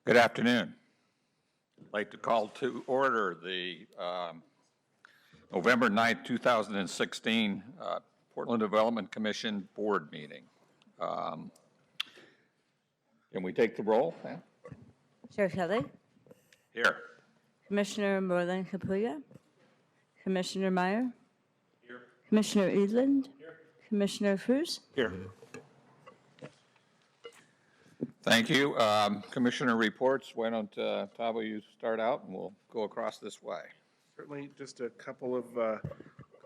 Good afternoon. I'd like to call to order the November 9th, 2016 Portland Development Commission Board meeting. Can we take the roll? Chair Kelly, Here. Commissioner Moreland Capulla, Commissioner Meyer, here. Commissioner Edlund, here. Commissioner Cruz. Here. Thank you. Commissioner reports. Why don't, Tavo, you start out and we'll go across this way. Certainly, just a couple of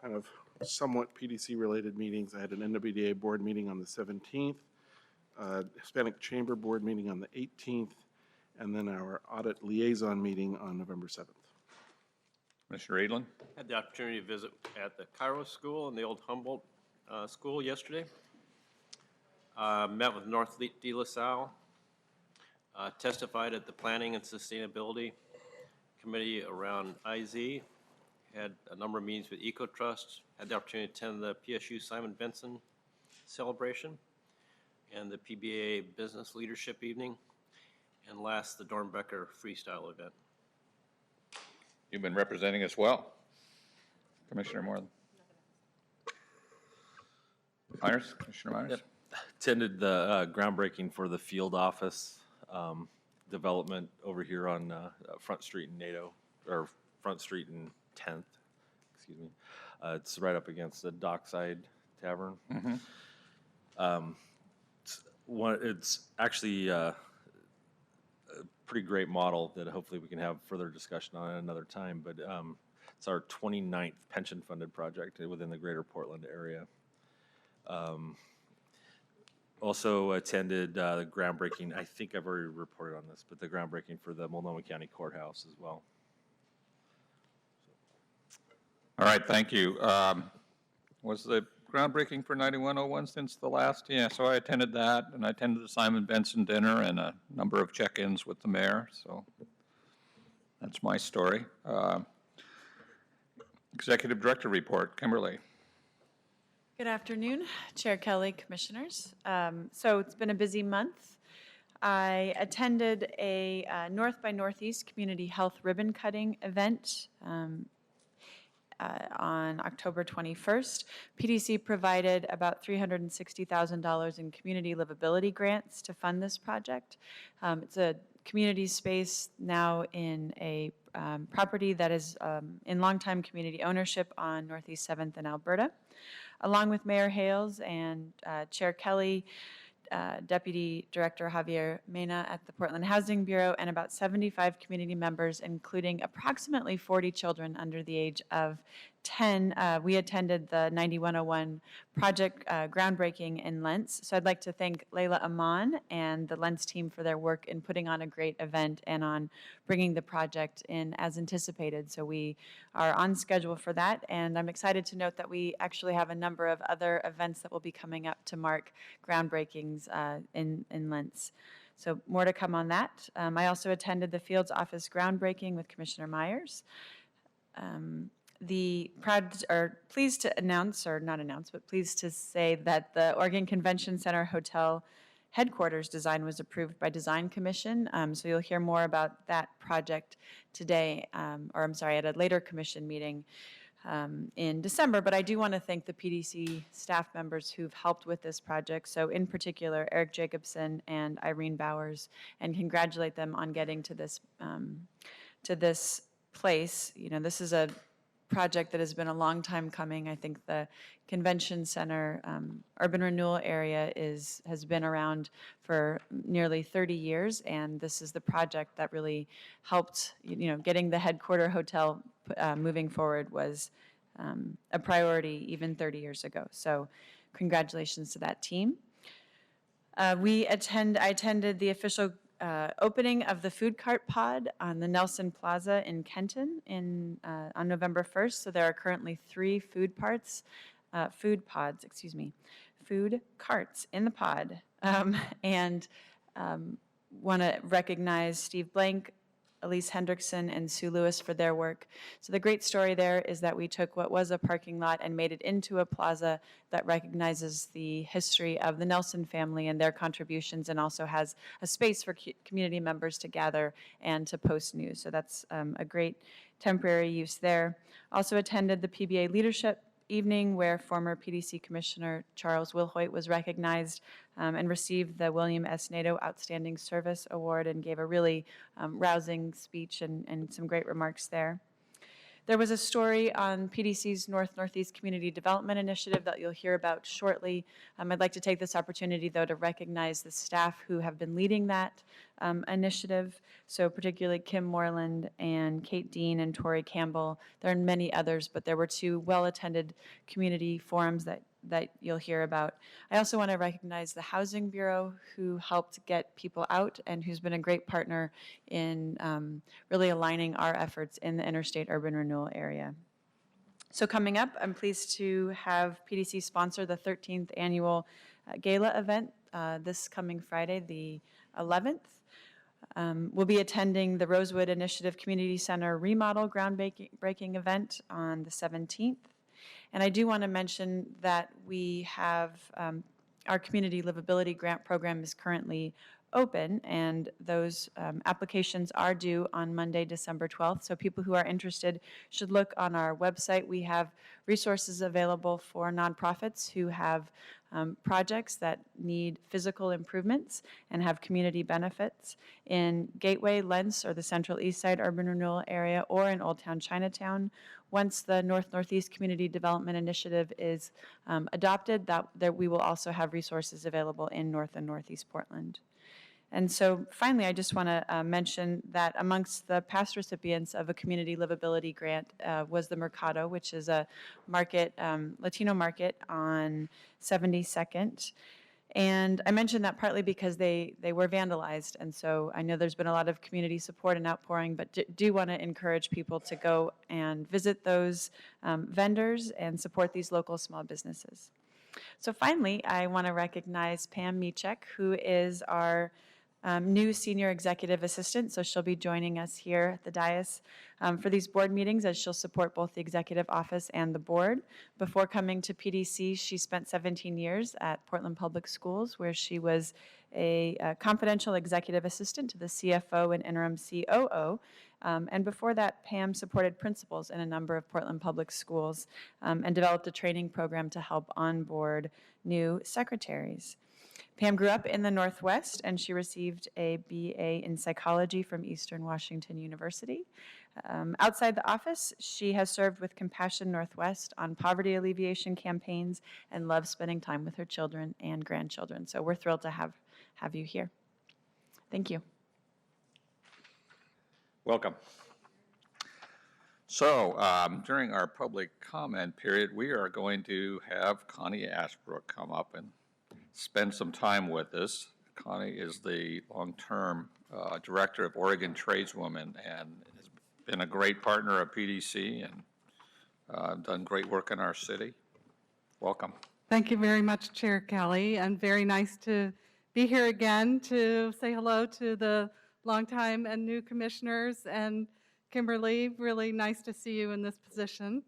kind of somewhat PDC-related meetings. I had an NWDA board meeting on the 17th, Hispanic Chamber board meeting on the 18th, and then our audit liaison meeting on November 7th. Commissioner Edlund. Had the opportunity to visit at the Cairo School and the old Humboldt School yesterday. Met with North De La Salle. Testified at the Planning and Sustainability Committee around IZ. Had a number of meetings with EcoTrust. Had the opportunity to attend the PSU Simon Benson celebration and the PBA Business Leadership Evening. And last, the Dornbecker Freestyle event. You've been representing us well. Commissioner Moreland. Myers, Commissioner Myers. Yep. Attended the groundbreaking for the field office development over here on Front Street in NATO, or Front Street in 10th, excuse me. It's right up against the Dockside Tavern. Mm-hmm. It's actually a pretty great model that hopefully we can have further discussion on at another time, but it's our 29th pension-funded project within the greater Portland area. Also attended the groundbreaking, I think I've already reported on this, but the groundbreaking for the Multnomah County Courthouse as well. All right, thank you. Was the groundbreaking for 9101 since the last? Yeah, so I attended that, and I attended the Simon Benson dinner and a number of check-ins with the mayor, so that's my story. Executive Director report, Kimberly. Good afternoon, Chair Kelly, Commissioners. So it's been a busy month. I attended a North by Northeast Community Health ribbon cutting event on October 21st. PDC provided about $360,000 in community livability grants to fund this project. It's a community space now in a property that is in longtime community ownership on Northeast 7th in Alberta. Along with Mayor Hales and Chair Kelly, Deputy Director Javier Mena at the Portland Housing Bureau, and about 75 community members, including approximately 40 children under the age of 10. We attended the 9101 project groundbreaking in Lentz. So I'd like to thank Layla Aman and the Lentz team for their work in putting on a great event and on bringing the project in as anticipated. So we are on schedule for that, and I'm excited to note that we actually have a number of other events that will be coming up to mark groundbreakings in Lentz. So more to come on that. I also attended the Fields Office groundbreaking with Commissioner Myers. Pleased to announce, or not announce, but pleased to say that the Oregon Convention Center Hotel headquarters design was approved by Design Commission. So you'll hear more about that project today, at a later commission meeting in December. But I do want to thank the PDC staff members who've helped with this project. So in particular, Eric Jacobson and Irene Bowers, and congratulate them on getting to this place. You know, this is a project that has been a long time coming. I think the convention center urban renewal area has been around for nearly 30 years, and this is the project that really helped, getting the headquarter hotel moving forward was a priority even 30 years ago. So congratulations to that team. I attended the official opening of the food cart pod on the Nelson Plaza in Kenton on November 1st. So there are currently 3 food carts in the pod. And want to recognize Steve Blank, Elise Hendrickson and Sue Lewis for their work. So the great story there is that we took what was a parking lot and made it into a plaza that recognizes the history of the Nelson family and their contributions, and also has a space for community members to gather and to post news. So that's a great temporary use there. Also attended the PBA Leadership Evening, where former PDC Commissioner Charles Wilhoit was recognized and received the William S. Nato Outstanding Service Award, and gave a really rousing speech and some great remarks there. There was a story on PDC's North-Northeast Community Development Initiative that you'll hear about shortly. I'd like to take this opportunity, though, to recognize the staff who have been leading that initiative, so particularly Kim Moreland and Kate Dean and Tori Campbell. There are many others, but there were two well-attended community forums that you'll hear about. I also want to recognize the Housing Bureau, who helped get people out and who's been a great partner in really aligning our efforts in the interstate urban renewal area. So coming up, I'm pleased to have PDC sponsor the 13th annual gala event this coming Friday, the 11th. We'll be attending the Rosewood Initiative Community Center remodel groundbreaking event on the 17th. And I do want to mention that we have our Community Livability Grant Program is currently open, and those applications are due on Monday, December 12th. So people who are interested should look on our website. We have resources available for nonprofits who have projects that need physical improvements and have community benefits in Gateway, Lents, or the Central East Side Urban Renewal Area, or in Old Town Chinatown. Once the North-Northeast Community Development Initiative is adopted, that we will also have resources available in North and Northeast Portland. And so finally, I just want to mention that amongst the past recipients of a community livability grant was the Mercado, which is a market, Latino market on 72nd. And I mentioned that partly because they were vandalized. And so I know there's been a lot of community support and outpouring, but do want to encourage people to go and visit those vendors and support these local small businesses. So finally, I want to recognize Pam Michek, who is our new Senior Executive Assistant, so she'll be joining us here at the dais for these board meetings, as she'll support both the Executive Office and the board. Before coming to PDC, she spent 17 years at Portland Public Schools, where she was a confidential executive assistant to the CFO and interim COO. And before that, Pam supported principals in a number of Portland Public Schools and developed a training program to help onboard new secretaries. Pam grew up in the Northwest, and she received a BA in psychology from Eastern Washington University. Outside the office, she has served with Compassion Northwest on poverty alleviation campaigns and loves spending time with her children and grandchildren. So we're thrilled to have you here. Thank you. Welcome. So during our public comment period, we are going to have Connie Ashbrook come up and spend some time with us. Connie is the long-term director of Oregon Tradeswomen and has been a great partner of PDC and done great work in our city. Welcome. Thank you very much, Chair Kelly, and very nice to be here again to say hello to the longtime and new commissioners, and Kimberly, really nice to see you in this position.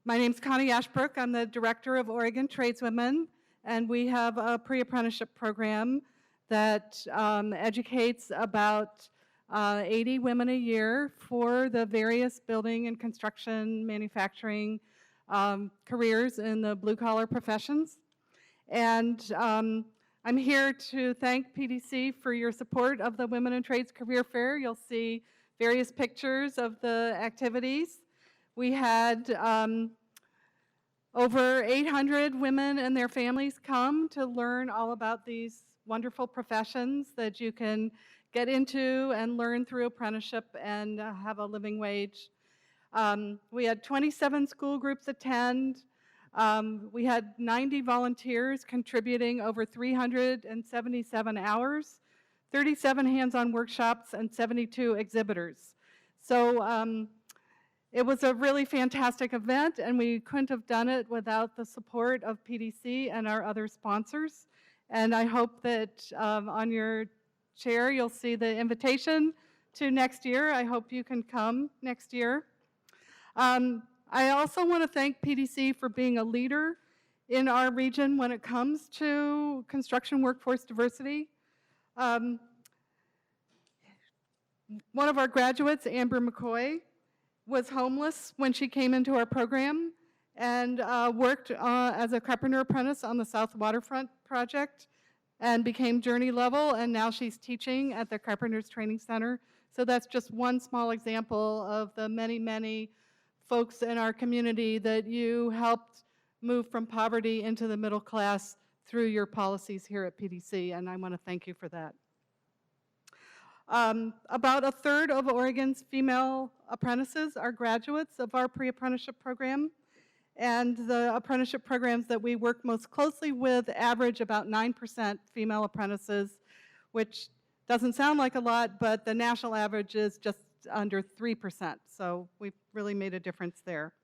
My name's Connie Ashbrook. I'm the director of Oregon Tradeswomen, and we have a pre-apprenticeship program that educates about 80 women a year for the various building and construction, manufacturing careers in the blue-collar professions. And I'm here to thank PDC for your support of the Women in Trades Career Fair. You'll see various pictures of the activities. We had over 800 women and their families come to learn all about these wonderful professions that you can get into and learn through apprenticeship and have a living wage. We had 27 school groups attend. We had 90 volunteers contributing over 377 hours, 37 hands-on workshops, and 72 exhibitors. So it was a really fantastic event, and we couldn't have done it without the support of PDC and our other sponsors. And I hope that on your chair, you'll see the invitation to next year. I hope you can come next year. I also want to thank PDC for being a leader in our region when it comes to construction workforce diversity. One of our graduates, Amber McCoy, was homeless when she came into our program and worked as a carpenter apprentice on the South Waterfront project and became journey level, and now she's teaching at the Carpenters Training Center. So that's just one small example of the many, many folks in our community that you helped move from poverty into the middle class through your policies here at PDC, and I want to thank you for that. About a third of Oregon's female apprentices are graduates of our pre-apprenticeship program, and the apprenticeship programs that we work most closely with average about 9% female apprentices, which doesn't sound like a lot, but the national average is just under 3%, so we've really made a difference there.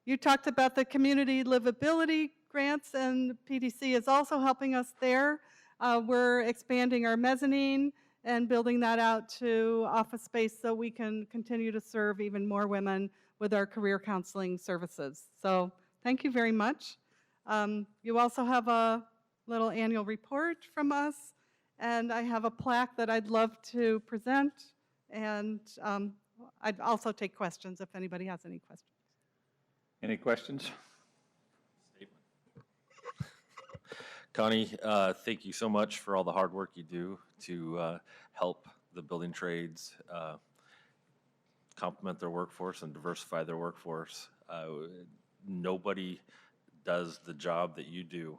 You talked about the community livability grants, and PDC is also helping us there. We're expanding our mezzanine and building that out to office space so we can continue to serve even more women with our career counseling services. So thank you very much. You also have a little annual report from us, and I have a plaque that I'd love to present, and I'd also take questions if anybody has any questions. Any questions? Connie, thank you so much for all the hard work you do to help the building trades complement their workforce and diversify their workforce. Nobody does the job that you do.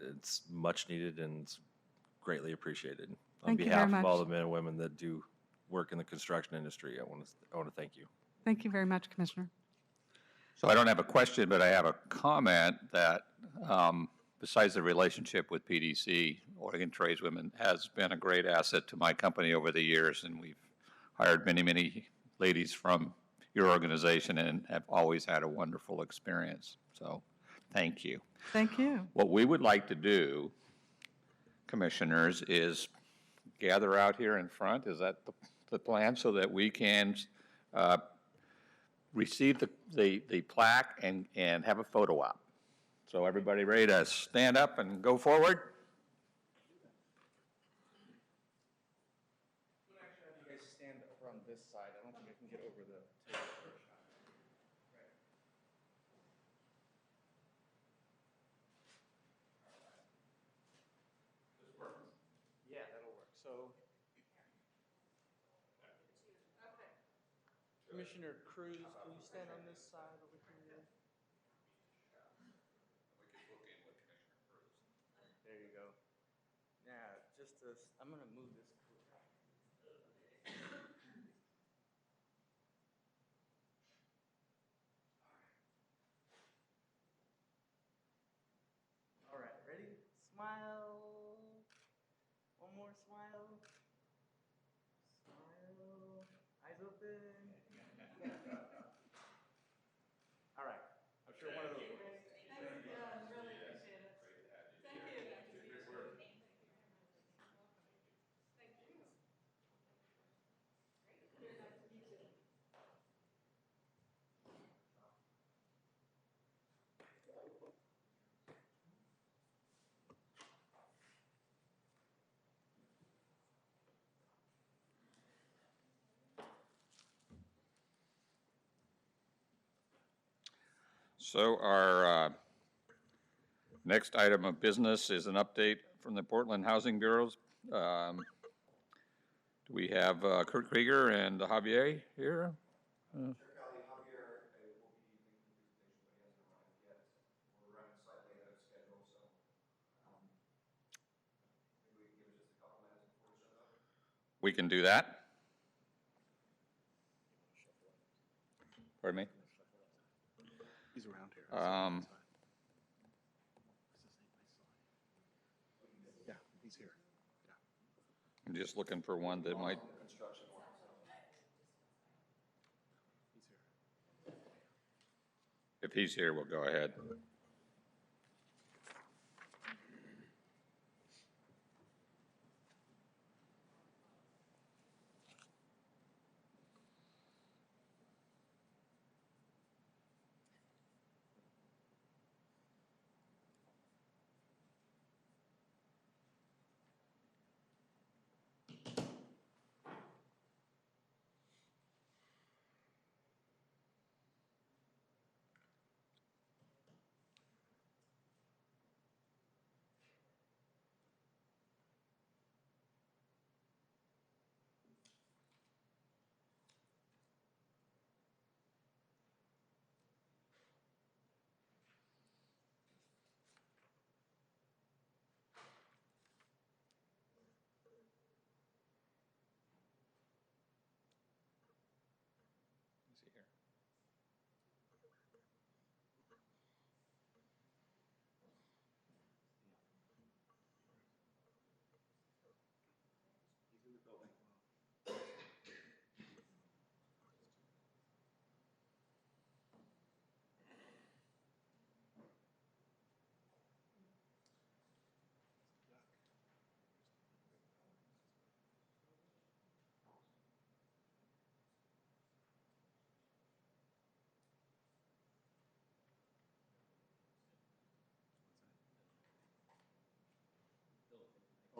It's much needed and it's greatly appreciated. On Thank you very behalf of all much. the men and women that do work in the construction industry, I want to thank you. Thank you very much, Commissioner. So I don't have a question, but I have a comment that besides the relationship with PDC, Oregon Tradeswomen has been a great asset to my company over the years, and we've hired many, many ladies from your organization and have always had a wonderful experience. So thank you. Thank you. What we would like to do, commissioners, is gather out here in front. Is that the plan? So that we can receive the plaque and have a photo op. So everybody ready to stand up and go forward? Actually, have you guys stand over on this side. I don't think I can get over the table. Yeah, that'll work. So, Commissioner Cruz, can you stand on this side over here? There you go. Now, I'm going to move this. All right, ready? Smile. One more smile. Smile. Eyes open. All right. I'm sure one of those works. So our next item of business is an update from the Portland Housing Bureaus. Do we have Kurt Krieger and Javier here? We can do that. Pardon me? He's around here. Yeah, he's here. Yeah. I'm just looking for one that might. He's here. If he's here, we'll go ahead.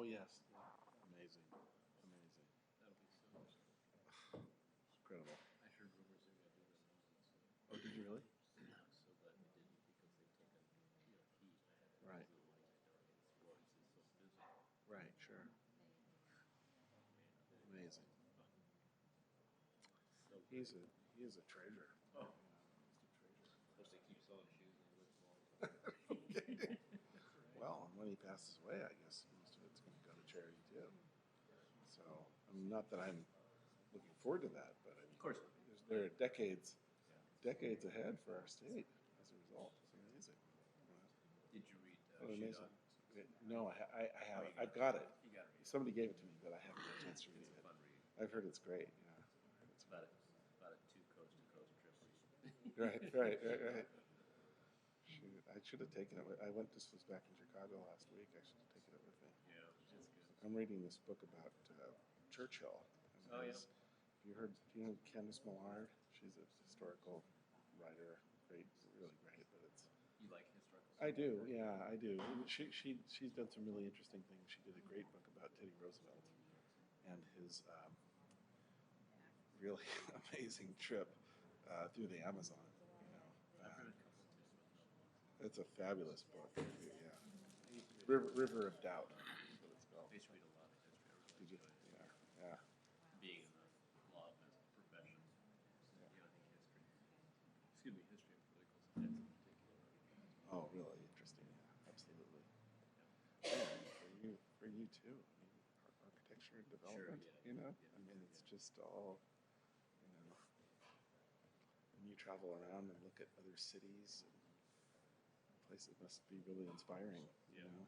Oh, yes. Amazing, amazing. Incredible. Oh, did you really? Right. Right, sure. Amazing. He is a treasure. Well, and when he passes away, I guess most of it's going to go to charity too. So, I mean, not that I'm looking forward to that, but I mean, of course, there are decades ahead for our state as a result. It's amazing. Did you read What amazing. No, I haven't. I've got it. Somebody gave it to me, but I haven't had a chance to read it. I've heard it's great. Yeah. It's about a two coast-to-coast trip. right. Shoot, I should have taken it. This was back in Chicago last week. I should have taken it with me. Yeah, it's good. I'm reading this book about Churchill. Oh, yeah. Do you know Candace Millard? She's a historical writer. Great, really great. But it's. You like historical? I do. Yeah, I do. She's done some really interesting things. She did a great book about Teddy Roosevelt and his really amazing trip through the Amazon. It's a fabulous book. Yeah. River of Doubt. That's what it's called. I used to read a lot of history. I really Did you? enjoyed it. Yeah. Being in the law profession. Yeah, I think history and political science in particular. Oh, really interesting. Yeah, absolutely. And for you too. I mean, architecture and development. yeah. You know, I mean, it's just all. You know, when you travel around and look at other cities, and places must be really inspiring. You know.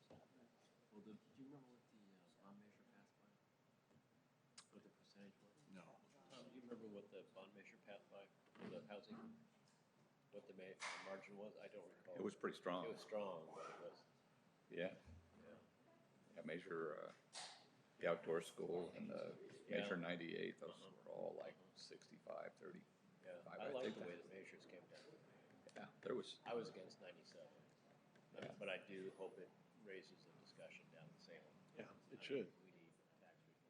Well, do you remember what the bond measure passed by? What the percentage was? No. Do you remember what the bond measure passed by, for the housing? What the margin was? I don't recall. It was pretty strong. It was strong, but it was, Yeah. yeah. Yeah, Measure, the outdoor school and the Measure 98, those were all like 65, 30. Yeah, I I like think the way that- the measures came down. Yeah, there was, I was against 97, Yeah. but I do hope it raises the discussion down the same. Yeah, it should. We need tax reform.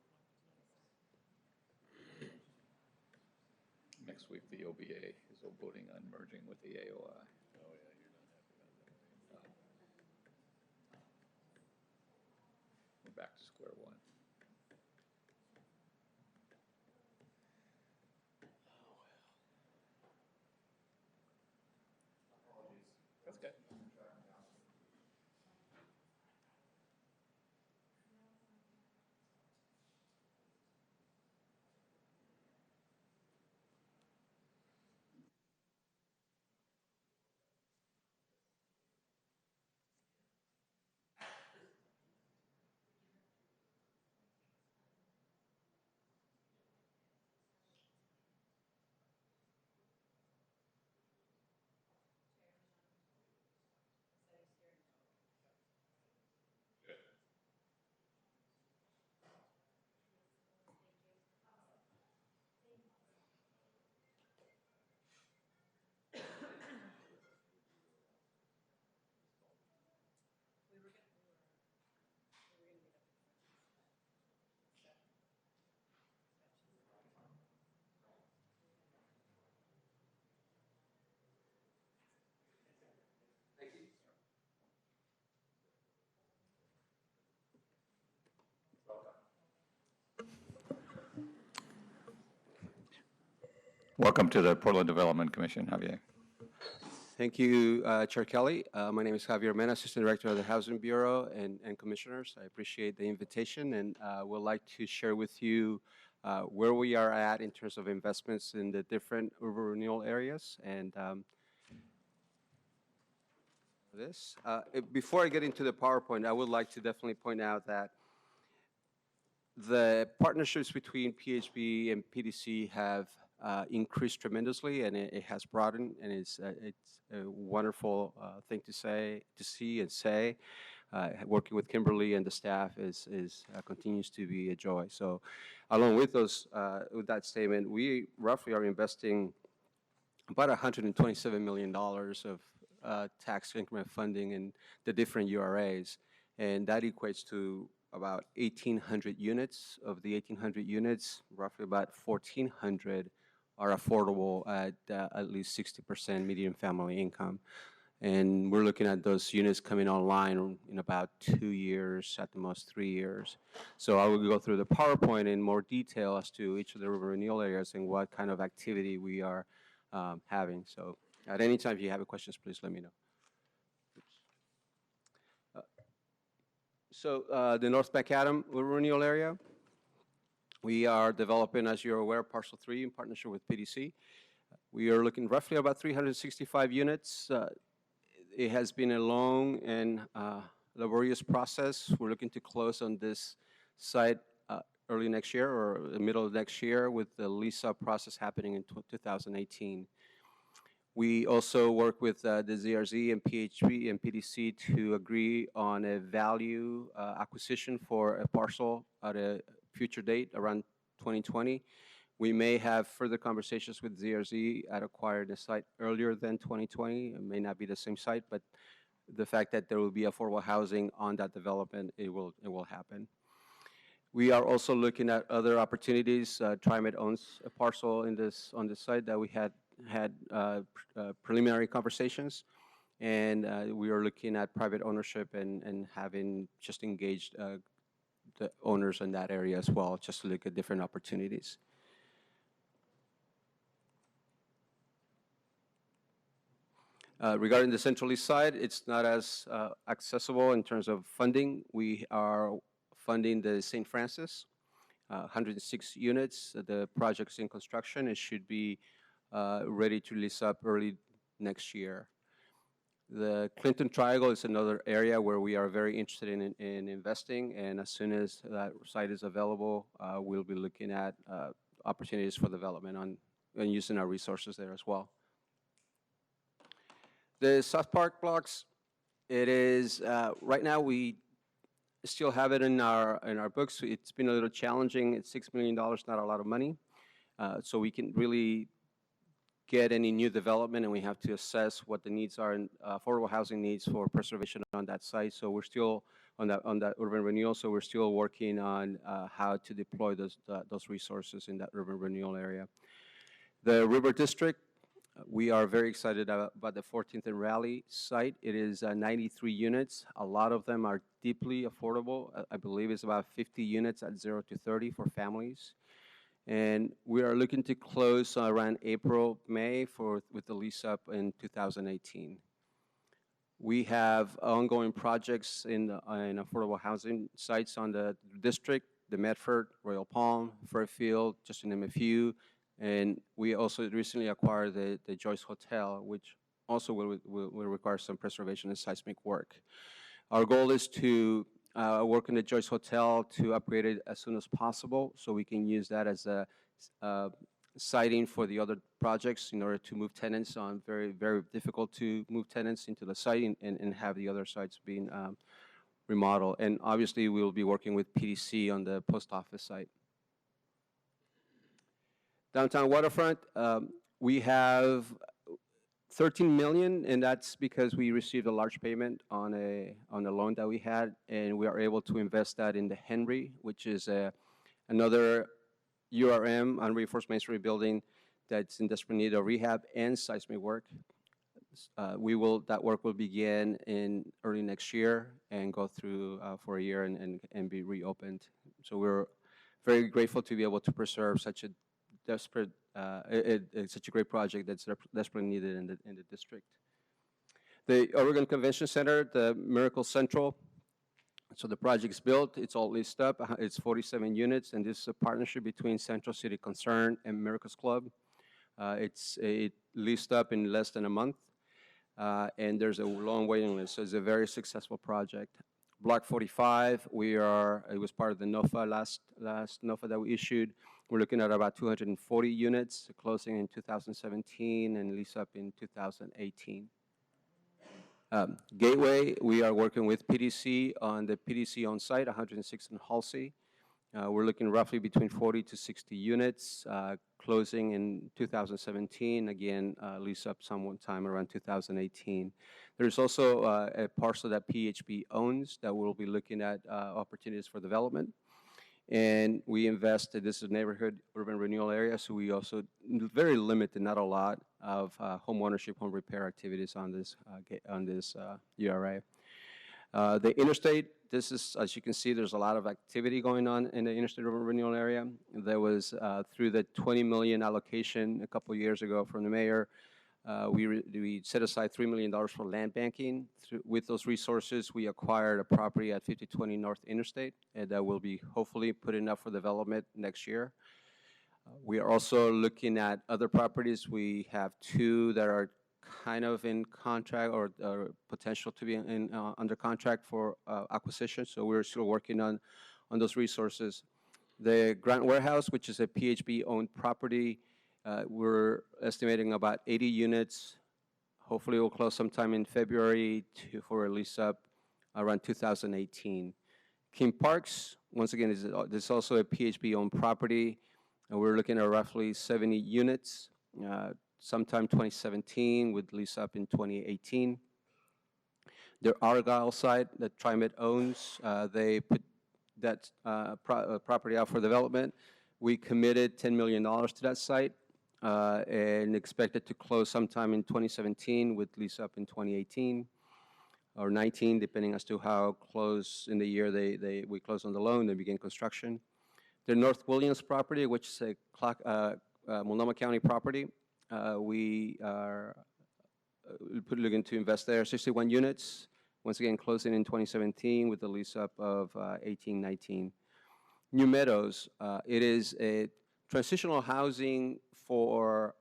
next week, the OBA is voting on merging with the AOI. Oh, yeah, you're not happy about that. We're back to square one. That's good. Welcome to the Portland Development Commission, Javier. Thank you, Chair Kelly. My name is Javier Mena, Assistant Director of the Housing Bureau and Commissioners. I appreciate the invitation and would like to share with you where we are at in terms of investments in the different urban renewal areas. And before I get into the PowerPoint, I would like to definitely point out that the partnerships between PHB and PDC have increased tremendously, and it has broadened, and it's a wonderful thing to see and say. Working with Kimberly and the staff continues to be a joy. So, along with with that statement, we roughly are investing about $127 million of tax increment funding and the different URAs. And that equates to about 1,800 units. Of the 1,800 units, roughly about 1,400 are affordable at least 60% median family income. And we're looking at those units coming online in about 2 years, at the most 3 years. So I will go through the PowerPoint in more detail as to each of the urban renewal areas and what kind of activity we are having. So at any time if you have questions, please let me know. The North Macadam urban renewal area, we are developing, as you're aware, Parcel 3 in partnership with PDC. We are looking roughly about 365 units. It has been a long and laborious process. We're looking to close on this site early next year or the middle of next year, with the lease-up process happening in 2018. We also work with the ZRZ and PHP and PDC to agree on a value acquisition for a parcel at a future date around 2020. We may have further conversations with ZRZ at acquiring the site earlier than 2020. It may not be the same site, but the fact that there will be affordable housing on that development, it will happen. We are also looking at other opportunities. TriMet owns a parcel on this site that we had preliminary conversations, and we are looking at private ownership and having just engaged the owners in that area as well, just to look at different opportunities. Regarding the Central East Side, it's not as accessible in terms of funding. We are funding the St. Francis, 106 units. The project's in construction. It should be ready to lease up early next year. The Clinton Triangle is another area where we are very interested in investing, and as soon as that site is available, we'll be looking at opportunities for development and using our resources there as well. The South Park blocks, it is, right now we still have it in our books. It's been a little challenging. It's $6 million, not a lot of money. So we can really get any new development, and we have to assess what the needs are in affordable housing needs for preservation on that site. So we're still on that urban renewal. So we're still working on how to deploy those resources in that urban renewal area. The River District, we are very excited about the 14th and Raleigh site. It is 93 units. A lot of them are deeply affordable. I believe it's about 50 units at 0 to 30 for families. And we are looking to close around April, May with the lease up in 2018. We have ongoing projects in affordable housing sites on the district, the Medford, Royal Palm, Fairfield, just to name a few. And we also recently acquired the Joyce Hotel, which also will require some preservation and seismic work. Our goal is to work in the Joyce Hotel to upgrade it as soon as possible, so we can use that as a siting for the other projects in order to move tenants on very, very difficult to move tenants into the site and have the other sites being remodeled. And obviously, we will be working with PDC on the post office site. Downtown Waterfront, we have 13 million, and that's because we received a large payment on a loan that we had, and we are able to invest that in the Henry, which is another URM, unreinforced masonry building that's in desperate need of rehab and seismic work. That work will begin in early next year and go through for a year and be reopened. So we're very grateful to be able to preserve such a such a great project that's desperately needed in the district. The Oregon Convention Center, the Miracle Central. So the project's built, it's all leased up, it's 47 units, and this is a partnership between Central City Concern and Miracles Club. It's leased up in less than a month, and there's a long waiting list, so it's a very successful project. Block 45, it was part of the NOFA, last NOFA that we issued. We're looking at about 240 units, closing in 2017 and lease up in 2018. Gateway, we are working with PDC on the PDC on site, 106 in Halsey. We're looking roughly between 40 to 60 units, closing in 2017, again, lease up sometime around 2018. There's also a parcel that PHB owns that we'll be looking at opportunities for development. And we invested, this is a neighborhood urban renewal area, so we also very limited, not a lot, of home ownership, home repair activities on this URA. The interstate, this is, as you can see, there's a lot of activity going on in the interstate urban renewal area. There was, through the $20 million allocation a couple years ago from the mayor, we set aside $3 million for land banking. With those resources, we acquired a property at 5020 North Interstate, and that will be hopefully putting up for development next year. We are also looking at other properties. We have 2 that are kind of in contract or potential to be under contract for acquisition, so we're still working on those resources. The Grant Warehouse, which is a PHB-owned property, we're estimating about 80 units. Hopefully, we'll close sometime in February for a lease up around 2018. King Parks, once again, this is also a PHB-owned property, and we're looking at roughly 70 units. Sometime 2017 with lease up in 2018. The Argyle site that TriMet owns, they put that property out for development. We committed $10 million to that site and expect it to close sometime in 2017 with lease up in 2018 or 19, depending as to how close in the year we close on the loan and begin construction. The North Williams property, which is a Multnomah County property, we are looking to invest there 61 units, once again closing in 2017 with the lease up of 18-19. New Meadows, it is a transitional housing for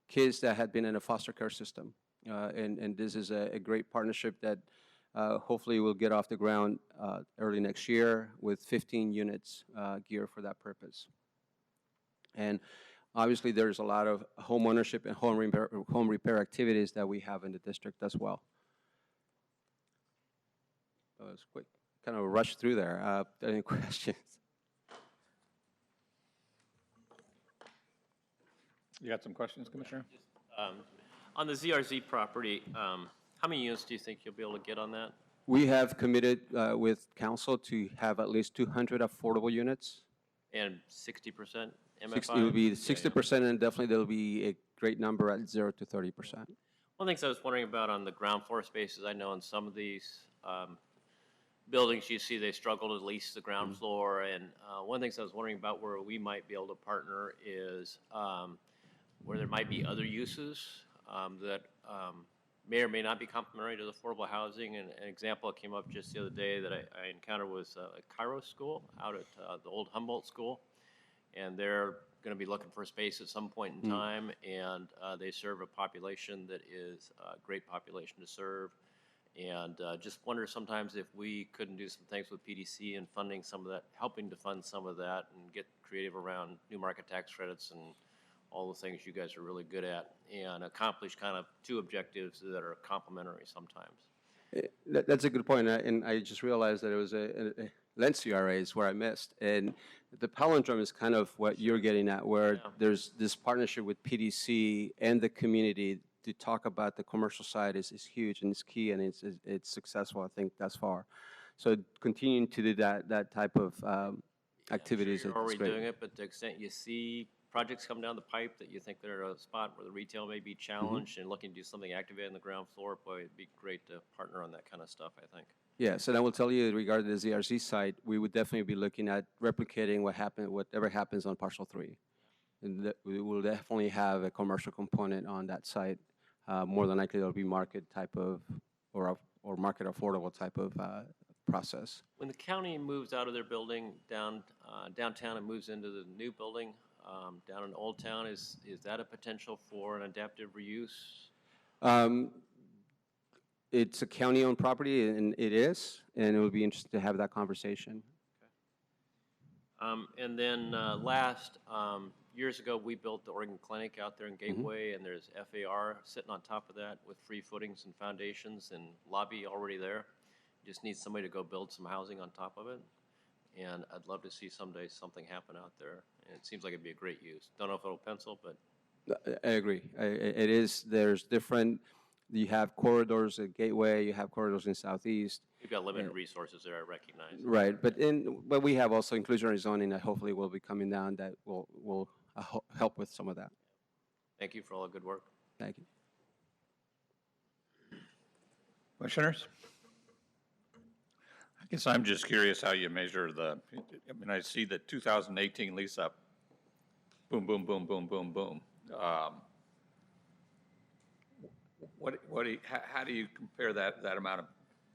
kids that had been in a foster care system. And this is a great partnership that hopefully will get off the ground early next year with 15 units geared for that purpose. And obviously, there's a lot of home ownership and home repair activities that we have in the district as well. That was quick, kind of rushed through there. Any questions? You got some questions, Commissioner? On the ZRZ property, how many units do you think you'll be able to get on that? We have committed with council to have at least 200 affordable units. And 60% MFI? It will be 60%, and definitely there will be a great number at 0 to 30%. One of the things I was wondering about on the ground floor spaces, I know in some of these buildings you see they struggle to lease the ground floor, and one of the things I was wondering about where we might be able to partner is where there might be other uses that may or may not be complementary to the affordable housing. And an example that came up just the other day that I encountered was a Kairos school out at the old Humboldt School. And they're going to be looking for space at some point in time, and they serve a population that is a great population to serve. And just wonder sometimes if we couldn't do some things with PDC and funding some of that, helping to fund some of that and get creative around new market tax credits and all the things you guys are really good at, and accomplish kind of 2 objectives that are complementary sometimes. That's a good point, and I just realized that it was a Lent CRA is where I missed. And the palindrome is kind of what you're getting at, where there's this partnership with PDC and the community to talk about the commercial side is huge, and it's key, and it's successful, I think, thus far. So continuing to do that type of activities is You're already great. doing it, but to the extent you see projects come down the pipe that you think they're at a spot where the retail may be challenged and looking to do something activated on the ground floor, boy, it'd be great to partner on that kind of stuff, I think. Yes, and I will tell you regarding the ZRZ site, we would definitely be looking at replicating whatever happens on Parcel 3. And we will definitely have a commercial component on that site. More than likely, there'll be market type of, or market affordable type of process. When the county moves out of their building downtown and moves into the new building down in Old Town, is that a potential for an adaptive reuse? It's a county-owned property, and it is, and it would be interesting to have that conversation. And then last, years ago, we built the Oregon Clinic out there in Gateway, and there's FAR sitting on top of that with free footings and foundations and lobby already there. Just need somebody to go build some housing on top of it. and I'd love to see someday something happen out there. And it seems like it'd be a great use. Don't know if it'll pencil, but I agree. It is, there's different, you have corridors at Gateway, you have corridors in Southeast. we've got limited resources there, I recognize. Right, but we have also inclusionary zoning that hopefully will be coming down that will help with some of that. Thank you for all the good work. Thank you. Commissioners? I guess I'm just curious how you measure I mean, I see the 2018 lease up, boom, boom, boom, boom, boom, boom. How do you compare that amount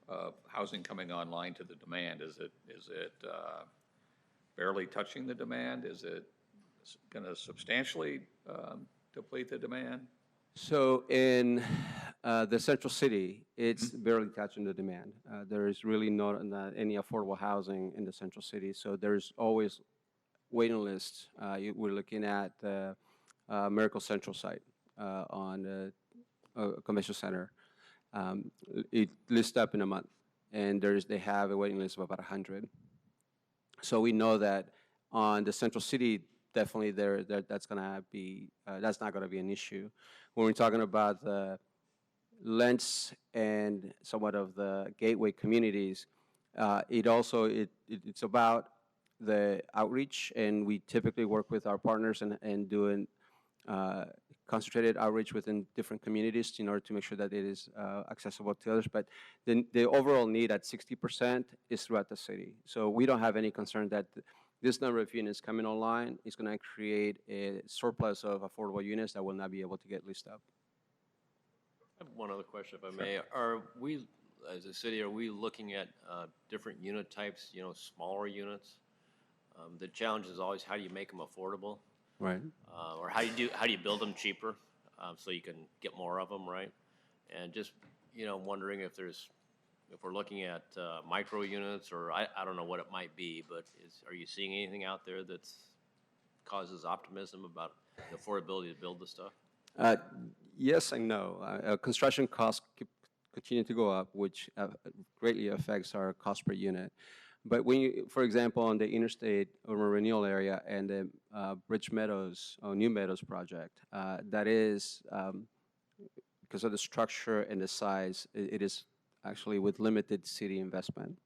of housing coming online to the demand? Is it barely touching the demand? Is it going to substantially deplete the demand? So in the central city, it's barely touching the demand. There is really not any affordable housing in the central city, so there's always waiting lists. We're looking at the Miracle Central site on the convention center. It lists up in a month, and they have a waiting list of about 100. So we know that on the central city, definitely that's not going to be an issue. When we're talking about the Lents and somewhat of the gateway communities, it's about the outreach, and we typically work with our partners and doing concentrated outreach within different communities in order to make sure that it is accessible to others. But the overall need at 60% is throughout the city. So we don't have any concern that this number of units coming online is going to create a surplus of affordable units that will not be able to get leased up. I have one other question, if I may. Are we, as a city, are we looking at different unit types, smaller units? The challenge is always how do you make them affordable? Right. Or how do you build them cheaper so you can get more of them, right? And just, wondering if we're looking at micro units, or I don't know what it might be, but are you seeing anything out there that causes optimism about the affordability to build the stuff? Yes and no. Construction costs continue to go up, which greatly affects our cost per unit. But when you, for example, on the interstate urban renewal area and the Bridge Meadows or New Meadows project, that is, because of the structure and the size, it is actually with limited city investment.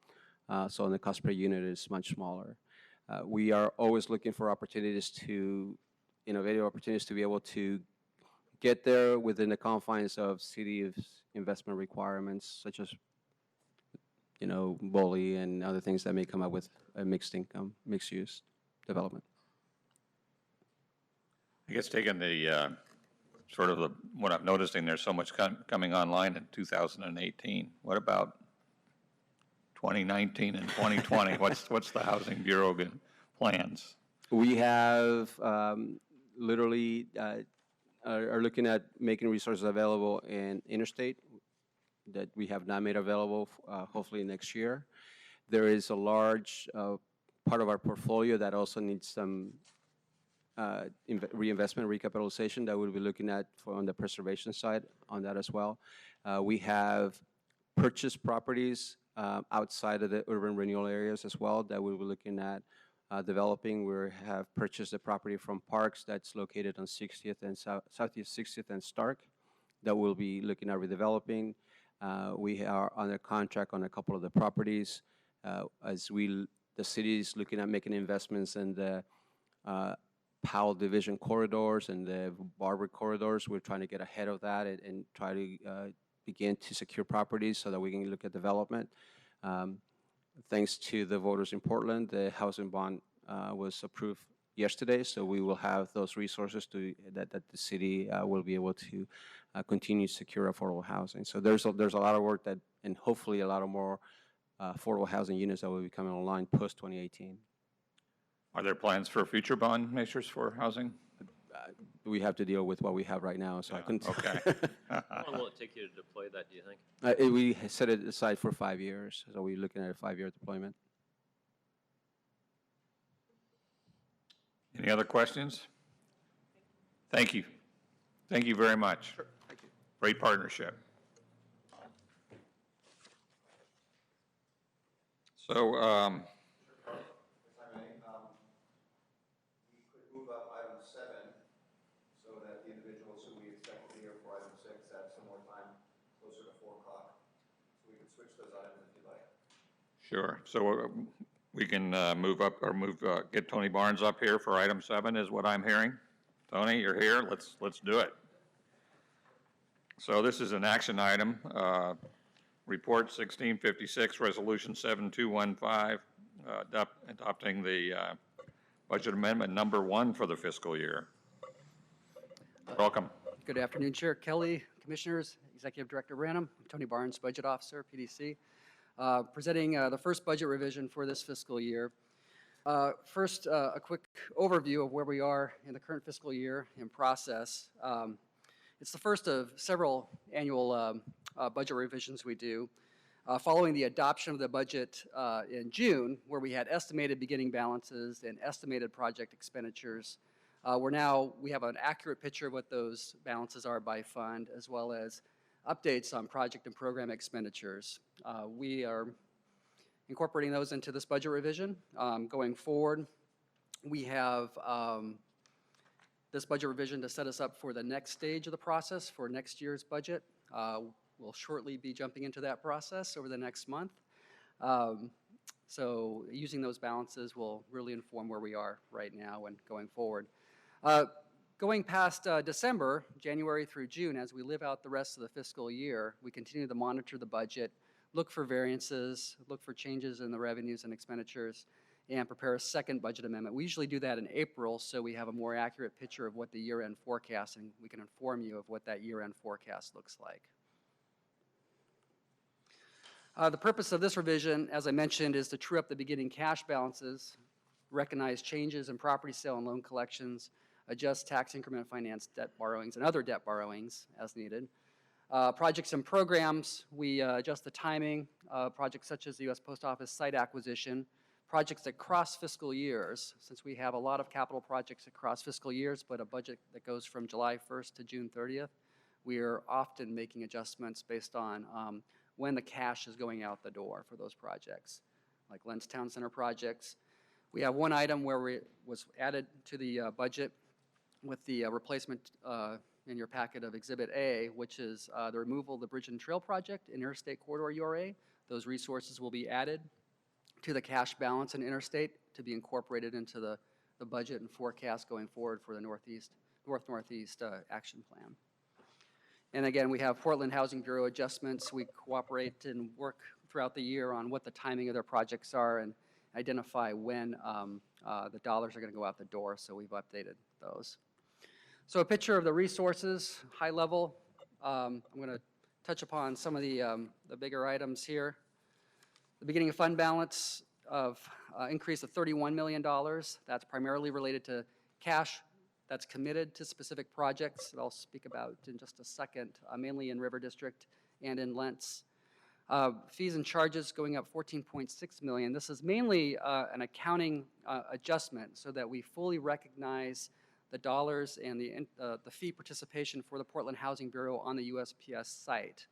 So the cost per unit is much smaller. We are always looking for innovative opportunities to be able to get there within the confines of city investment requirements, such as BOLI and other things that may come up with a mixed income, mixed use development. I guess taking the what I'm noticing, there's so much coming online in 2018. What about 2019 and 2020? What's the Housing Bureau plans? We have literally are looking at making resources available in interstate that we have not made available hopefully next year. There is a large part of our portfolio that also needs some reinvestment, recapitalization that we'll be looking at on the preservation side on that as well. We have purchased properties outside of the urban renewal areas as well that we'll be looking at developing. We have purchased a property from Parks that's located on 60th and Southeast 60th and Stark that we'll be looking at redeveloping. We are under contract on a couple of the properties as the city is looking at making investments in the Powell Division corridors and the Barber corridors. We're trying to get ahead of that and try to begin to secure properties so that we can look at development. Thanks to the voters in Portland, the housing bond was approved yesterday, so we will have those resources that the city will be able to continue to secure affordable housing. So there's a lot of work and hopefully a lot of more affordable housing units that will be coming online post 2018. Are there plans for future bond measures for housing? We have to deal with what we have right now, so I couldn't. Okay. How long will it take you to deploy that, do you think? We set it aside for 5 years, so we're looking at a 5-year deployment. Any other questions? Thank you. Thank you very much. Sure. Thank you. Great partnership. So Sure. So we can move up, or get Tony Barnes up here for item 7, is what I'm hearing. Tony, you're here. Let's do it. So this is an action item, Report 1656, Resolution 7215, adopting the budget amendment number 1 for the fiscal year. Welcome. Good afternoon, Chair Kelly, Commissioners, Executive Director Branham, Tony Barnes, Budget Officer, PDC. Presenting the first budget revision for this fiscal year. First, a quick overview of where we are in the current fiscal year in process. It's the first of several annual budget revisions we do. Following the adoption of the budget in June, where we had estimated beginning balances and estimated project expenditures, we have an accurate picture of what those balances are by fund, as well as updates on project and program expenditures. We are incorporating those into this budget revision. Going forward, we have this budget revision to set us up for the next stage of the process for next year's budget. We'll shortly be jumping into that process over the next month. So using those balances will really inform where we are right now and going forward. Going past December, January through June, as we live out the rest of the fiscal year, we continue to monitor the budget, look for variances, look for changes in the revenues and expenditures, and prepare a second budget amendment. We usually do that in April, so we have a more accurate picture of what the year-end forecast, and we can inform you of what that year-end forecast looks like. The purpose of this revision, as I mentioned, is to true up the beginning cash balances, recognize changes in property sale and loan collections, adjust tax increment finance debt borrowings and other debt borrowings as needed. Projects and programs, we adjust the timing. Projects such as the U.S. Post Office site acquisition, projects that cross fiscal years, since we have a lot of capital projects across fiscal years, but a budget that goes from July 1st to June 30th, we are often making adjustments based on when the cash is going out the door for those projects, like Lentz Town Center projects. We have one item where it was added to the budget with the replacement in your packet of Exhibit A, which is the removal of the Bridge and Trail Project in Interstate Corridor URA. Those resources will be added to the cash balance in Interstate to be incorporated into the budget and forecast going forward for the North-Northeast Action Plan. And again, we have Portland Housing Bureau adjustments. We cooperate and work throughout the year on what the timing of their projects are and identify when the dollars are going to go out the door, so we've updated those. So a picture of the resources, high level. I'm going to touch upon some of the bigger items here. The beginning of fund balance of increase of $31 million. That's primarily related to cash that's committed to specific projects that I'll speak about in just a second, mainly in River District and in Lentz. Fees and charges going up $14.6 million. This is mainly an accounting adjustment so that we fully recognize the dollars and the fee participation for the Portland Housing Bureau on the USPS site.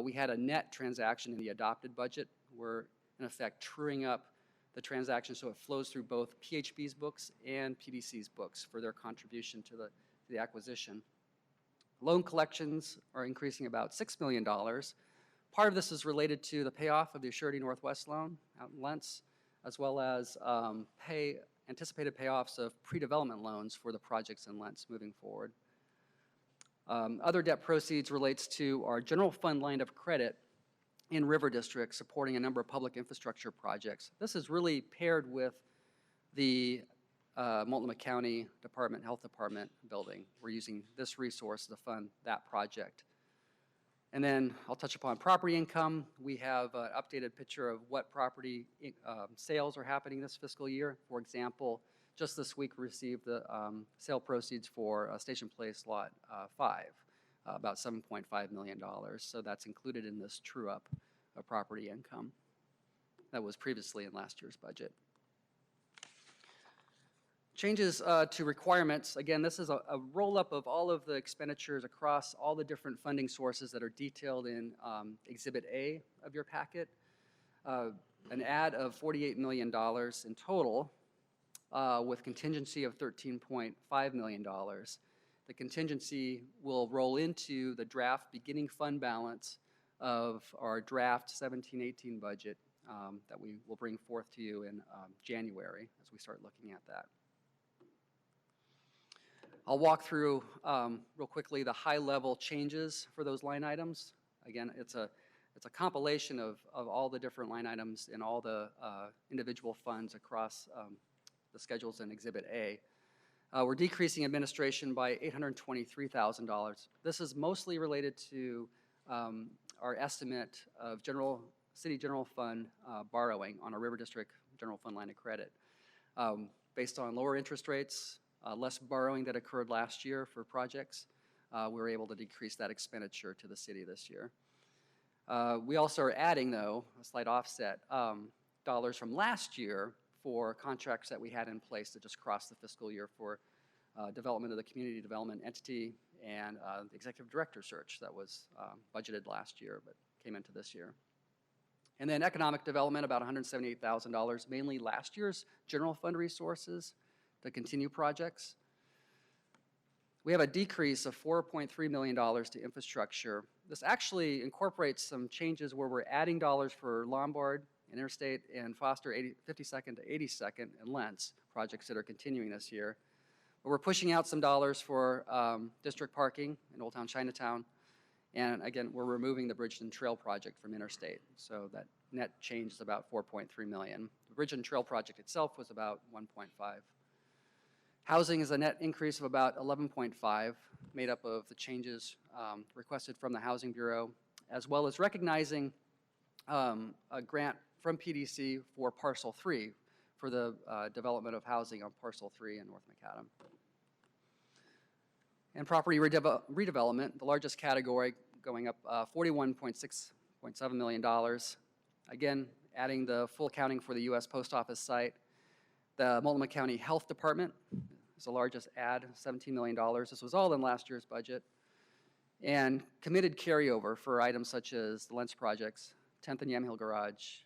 We had a net transaction in the adopted budget. We're, in effect, truing up the transaction so it flows through both PHB's books and PDC's books for their contribution to the acquisition. Loan collections are increasing about $6 million. Part of this is related to the payoff of the Assurity Northwest loan out in Lentz, as well as anticipated payoffs of pre-development loans for the projects in Lentz moving forward. Other debt proceeds relates to our general fund line of credit in River District supporting a number of public infrastructure projects. This is really paired with the Multnomah County Health Department building. We're using this resource to fund that project. And then I'll touch upon property income. We have an updated picture of what property sales are happening this fiscal year. For example, just this week we received the sale proceeds for Station Place Lot 5, about $7.5 million. So that's included in this true up of property income that was previously in last year's budget. Changes to requirements. Again, this is a roll-up of all of the expenditures across all the different funding sources that are detailed in Exhibit A of your packet. An add of $48 million in total with contingency of $13.5 million. The contingency will roll into the draft beginning fund balance of our draft 17-18 budget that we will bring forth to you in January as we start looking at that. I'll walk through real quickly the high-level changes for those line items. Again, it's a compilation of all the different line items in all the individual funds across the schedules in Exhibit A. We're decreasing administration by $823,000. This is mostly related to our estimate of city general fund borrowing on a River District general fund line of credit. Based on lower interest rates, less borrowing that occurred last year for projects, we were able to decrease that expenditure to the city this year. We also are adding, though, a slight offset, dollars from last year for contracts that we had in place that just crossed the fiscal year for development of the community development entity and the executive director search that was budgeted last year but came into this year. And then economic development, about $178,000, mainly last year's general fund resources to continue projects. We have a decrease of $4.3 million to infrastructure. This actually incorporates some changes where we're adding dollars for Lombard, Interstate, and Foster 52nd to 82nd and Lentz projects that are continuing this year. But we're pushing out some dollars for district parking in Old Town Chinatown. And again, we're removing the Bridge and Trail project from Interstate. So that net change is about $4.3 million. The Bridge and Trail project itself was about 1.5. Housing is a net increase of about 11.5, made up of the changes requested from the Housing Bureau, as well as recognizing a grant from PDC for Parcel 3 for the development of housing on Parcel 3 in North Macadam. And property redevelopment, the largest category, going up $41.7 million. Again, adding the full accounting for the U.S. Post Office site. The Multnomah County Health Department is the largest add, $17 million. This was all in last year's budget. And committed carryover for items such as the Lentz projects, 10th and Yamhill Garage,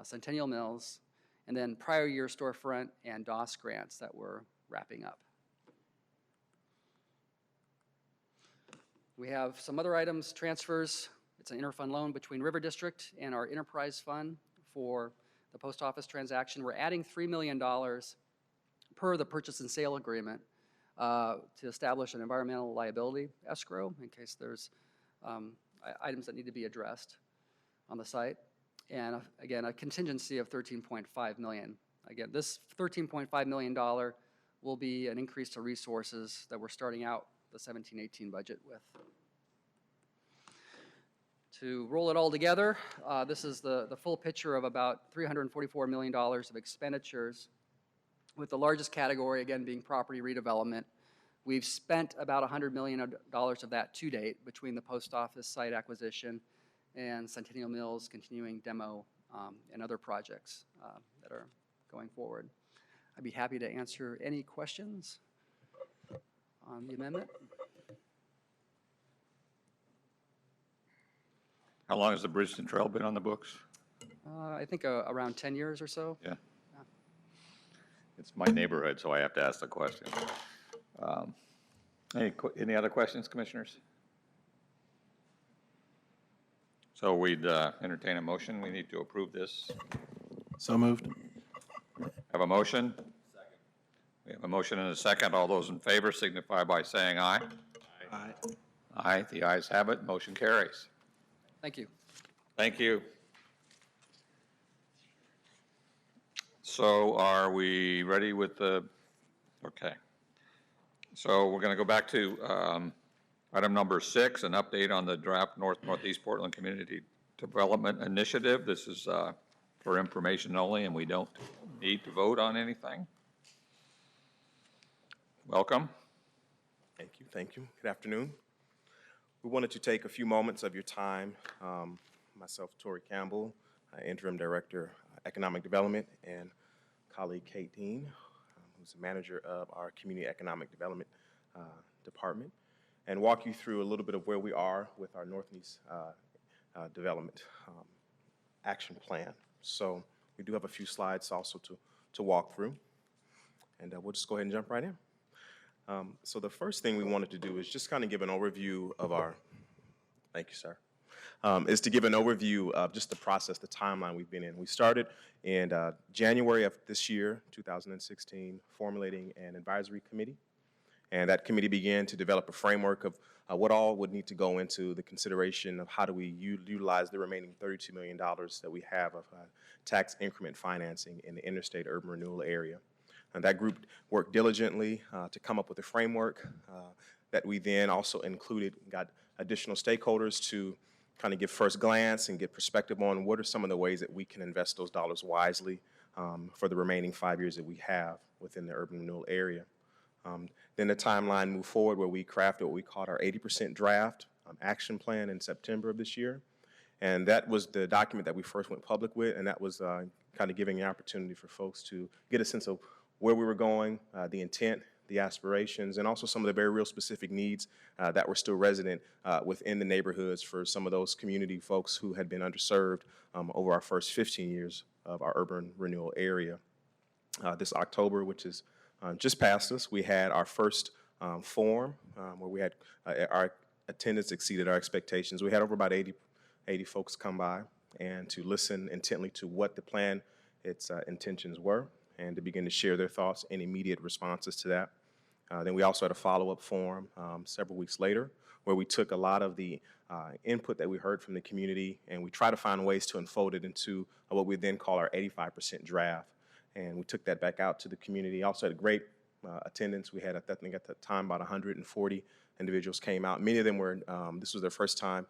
Centennial Mills, and then prior year storefront and DOS grants that we're wrapping up. We have some other items, transfers. It's an interfund loan between River District and our enterprise fund for the post office transaction. We're adding $3 million per the purchase and sale agreement to establish an environmental liability escrow in case there's items that need to be addressed on the site. And again, a contingency of $13.5 million. Again, this $13.5 million will be an increase to resources that we're starting out the 17-18 budget with. To roll it all together, this is the full picture of about $344 million of expenditures, with the largest category, again, being property redevelopment. We've spent about $100 million of that to date between the post office site acquisition and Centennial Mills continuing demo and other projects that are going forward. I'd be happy to answer any questions on the amendment. How long has the Bridge and Trail been on the books? I think around 10 years or so. Yeah. It's my neighborhood, so I have to ask the question. Any other questions, commissioners? So we'd entertain a motion. We need to approve this. So moved. Have a motion? Second. We have a motion and a second. All those in favor signify by saying aye. Aye. Aye. The ayes have it. Motion carries. Thank you. Thank you. So are we ready with the, okay. So we're going to go back to item number 6, an update on the draft Northeast Portland Community Development Initiative. This is for information only, and we don't need to vote on anything. Welcome. Thank you. Thank you. Good afternoon. We wanted to take a few moments of your time. Myself, Tori Campbell, Interim Director, Economic Development, and colleague Kate Dean, who's the manager of our Community Economic Development Department, and walk you through a little bit of where we are with our Northeast Development Action Plan. So we do have a few slides also to walk through, and we'll just go ahead and jump right in. So the first thing we wanted to do is just kind of give an overview of our, thank you, sir, is to give an overview of just the process, the timeline we've been in. We started in January of this year, 2016, formulating an advisory committee. And that committee began to develop a framework of what all would need to go into the consideration of how do we utilize the remaining $32 million that we have of tax increment financing in the interstate urban renewal area. And that group worked diligently to come up with a framework that we then also got additional stakeholders to kind of give first glance and get perspective on what are some of the ways that we can invest those dollars wisely for the remaining 5 years that we have within the urban renewal area. Then the timeline moved forward where we crafted what we called our 80% draft action plan in September of this year. And that was the document that we first went public with, and that was kind of giving the opportunity for folks to get a sense of where we were going, the intent, the aspirations, and also some of the very real specific needs that were still resident within the neighborhoods for some of those community folks who had been underserved over our first 15 years of our urban renewal area. This October, which is just past us, we had our first forum where we had our attendance exceeded our expectations. We had over about 80 folks come by and to listen intently to what the plan, its intentions were, and to begin to share their thoughts and immediate responses to that. Then we also had a follow-up forum several weeks later where we took a lot of the input that we heard from the community and we tried to find ways to unfold it into what we then call our 85% draft. And we took that back out to the community. Also had a great attendance. We had, I think at the time, about 140 individuals came out. Many of them were, this was their first time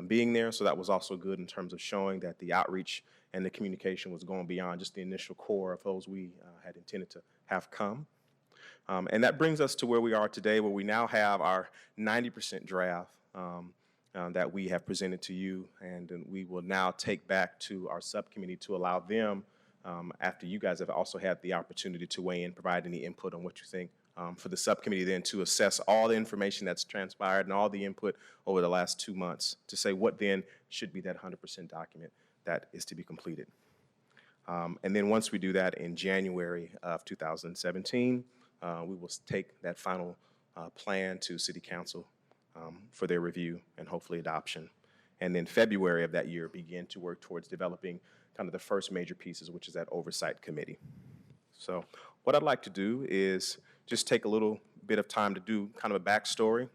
being there, so that was also good in terms of showing that the outreach and the communication was going beyond just the initial core of those we had intended to have come. And that brings us to where we are today, where we now have our 90% draft that we have presented to you, and we will now take back to our subcommittee to allow them, after you guys have also had the opportunity to weigh in, provide any input on what you think, for the subcommittee then to assess all the information that's transpired and all the input over the last 2 months to say what then should be that 100% document that is to be completed. And then once we do that in January of 2017, we will take that final plan to City Council for their review and hopefully adoption. And then February of that year begin to work towards developing kind of the first major pieces, which is that oversight committee. So what I'd like to do is just take a little bit of time to do kind of a backstory.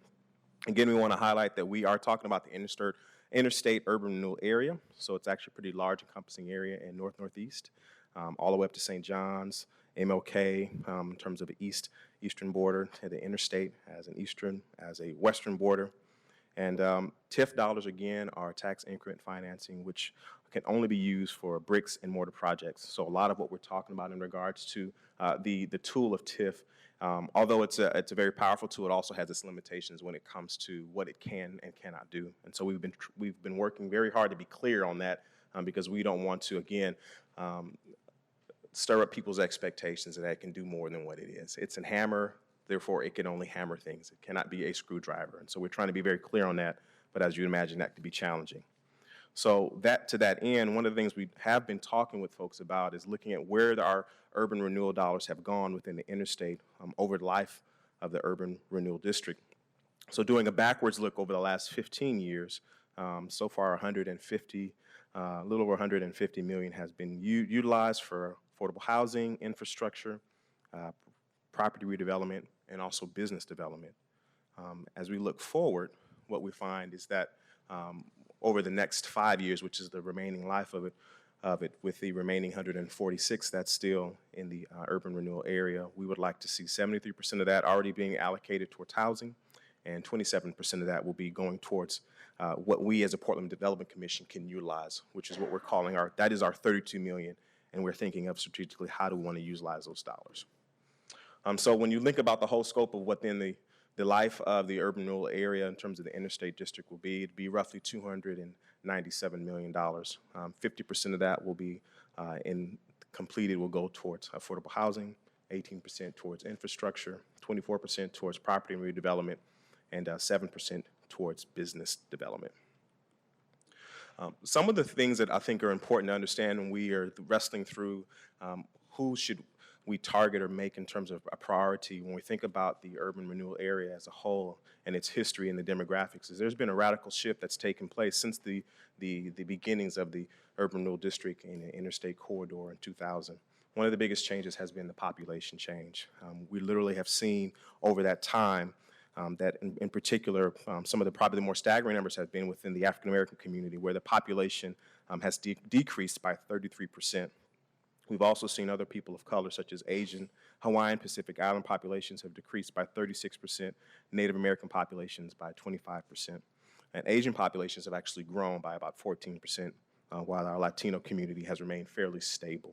Again, we want to highlight that we are talking about the interstate urban renewal area. So it's actually a pretty large encompassing area in Northeast, all the way up to St. John's, MLK, in terms of the eastern border, to the interstate as a western border. And TIF dollars, again, are tax increment financing, which can only be used for bricks and mortar projects. So a lot of what we're talking about in regards to the tool of TIF, although it's a very powerful tool, it also has its limitations when it comes to what it can and cannot do. And so we've been working very hard to be clear on that because we don't want to, again, stir up people's expectations that it can do more than what it is. It's a hammer. Therefore, it can only hammer things. It cannot be a screwdriver. And so we're trying to be very clear on that, but as you imagine, that could be challenging. So to that end, one of the things we have been talking with folks about is looking at where our urban renewal dollars have gone within the interstate over the life of the urban renewal district. So doing a backwards look over the last 15 years, so far a little over 150 million has been utilized for affordable housing, infrastructure, property redevelopment, and also business development. As we look forward, what we find is that over the next 5 years, which is the remaining life of it, with the remaining 146 that's still in the urban renewal area, we would like to see 73% of that already being allocated towards housing, and 27% of that will be going towards what we as a Portland Development Commission can utilize, which is what we're calling that is our 32 million, and we're thinking of strategically how do we want to utilize those dollars. So when you think about the whole scope of what then the life of the urban renewal area in terms of the interstate district will be, it'd be roughly $297 million. 50% of that will be completed will go towards affordable housing, 18% towards infrastructure, 24% towards property and redevelopment, and 7% towards business development. Some of the things that I think are important to understand when we are wrestling through we target or make in terms of a priority when we think about the urban renewal area as a whole and its history and the demographics is there's been a radical shift that's taken place since the beginnings of the urban renewal district and the interstate corridor in 2000. One of the biggest changes has been the population change. We literally have seen over that time that in particular, some of the probably the more staggering numbers have been within the African American community where the population has decreased by 33%. We've also seen other people of color, such as Asian, Hawaiian, Pacific Island populations have decreased by 36%, Native American populations by 25%. And Asian populations have actually grown by about 14%, while our Latino community has remained fairly stable.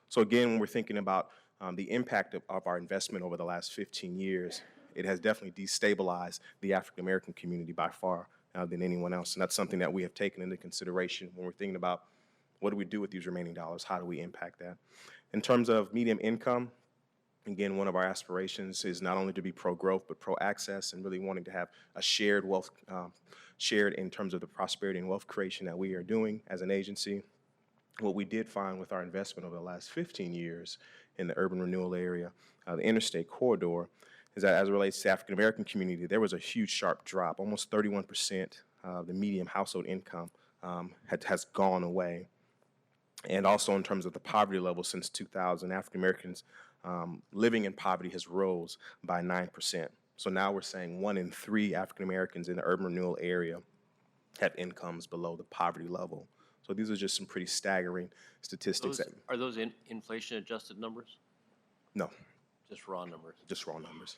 So again, when we're thinking about the impact of our investment over the last 15 years, it has definitely destabilized the African American community by far than anyone else. And that's something that we have taken into consideration when we're thinking about what do we do with these remaining dollars? How do we impact that? In terms of medium income, again, one of our aspirations is not only to be pro-growth, but pro-access and really wanting to have a shared wealth, shared in terms of the prosperity and wealth creation that we are doing as an agency. What we did find with our investment over the last 15 years in the urban renewal area, the interstate corridor, is that as it relates to the African American community, there was a huge sharp drop. Almost 31% of the median household income has gone away. And also in terms of the poverty level since 2000, African Americans living in poverty has rose by 9%. So now we're saying 1 in 3 African Americans in the urban renewal area have incomes below the poverty level. So these are just some pretty staggering statistics. Are those inflation-adjusted numbers? No, Just raw numbers? just raw numbers.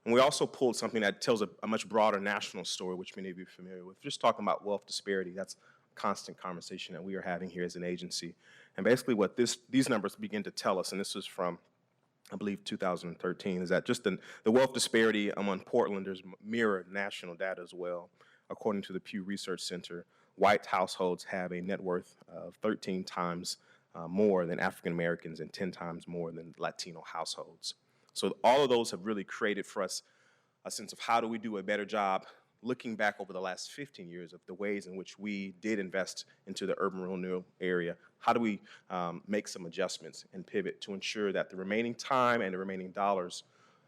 And we also pulled something that tells a much broader national story, which many of you are familiar with. Just talking about wealth disparity, that's a constant conversation that we are having here as an agency. And basically what these numbers begin to tell us, and this is from, I believe, 2013, is that just the wealth disparity among Portlanders mirror national data as well. According to the Pew Research Center, white households have a net worth of 13 times more than African Americans and 10 times more than Latino households. So all of those have really created for us a sense of how do we do a better job looking back over the last 15 years of the ways in which we did invest into the urban renewal area. How do we make some adjustments and pivot to ensure that the remaining time and the remaining dollars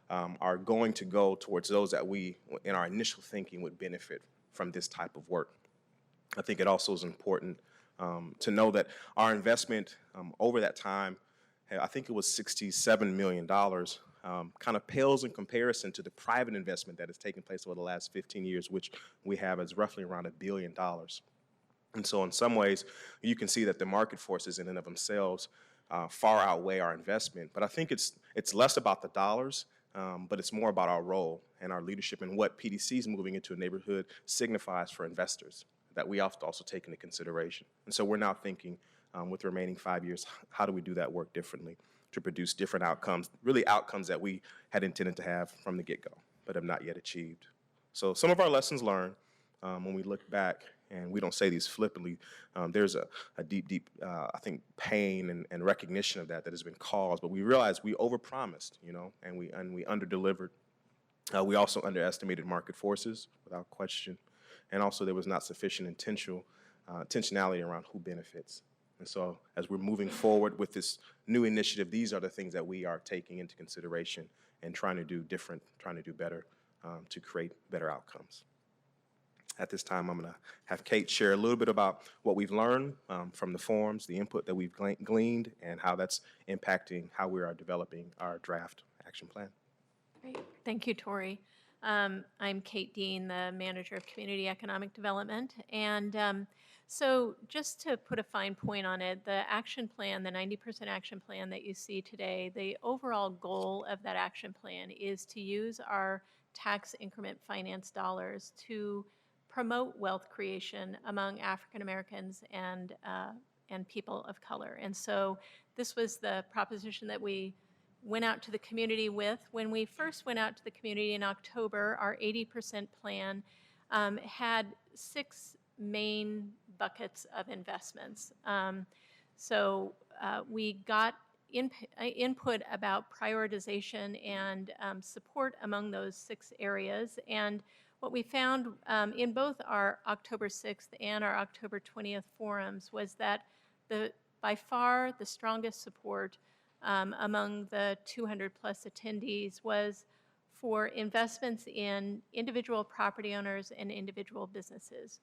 are going to go towards those that we, in our initial thinking, would benefit from this type of work. I think it also is important to know that our investment over that time, I think it was $67 million, kind of pales in comparison to the private investment that has taken place over the last 15 years, which we have as roughly around $1 billion. And so in some ways, you can see that the market forces in and of themselves far outweigh our investment. But I think it's less about the dollars, but it's more about our role and our leadership and what PDCs moving into a neighborhood signifies for investors that we have to also take into consideration. And so we're now thinking with the remaining 5 years, how do we do that work differently to produce different outcomes, really outcomes that we had intended to have from the get-go, but have not yet achieved. So some of our lessons learned when we look back, and we don't say these flippantly, there's a deep, I think, pain and recognition of that has been caused, but we realized we overpromised, and we underdelivered. We also underestimated market forces, without question, and also there was not sufficient intentionality around who benefits. And so as we're moving forward with this new initiative, these are the things that we are taking into consideration and trying to do different, trying to do better to create better outcomes. At this time, I'm going to have Kate share a little bit about what we've learned from the forums, the input that we've gleaned, and how that's impacting how we are developing our draft action plan. Great. Thank you, Tori. I'm Kate Dean, the Manager of Community Economic Development. And so just to put a fine point on it, the action plan, the 90% action plan that you see today, the overall goal of that action plan is to use our tax increment finance dollars to promote wealth creation among African Americans and people of color. And so this was the proposition that we went out to the community with. When we first went out to the community in October, our 80% plan had 6 main buckets of investments. So we got input about prioritization and support among those 6 areas. And what we found in both our October 6th and our October 20th forums was that by far the strongest support among the 200-plus attendees was for investments in individual property owners and individual businesses.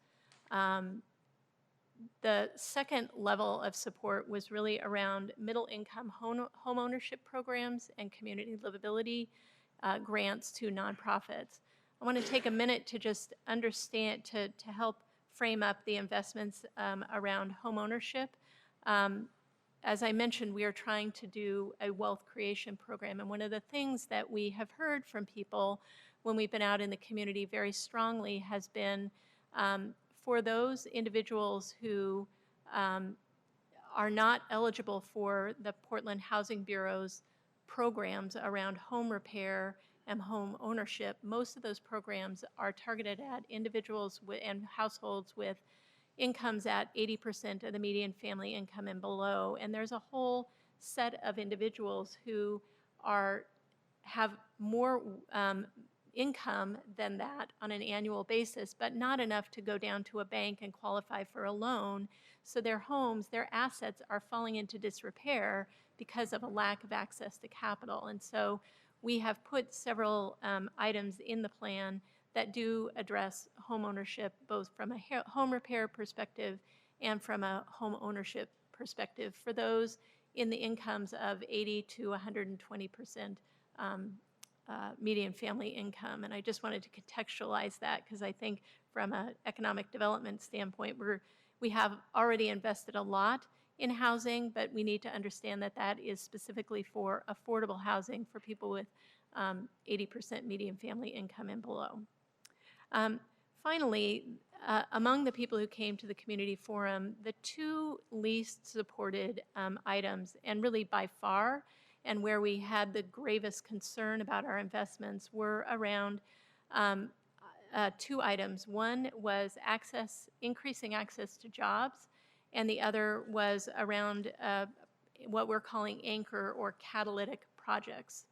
The second level of support was really around middle-income home ownership programs and community livability grants to nonprofits. I want to take a minute to just understand, to help frame up the investments around home ownership. As I mentioned, we are trying to do a wealth creation program, and one of the things that we have heard from people when we've been out in the community very strongly has been for those individuals who are not eligible for the Portland Housing Bureau's programs around home repair and home ownership. Most of those programs are targeted at individuals and households with incomes at 80% of the median family income and below. And there's a whole set of individuals who have more income than that on an annual basis, but not enough to go down to a bank and qualify for a loan. So their homes, their assets are falling into disrepair because of a lack of access to capital. And so we have put several items in the plan that do address home ownership, both from a home repair perspective and from a home ownership perspective for those in the incomes of 80 to 120% median family income. And I just wanted to contextualize that because I think from an economic development standpoint, we have already invested a lot in housing, but we need to understand that that is specifically for affordable housing for people with 80% median family income and below. Finally, among the people who came to the community forum, the two least supported items, and really by far, and where we had the gravest concern about our investments, were around two items. One was increasing access to jobs, and the other was around what we're calling anchor or catalytic projects.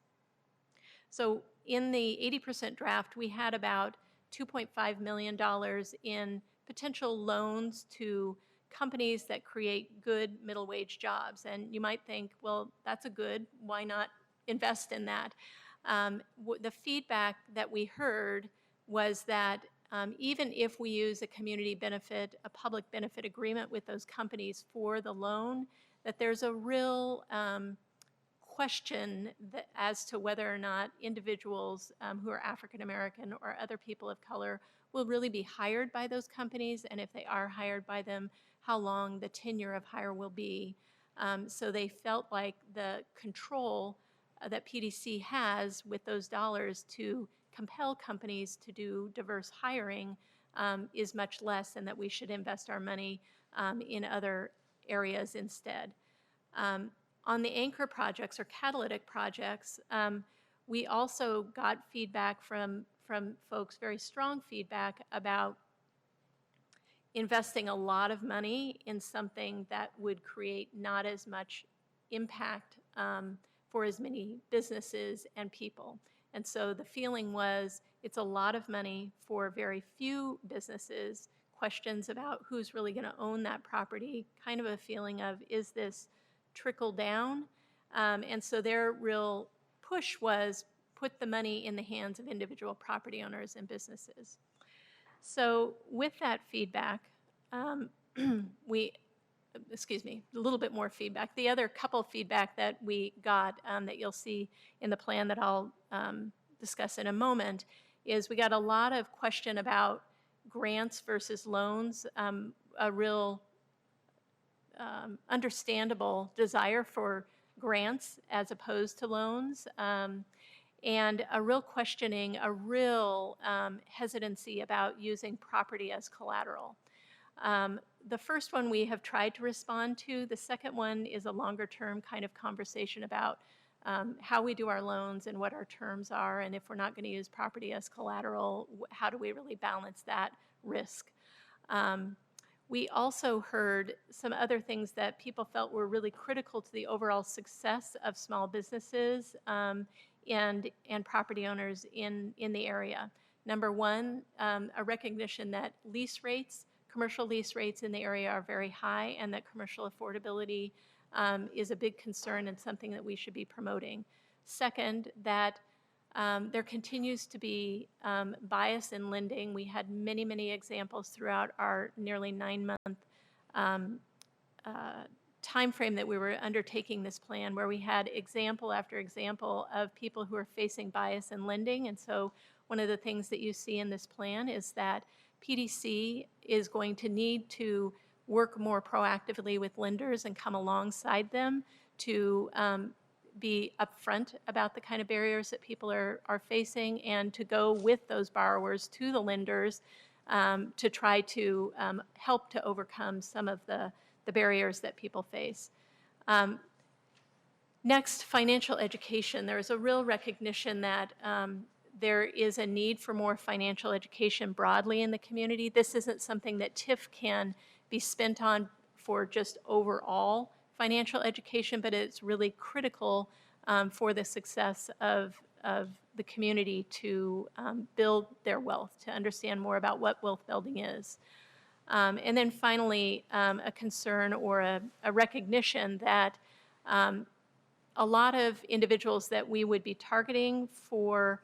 So in the 80% draft, we had about $2.5 million in potential loans to companies that create good middle wage jobs. And you might think, well, that's why not invest in that? The feedback that we heard was that even if we use a community benefit, a public benefit agreement with those companies for the loan, that there's a real question as to whether or not individuals who are African American or other people of color will really be hired by those companies, and if they are hired by them, how long the tenure of hire will be. So they felt like the control that PDC has with those dollars to compel companies to do diverse hiring is much less, and that we should invest our money in other areas instead. On the anchor projects or catalytic projects, we also got feedback from folks, very strong feedback about investing a lot of money in something that would create not as much impact for as many businesses and people. And so the feeling was it's a lot of money for very few businesses, questions about who's really going to own that property, kind of a feeling of, is this trickle down? And so their real push was put the money in the hands of individual property owners and businesses. So with that feedback, a little bit more feedback. The other couple feedback that we got that you'll see in the plan that I'll discuss in a moment is we got a lot of question about grants versus loans, a real understandable desire for grants as opposed to loans, and a real questioning, a real hesitancy about using property as collateral. The first one we have tried to respond to. The second one is a longer-term kind of conversation about how we do our loans and what our terms are, and if we're not going to use property as collateral, how do we really balance that risk? We also heard some other things that people felt were really critical to the overall success of small businesses and property owners in the area. Number one, a recognition that commercial lease rates in the area are very high, and that commercial affordability is a big concern and something that we should be promoting. Second, that there continues to be bias in lending. We had many, many examples throughout our nearly 9-month timeframe that we were undertaking this plan, where we had example after example of people who are facing bias in lending. And so one of the things that you see in this plan is that PDC is going to need to work more proactively with lenders and come alongside them to be upfront about the kind of barriers that people are facing, and to go with those borrowers to the lenders to try to help to overcome some of the barriers that people face. Next, financial education. There is a real recognition that there is a need for more financial education broadly in the community. This isn't something that TIF can be spent on for just overall financial education, but it's really critical for the success of the community to build their wealth, to understand more about what wealth building is. And then finally, a concern or a recognition that a lot of individuals that we would be targeting for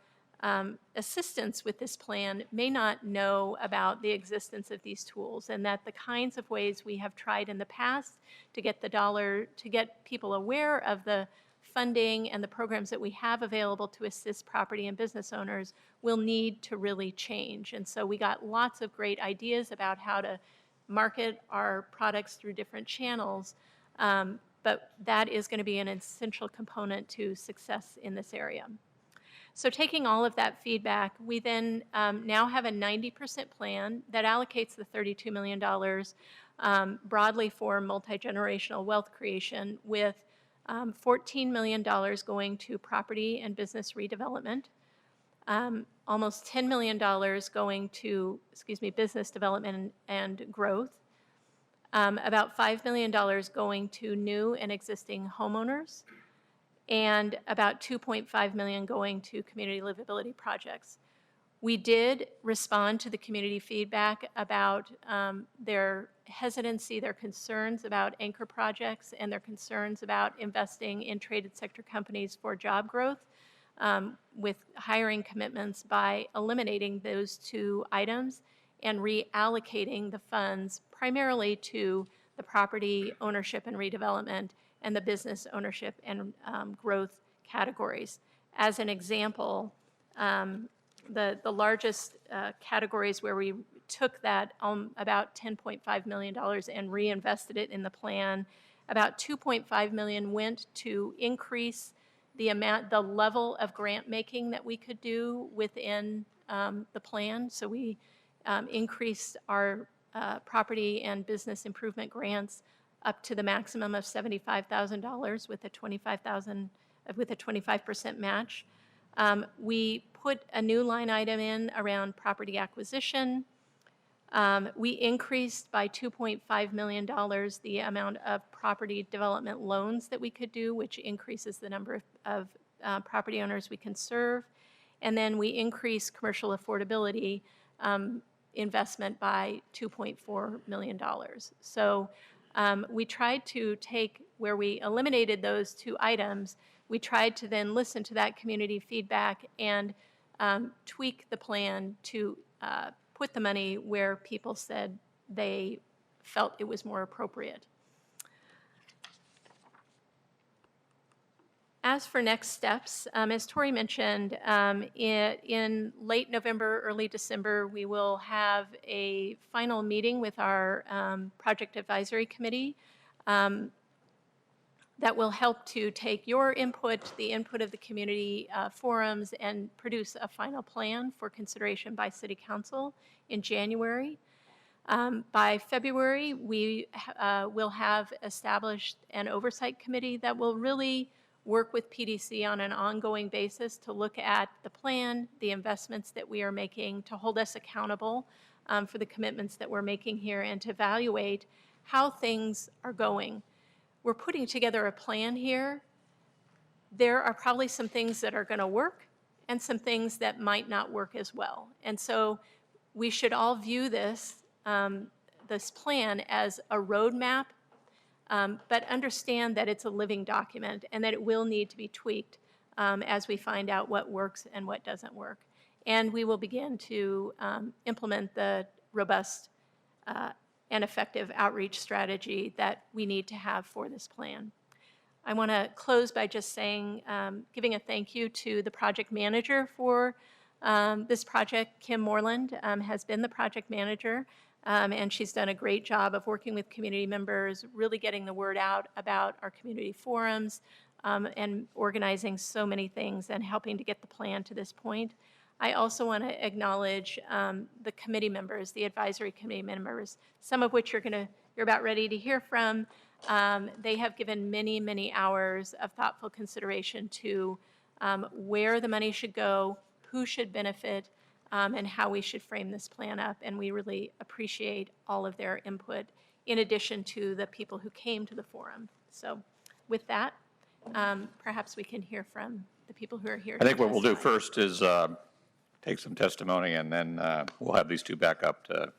assistance with this plan may not know about the existence of these tools, and that the kinds of ways we have tried in the past to get to get people aware of the funding and the programs that we have available to assist property and business owners will need to really change. And so we got lots of great ideas about how to market our products through different channels, but that is going to be an essential component to success in this area. So taking all of that feedback, we then now have a 90% plan that allocates the $32 million broadly for multi-generational wealth creation, with $14 million going to property and business redevelopment, almost $10 million going to, business development and growth, about $5 million going to new and existing homeowners, and about $2.5 million going to community livability projects. We did respond to the community feedback about their hesitancy, their concerns about anchor projects, and their concerns about investing in traded sector companies for job growth with hiring commitments, by eliminating those two items and reallocating the funds primarily to the property ownership and redevelopment and the business ownership and growth categories. As an example, the largest categories where we took that about $10.5 million and reinvested it in the plan, about $2.5 million went to increase the level of grant making that we could do within the plan. So we increased our property and business improvement grants up to the maximum of $75,000 with a 25% match. We put a new line item in around property acquisition. We increased by $2.5 million the amount of property development loans that we could do, which increases the number of property owners we can serve. And then we increased commercial affordability investment by $2.4 million. So we tried to take, where we eliminated those two items, we tried to then listen to that community feedback and tweak the plan to put the money where people said they felt it was more appropriate. As for next steps, as Tori mentioned, in late November, early December, we will have a final meeting with our project advisory committee that will help to take your input, the input of the community forums, and produce a final plan for consideration by City Council in January. By February, we will have established an oversight committee that will really work with PDC on an ongoing basis to look at the plan, the investments that we are making, to hold us accountable for the commitments that we're making here, and to evaluate how things are going. We're putting together a plan here. There are probably some things that are going to work and some things that might not work as well. And so we should all view this, this plan as a roadmap but understand that it's a living document and that it will need to be tweaked as we find out what works and what doesn't work. And we will begin to implement the robust and effective outreach strategy that we need to have for this plan. I want to close by just saying, giving a thank you to the project manager for this project. Kim Moreland has been the project manager, and she's done a great job of working with community members, really getting the word out about our community forums, and organizing so many things and helping to get the plan to this point. I also want to acknowledge the committee members, the advisory committee members, some of which you're about ready to hear from. They have given many, many hours of thoughtful consideration to where the money should go, who should benefit, and how we should frame this plan up. And we really appreciate all of their input, in addition to the people who came to the forum. So with that, perhaps we can hear from the people who are here. I think to what we'll do testify. first is take some testimony, and then we'll have these two back up to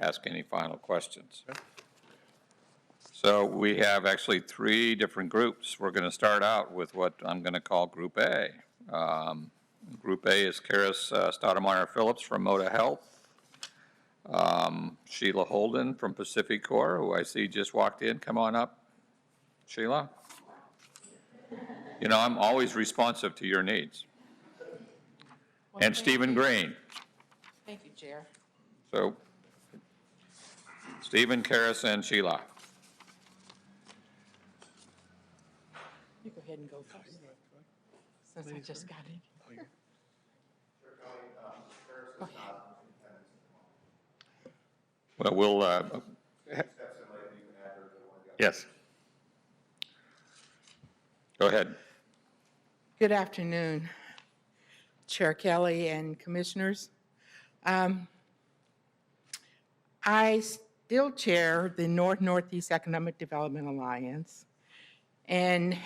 ask any final questions. So we have actually three different groups. We're going to start out with what I'm going to call Group A. Group A is Karis Stoudemire Phillips from Moda Health, Sheila Holden from Pacific Core, who I see just walked in. Come on up, Sheila. You know, I'm always responsive to your needs. And Stephen Green. Thank you, Chair. So, Stephen, Karis, and Sheila. You go ahead and go first, since I just got in. Go ahead. Well, we'll, yes. Go ahead. Good afternoon, Chair Kelly and Commissioners. I still chair the North-Northeast Economic Development Alliance and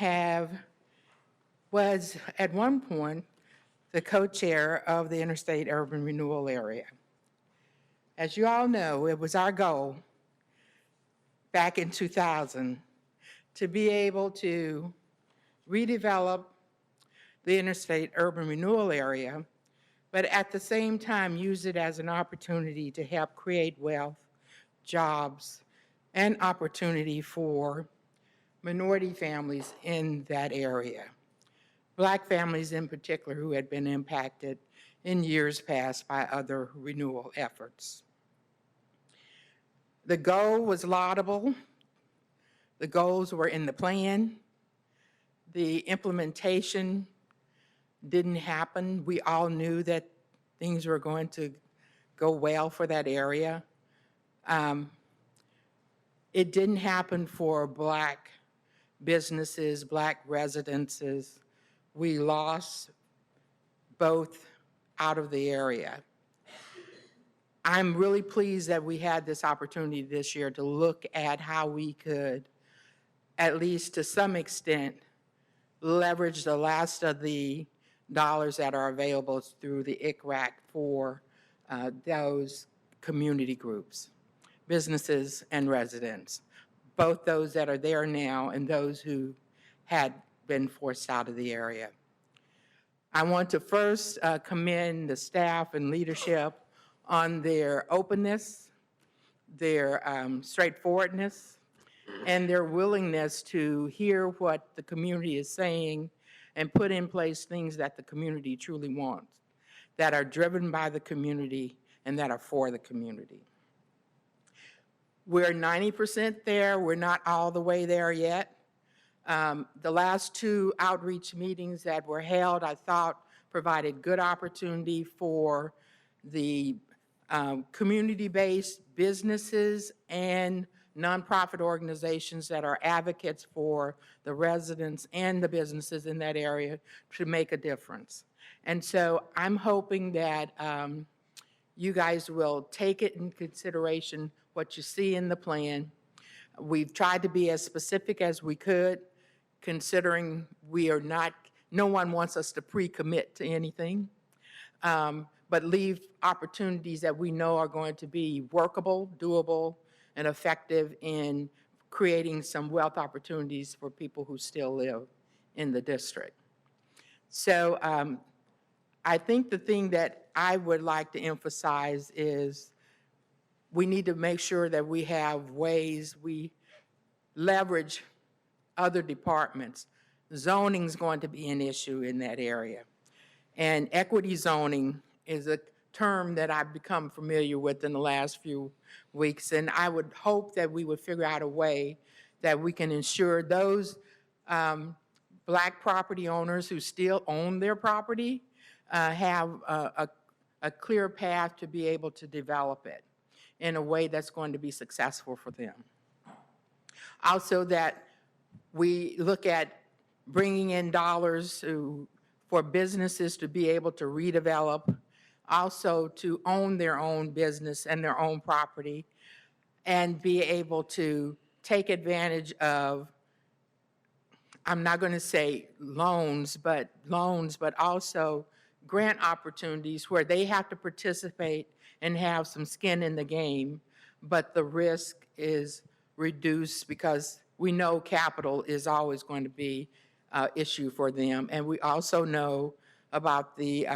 was at one point the co-chair of the Interstate Urban Renewal Area. As you all know, it was our goal back in 2000 to be able to redevelop the Interstate Urban Renewal Area, but at the same time use it as an opportunity to help create wealth, jobs, and opportunity for minority families in that area. Black families in particular who had been impacted in years past by other renewal efforts. The goal was laudable. The goals were in the plan. The implementation didn't happen. We all knew that things were going to go well for that area. It didn't happen for Black businesses, Black residences. We lost both out of the area. I'm really pleased that we had this opportunity this year to look at how we could, at least to some extent, leverage the last of the dollars that are available through the ICRAC for those community groups, businesses and residents, both those that are there now and those who had been forced out of the area. I want to first commend the staff and leadership on their openness, their straightforwardness, and their willingness to hear what the community is saying and put in place things that the community truly wants, that are driven by the community and that are for the community. We're 90% there. We're not all the way there yet. The last two outreach meetings that were held, I thought, provided good opportunity for the community-based businesses and nonprofit organizations that are advocates for the residents and the businesses in that area to make a difference. And so I'm hoping that you guys will take it in consideration, what you see in the plan. We've tried to be as specific as we could, considering we are not, no one wants us to pre-commit to anything, but leave opportunities that we know are going to be workable, doable, and effective in creating some wealth opportunities for people who still live in the district. So I think the thing that I would like to emphasize is we need to make sure that we have ways we leverage other departments. Zoning is going to be an issue in that area. And equity zoning is a term that I've become familiar with in the last few weeks. And I would hope that we would figure out a way that we can ensure those Black property owners who still own their property have a clear path to be able to develop it in a way that's going to be successful for them. Also, that we look at bringing in dollars for businesses to be able to redevelop, also to own their own business and their own property, and be able to take advantage of, I'm not going to say loans, but also grant opportunities where they have to participate and have some skin in the game, but the risk is reduced because we know capital is always going to be an issue for them. And we also know about the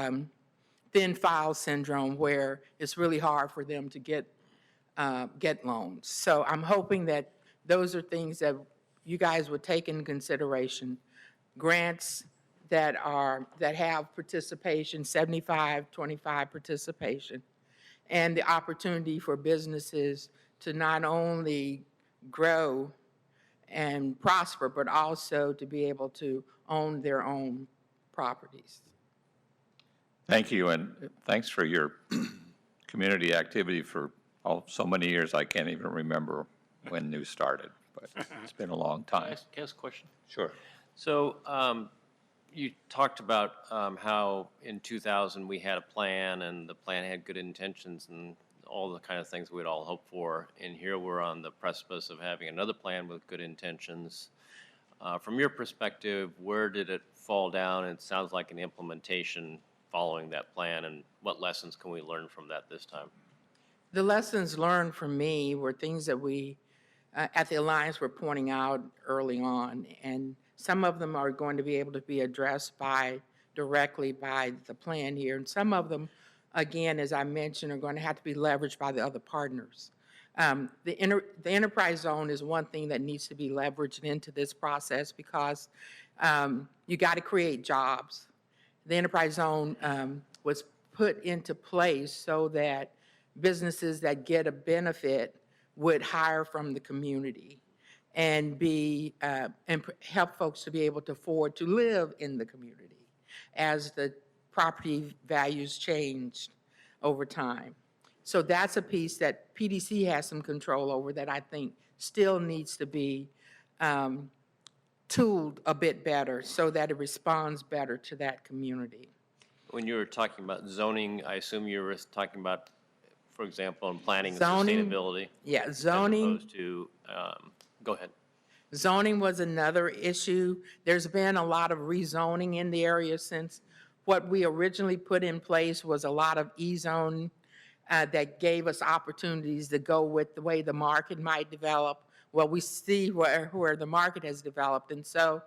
thin file syndrome, where it's really hard for them to get loans. So I'm hoping that those are things that you guys would take into consideration. Grants that have participation, 75-25 participation, and the opportunity for businesses to not only grow and prosper, but also to be able to own their own properties. Thank you, and thanks for your community activity for so many years. I can't even remember when new started, but it's been a long Can I time. ask a question? Sure. So you talked about how in 2000 we had a plan and the plan had good intentions and all the kind of things we'd all hope for. And here we're on the precipice of having another plan with good intentions. From your perspective, where did it fall down? It sounds like an implementation following that plan, and what lessons can we learn from that this time? The lessons learned from me were things that we at the Alliance were pointing out early on, and some of them are going to be able to be addressed directly by the plan here, and some of them, again, as I mentioned, are going to have to be leveraged by the other partners. The enterprise zone is one thing that needs to be leveraged into this process because you got to create jobs. The enterprise zone was put into place so that businesses that get a benefit would hire from the community and help folks to be able to afford to live in the community as the property values changed over time. So that's a piece that PDC has some control over that I think still needs to be tooled a bit better so that it responds better to that community. When you were talking about zoning, I assume you were talking about, for example, in planning and Zoning, sustainability. Yeah, zoning. As opposed to, go ahead. Zoning was another issue. There's been a lot of rezoning in the area since what we originally put in place was a lot of E-zone that gave us opportunities to go with the way the market might develop. Well, we see where the market has developed. And so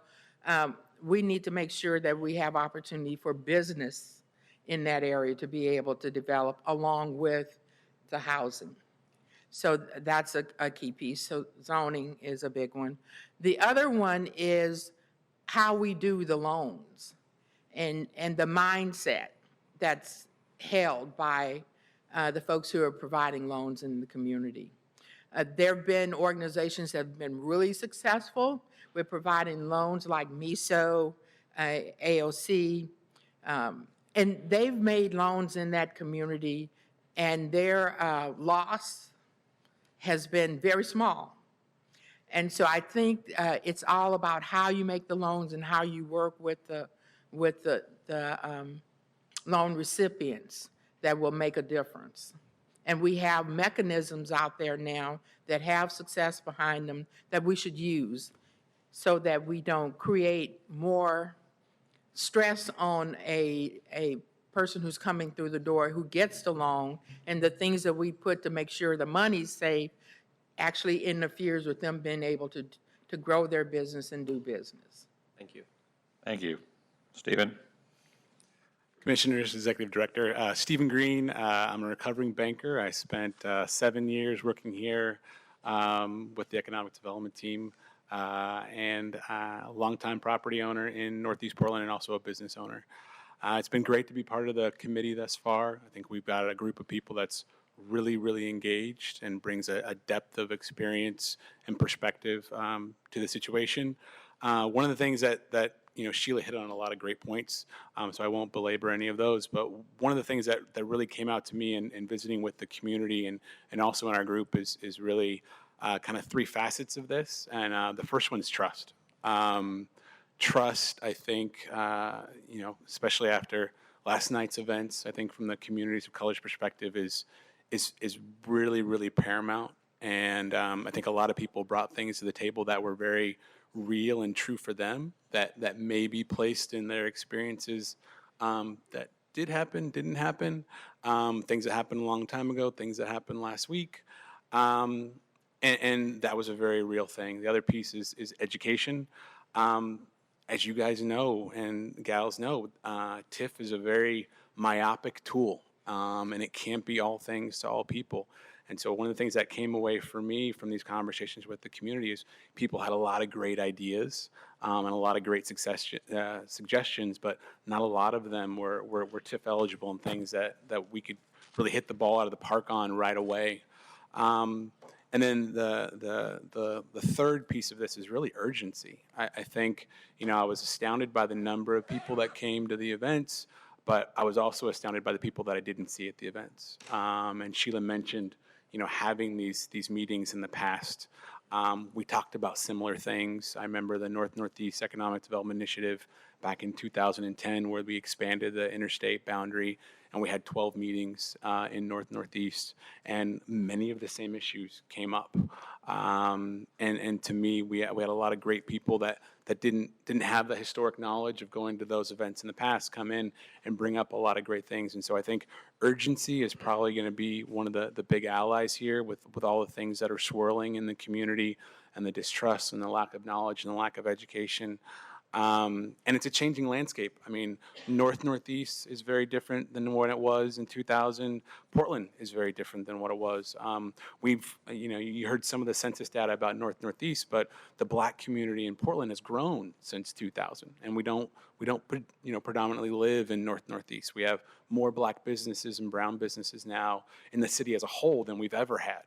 we need to make sure that we have opportunity for business in that area to be able to develop along with the housing. So that's a key piece. So zoning is a big one. The other one is how we do the loans and the mindset that's held by the folks who are providing loans in the community. There have been organizations that have been really successful with providing loans like MISO, AOC, and they've made loans in that community, and their loss has been very small. And so I think it's all about how you make the loans and how you work with the loan recipients that will make a difference. And we have mechanisms out there now that have success behind them that we should use so that we don't create more stress on a person who's coming through the door who gets the loan, and the things that we put to make sure the money's safe actually interferes with them being able to grow their business and do business. Thank you. Thank you. Stephen? Commissioners, Executive Director, Stephen Green. I'm a recovering banker. I spent 7 years working here with the economic development team and a longtime property owner in Northeast Portland and also a business owner. It's been great to be part of the committee thus far. I think we've got a group of people that's really, really engaged and brings a depth of experience and perspective to the situation. One of the things that Sheila hit on a lot of great points, so I won't belabor any of those. But one of the things that really came out to me in visiting with the community and also in our group is really kind of three facets of this. And the first one is trust. Trust, I think, especially after last night's events, I think from the communities of color's perspective is really, really paramount. And I think a lot of people brought things to the table that were very real and true for them, that may be placed in their experiences that did happen, didn't happen, things that happened a long time ago, things that happened last week. And that was a very real thing. The other piece is education. As you guys know and gals know, TIF is a very myopic tool, and it can't be all things to all people. And so one of the things that came away for me from these conversations with the community is people had a lot of great ideas and a lot of great suggestions, but not a lot of them were TIF eligible and things that we could really hit the ball out of the park on right away. And then the third piece of this is really urgency. I think, I was astounded by the number of people that came to the events, but I was also astounded by the people that I didn't see at the events. And Sheila mentioned, having these meetings in the past. We talked about similar things. I remember the North-Northeast Economic Development Initiative back in 2010, where we expanded the interstate boundary, and we had 12 meetings in North-Northeast, and many of the same issues came up. And to me, we had a lot of great people that didn't have the historic knowledge of going to those events in the past come in and bring up a lot of great things. And so I think urgency is probably going to be one of the big allies here with all the things that are swirling in the community and the distrust and the lack of knowledge and the lack of education. And it's a changing landscape. I mean, Northeast is very different than what it was in 2000. Portland is very different than what it was. You heard some of the census data about Northeast, but the Black community in Portland has grown since 2000, and we don't predominantly live in Northeast. We have more Black businesses and brown businesses now in the city as a whole than we've ever had.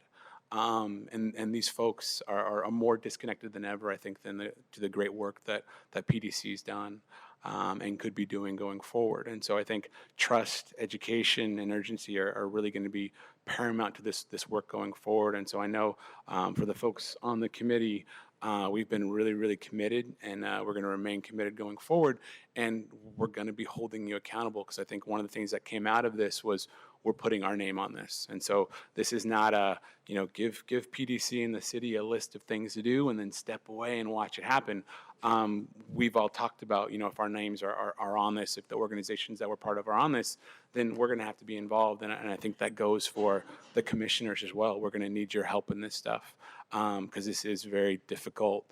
And these folks are more disconnected than ever, I think, to the great work that PDC's done and could be doing going forward. And so I think trust, education, and urgency are really going to be paramount to this work going forward. And so I know for the folks on the committee, we've been really, really committed, and we're going to remain committed going forward. And we're going to be holding you accountable, because I think one of the things that came out of this was we're putting our name on this. And so this is not a, give PDC and the city a list of things to do and then step away and watch it happen. We've all talked about, if our names are on this, if the organizations that we're part of are on this, then we're going to have to be involved. And I think that goes for the commissioners as well. We're going to need your help in this stuff, because this is very difficult,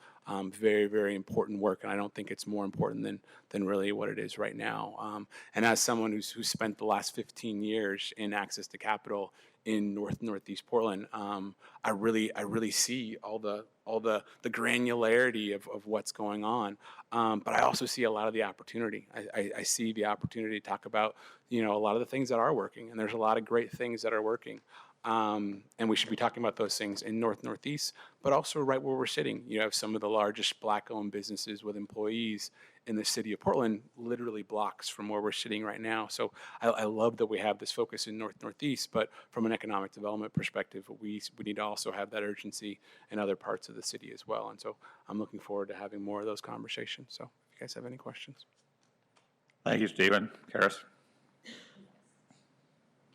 very, very important work. And I don't think it's more important than really what it is right now. And as someone who's spent the last 15 years in access to capital in Northeast Portland, I really see all the granularity of what's going on. But I also see a lot of the opportunity. I see the opportunity to talk about, a lot of the things that are working, and there's a lot of great things that are working. And we should be talking about those things in Northeast, but also right where we're sitting. You have some of the largest Black-owned businesses with employees in the city of Portland, literally blocks from where we're sitting right now. So I love that we have this focus in Northeast, but from an economic development perspective, we need to also have that urgency in other parts of the city as well. And so I'm looking forward to having more of those conversations. So if you guys have any questions. Thank you, Stephen. Karis?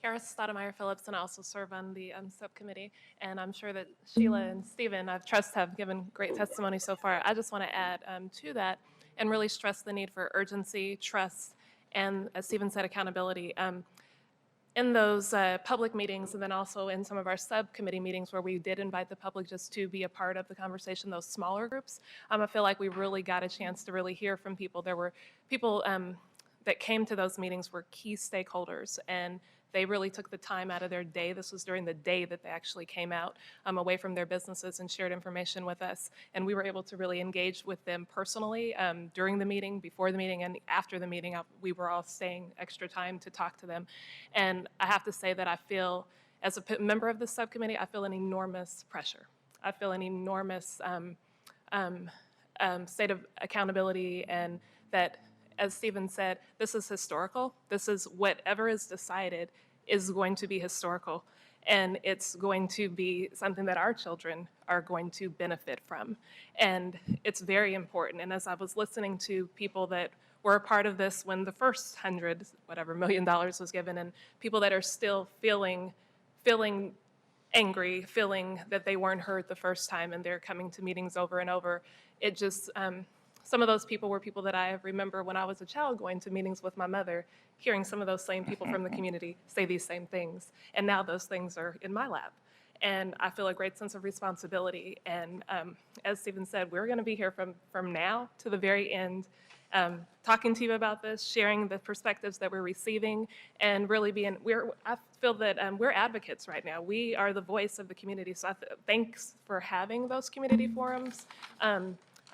Karis Stoudemire Phillips, and I also serve on the subcommittee. And I'm sure that Sheila and Stephen, I trust, have given great testimony so far. I just want to add to that and really stress the need for urgency, trust, and, as Stephen said, accountability. in those public meetings, and then also in some of our subcommittee meetings where we did invite the public just to be a part of the conversation, those smaller groups, I feel like we really got a chance to really hear from people. There were people that came to those meetings were key stakeholders, and they really took the time out of their day. This was during the day that they actually came out away from their businesses and shared information with us. And we were able to really engage with them personally during the meeting, before the meeting, and after the meeting. We were all staying extra time to talk to them. And I have to say that I feel, as a member of the subcommittee, I feel an enormous pressure. I feel an enormous state of accountability, and that, as Stephen said, this is historical. This is whatever is decided is going to be historical, and it's going to be something that our children are going to benefit from. And it's very important. And as I was listening to people that were a part of this when the first $100 million was given, and people that are still feeling angry, feeling that they weren't heard the first time, and they're coming to meetings over and over, it just, some of those people were people that I remember when I was a child going to meetings with my mother, hearing some of those same people from the community say these same things. And now those things are in my lap. And I feel a great sense of responsibility. And as Stephen said, we're going to be here from now to the very end, talking to you about this, sharing the perspectives that we're receiving, and really I feel that we're advocates right now. We are the voice of the community. So thanks for having those community forums.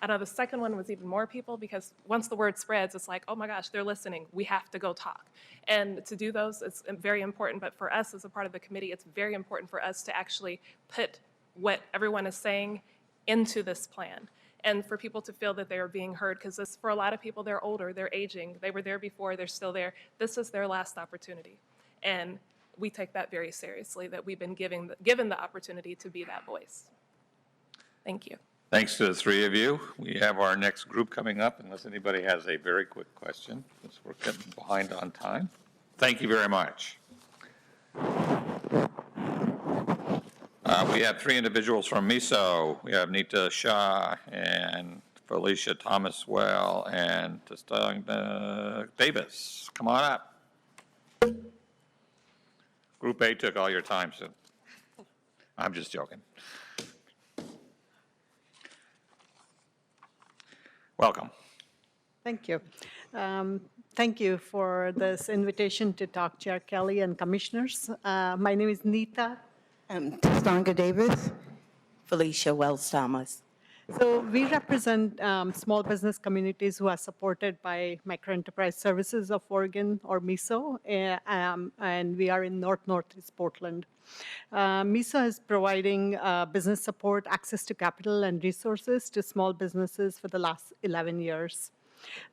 I know the second one was even more people, because once the word spreads, it's like, oh my gosh, they're listening. We have to go talk. And to do those, it's very important. But for us as a part of the committee, it's very important for us to actually put what everyone is saying into this plan. And for people to feel that they are being heard, because for a lot of people, they're older, they're aging, they were there before, they're still there. This is their last opportunity. And we take that very seriously, that we've been given the opportunity to be that voice. Thank you. Thanks to the three of you. We have our next group coming up, unless anybody has a very quick question, since we're getting behind on time. Thank you very much. We have three individuals from MISO. We have Nita Shah and Felicia Thomas-Well and Testanga Davis. Come on up. Group A took all your time, so I'm just joking. Welcome. Thank you. Thank you for this invitation to talk, Chair Kelly and Commissioners. My name is Nita. Testanga Davis. Felicia Wells Thomas. So we represent small business communities who are supported by Microenterprise Services of Oregon, or MISO, and we are in Northeast Portland. MISO is providing business support, access to capital and resources to small businesses for the last 11 years.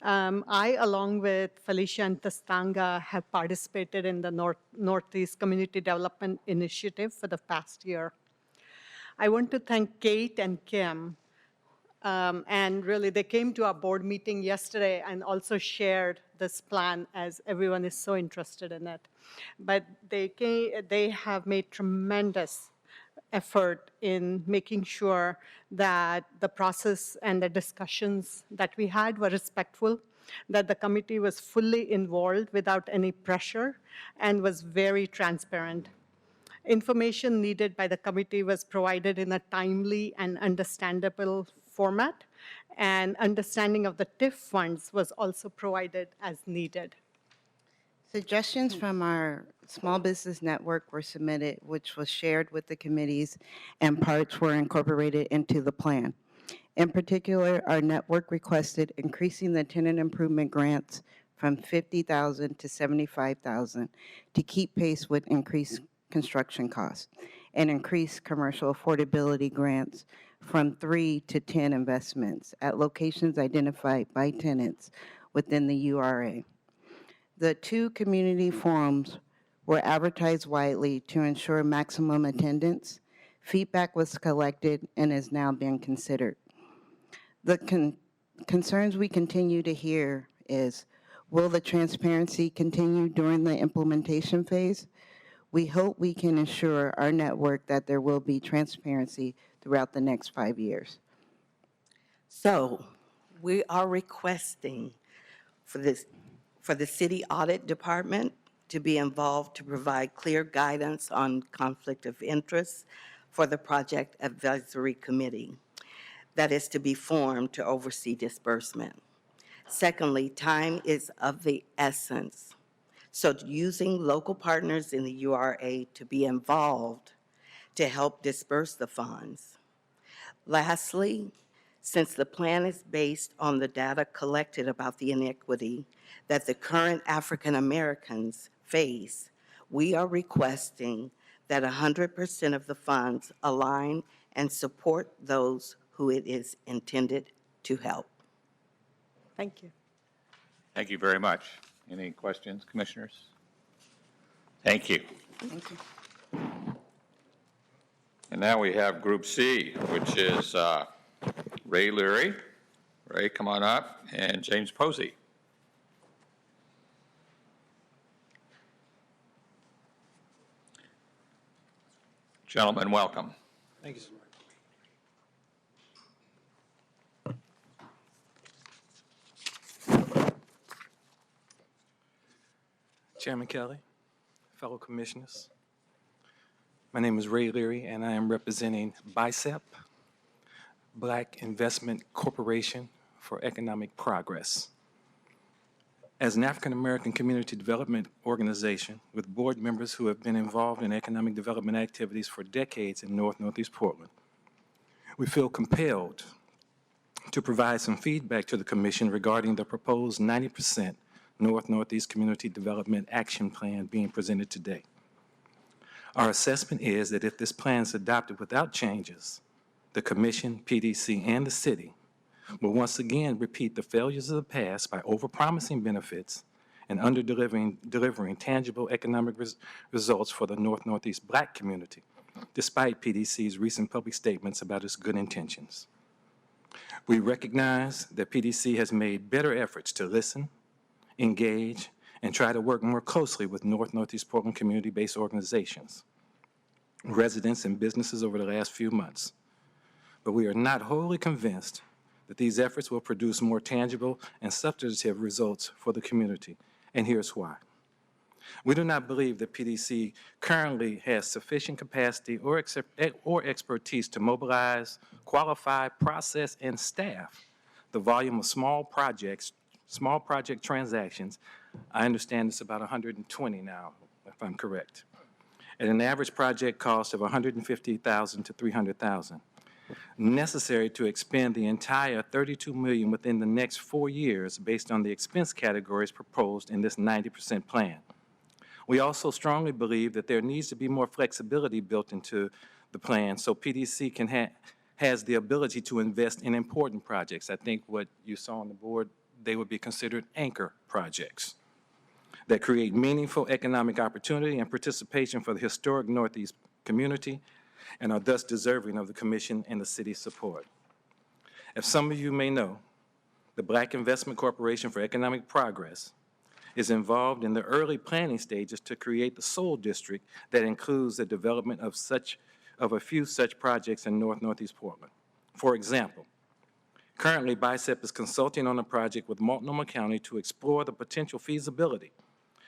I, along with Felicia and Testanga, have participated in the Northeast Community Development Initiative for the past year. I want to thank Kate and Kim, and really they came to our board meeting yesterday and also shared this plan, as everyone is so interested in it. But they have made tremendous effort in making sure that the process and the discussions that we had were respectful, that the committee was fully involved without any pressure, and was very transparent. Information needed by the committee was provided in a timely and understandable format, and understanding of the TIF funds was also provided as needed. Suggestions from our small business network were submitted, which was shared with the committees, and parts were incorporated into the plan. In particular, our network requested increasing the tenant improvement grants from $50,000 to $75,000 to keep pace with increased construction costs, and increase commercial affordability grants from 3 to 10 investments at locations identified by tenants within the URA. The 2 community forums were advertised widely to ensure maximum attendance. Feedback was collected and is now being considered. The concerns we continue to hear is, will the transparency continue during the implementation phase? We hope we can ensure our network that there will be transparency throughout the next 5 years. So we are requesting for the city audit department to be involved to provide clear guidance on conflict of interest for the Project Advisory Committee that is to be formed to oversee disbursement. Secondly, time is of the essence. So using local partners in the URA to be involved to help disperse the funds. Lastly, since the plan is based on the data collected about the inequity that the current African Americans face, we are requesting that 100% of the funds align and support those who it is intended to help. Thank you. Thank you very much. Any questions, commissioners? Thank you. Thank you. And now we have Group C, which is Ray Leary. Ray, come on up, and James Posey. Gentlemen, welcome. Thank you, sir. Chairman Kelly, fellow commissioners, my name is Ray Leary, and I am representing BICEP, Black Investment Corporation for Economic Progress. As an African American community development organization with board members who have been involved in economic development activities for decades in Northeast Portland, we feel compelled to provide some feedback to the Commission regarding the proposed 90% Northeast Community Development Action Plan being presented today. Our assessment is that if this plan is adopted without changes, the Commission, PDC, and the city will once again repeat the failures of the past by overpromising benefits and delivering tangible economic results for the Northeast Black community, despite PDC's recent public statements about its good intentions. We recognize that PDC has made better efforts to listen, engage, and try to work more closely with Northeast Portland community-based organizations, residents, and businesses over the last few months. But we are not wholly convinced that these efforts will produce more tangible and substantive results for the community, and here's why. We do not believe that PDC currently has sufficient capacity or expertise to mobilize, qualify, process, and staff the volume of small project transactions. I understand it's about 120 now, if I'm correct, at an average project cost of $150,000 to $300,000, necessary to expend the entire $32 million within the next 4 years based on the expense categories proposed in this 90% plan. We also strongly believe that there needs to be more flexibility built into the plan so PDC has the ability to invest in important projects. I think what you saw on the board, they would be considered anchor projects that create meaningful economic opportunity and participation for the historic Northeast community and are thus deserving of the Commission and the city's support. As some of you may know, the Black Investment Corporation for Economic Progress is involved in the early planning stages to create the Soul District that includes the development of a few such projects in Northeast Portland. For example, currently BICEP is consulting on a project with Multnomah County to explore the potential feasibility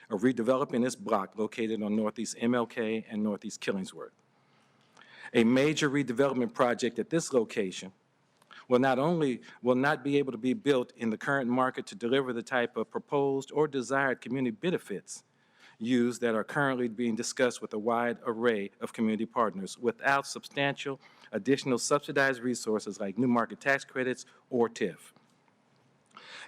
of redeveloping this block located on Northeast MLK and Northeast Killingsworth. A major redevelopment project at this location will not be able to be built in the current market to deliver the type of proposed or desired community benefits used that are currently being discussed with a wide array of community partners without substantial additional subsidized resources like new market tax credits or TIF.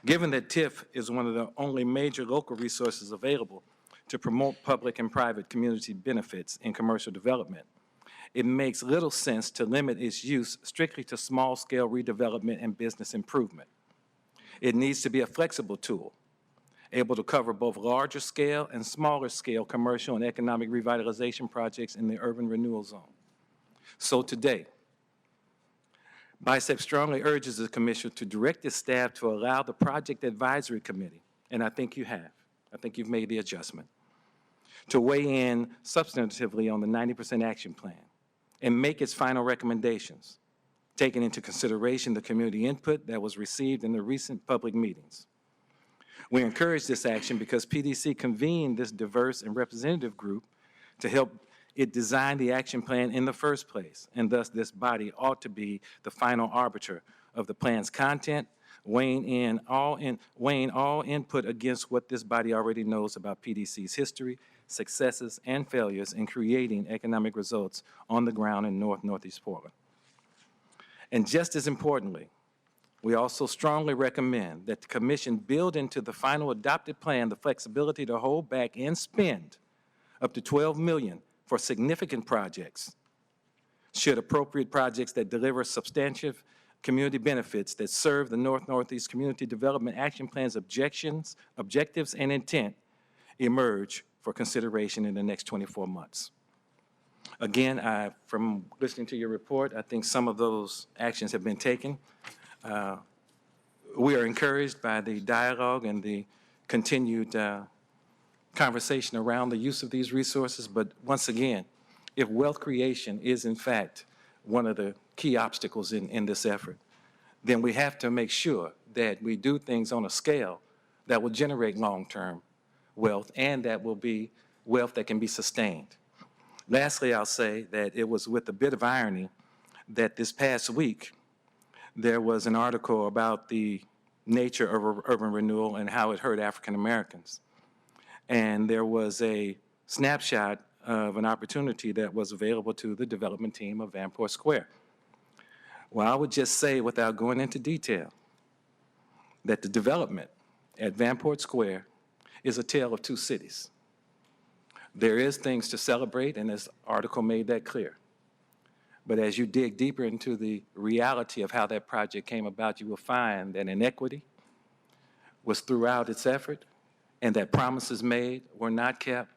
Given that TIF is one of the only major local resources available to promote public and private community benefits in commercial development, it makes little sense to limit its use strictly to small-scale redevelopment and business improvement. It needs to be a flexible tool, able to cover both larger-scale and smaller-scale commercial and economic revitalization projects in the urban renewal zone. So today, BICEP strongly urges the Commission to direct its staff to allow the Project Advisory Committee, and I think you have, I think you've made the adjustment, to weigh in substantively on the 90% action plan and make its final recommendations, taking into consideration the community input that was received in the recent public meetings. We encourage this action because PDC convened this diverse and representative group to help it design the action plan in the first place, and thus this body ought to be the final arbiter of the plan's content, weighing all input against what this body already knows about PDC's history, successes, and failures in creating economic results on the ground in Northeast Portland. And just as importantly, we also strongly recommend that the commission build into the final adopted plan the flexibility to hold back and spend up to $12 million for significant projects, should appropriate projects that deliver substantive community benefits that serve the Northeast Community Development Action Plan's objectives, and intent emerge for consideration in the next 24 months. Again, from listening to your report, I think some of those actions have been taken. We are encouraged by the dialogue and the continued conversation around the use of these resources, but once again, if wealth creation is in fact one of the key obstacles in this effort, then we have to make sure that we do things on a scale that will generate long-term wealth and that will be wealth that can be sustained. Lastly, I'll say that it was with a bit of irony that this past week there was an article about the nature of urban renewal and how it hurt African Americans. And there was a snapshot of an opportunity that was available to the development team of Vanport Square. Well, I would just say, without going into detail, that the development at Vanport Square is a tale of two cities. There is things to celebrate, and this article made that clear. But as you dig deeper into the reality of how that project came about, you will find that inequity was throughout its effort, and that promises made were not kept,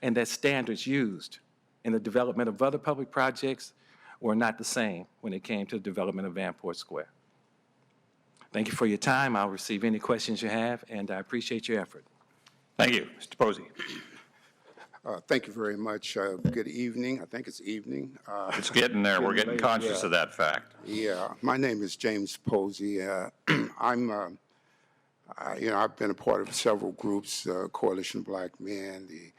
and that standards used in the development of other public projects were not the same when it came to the development of Vanport Square. Thank you for your time. I'll receive any questions you have, and I appreciate your effort. Thank you. Mr. Posey. Thank you very much. Good evening. I think it's evening. It's getting there. We're getting conscious of that fact. Yeah. My name is James Posey. I've been a part of several groups, Coalition Black Men, the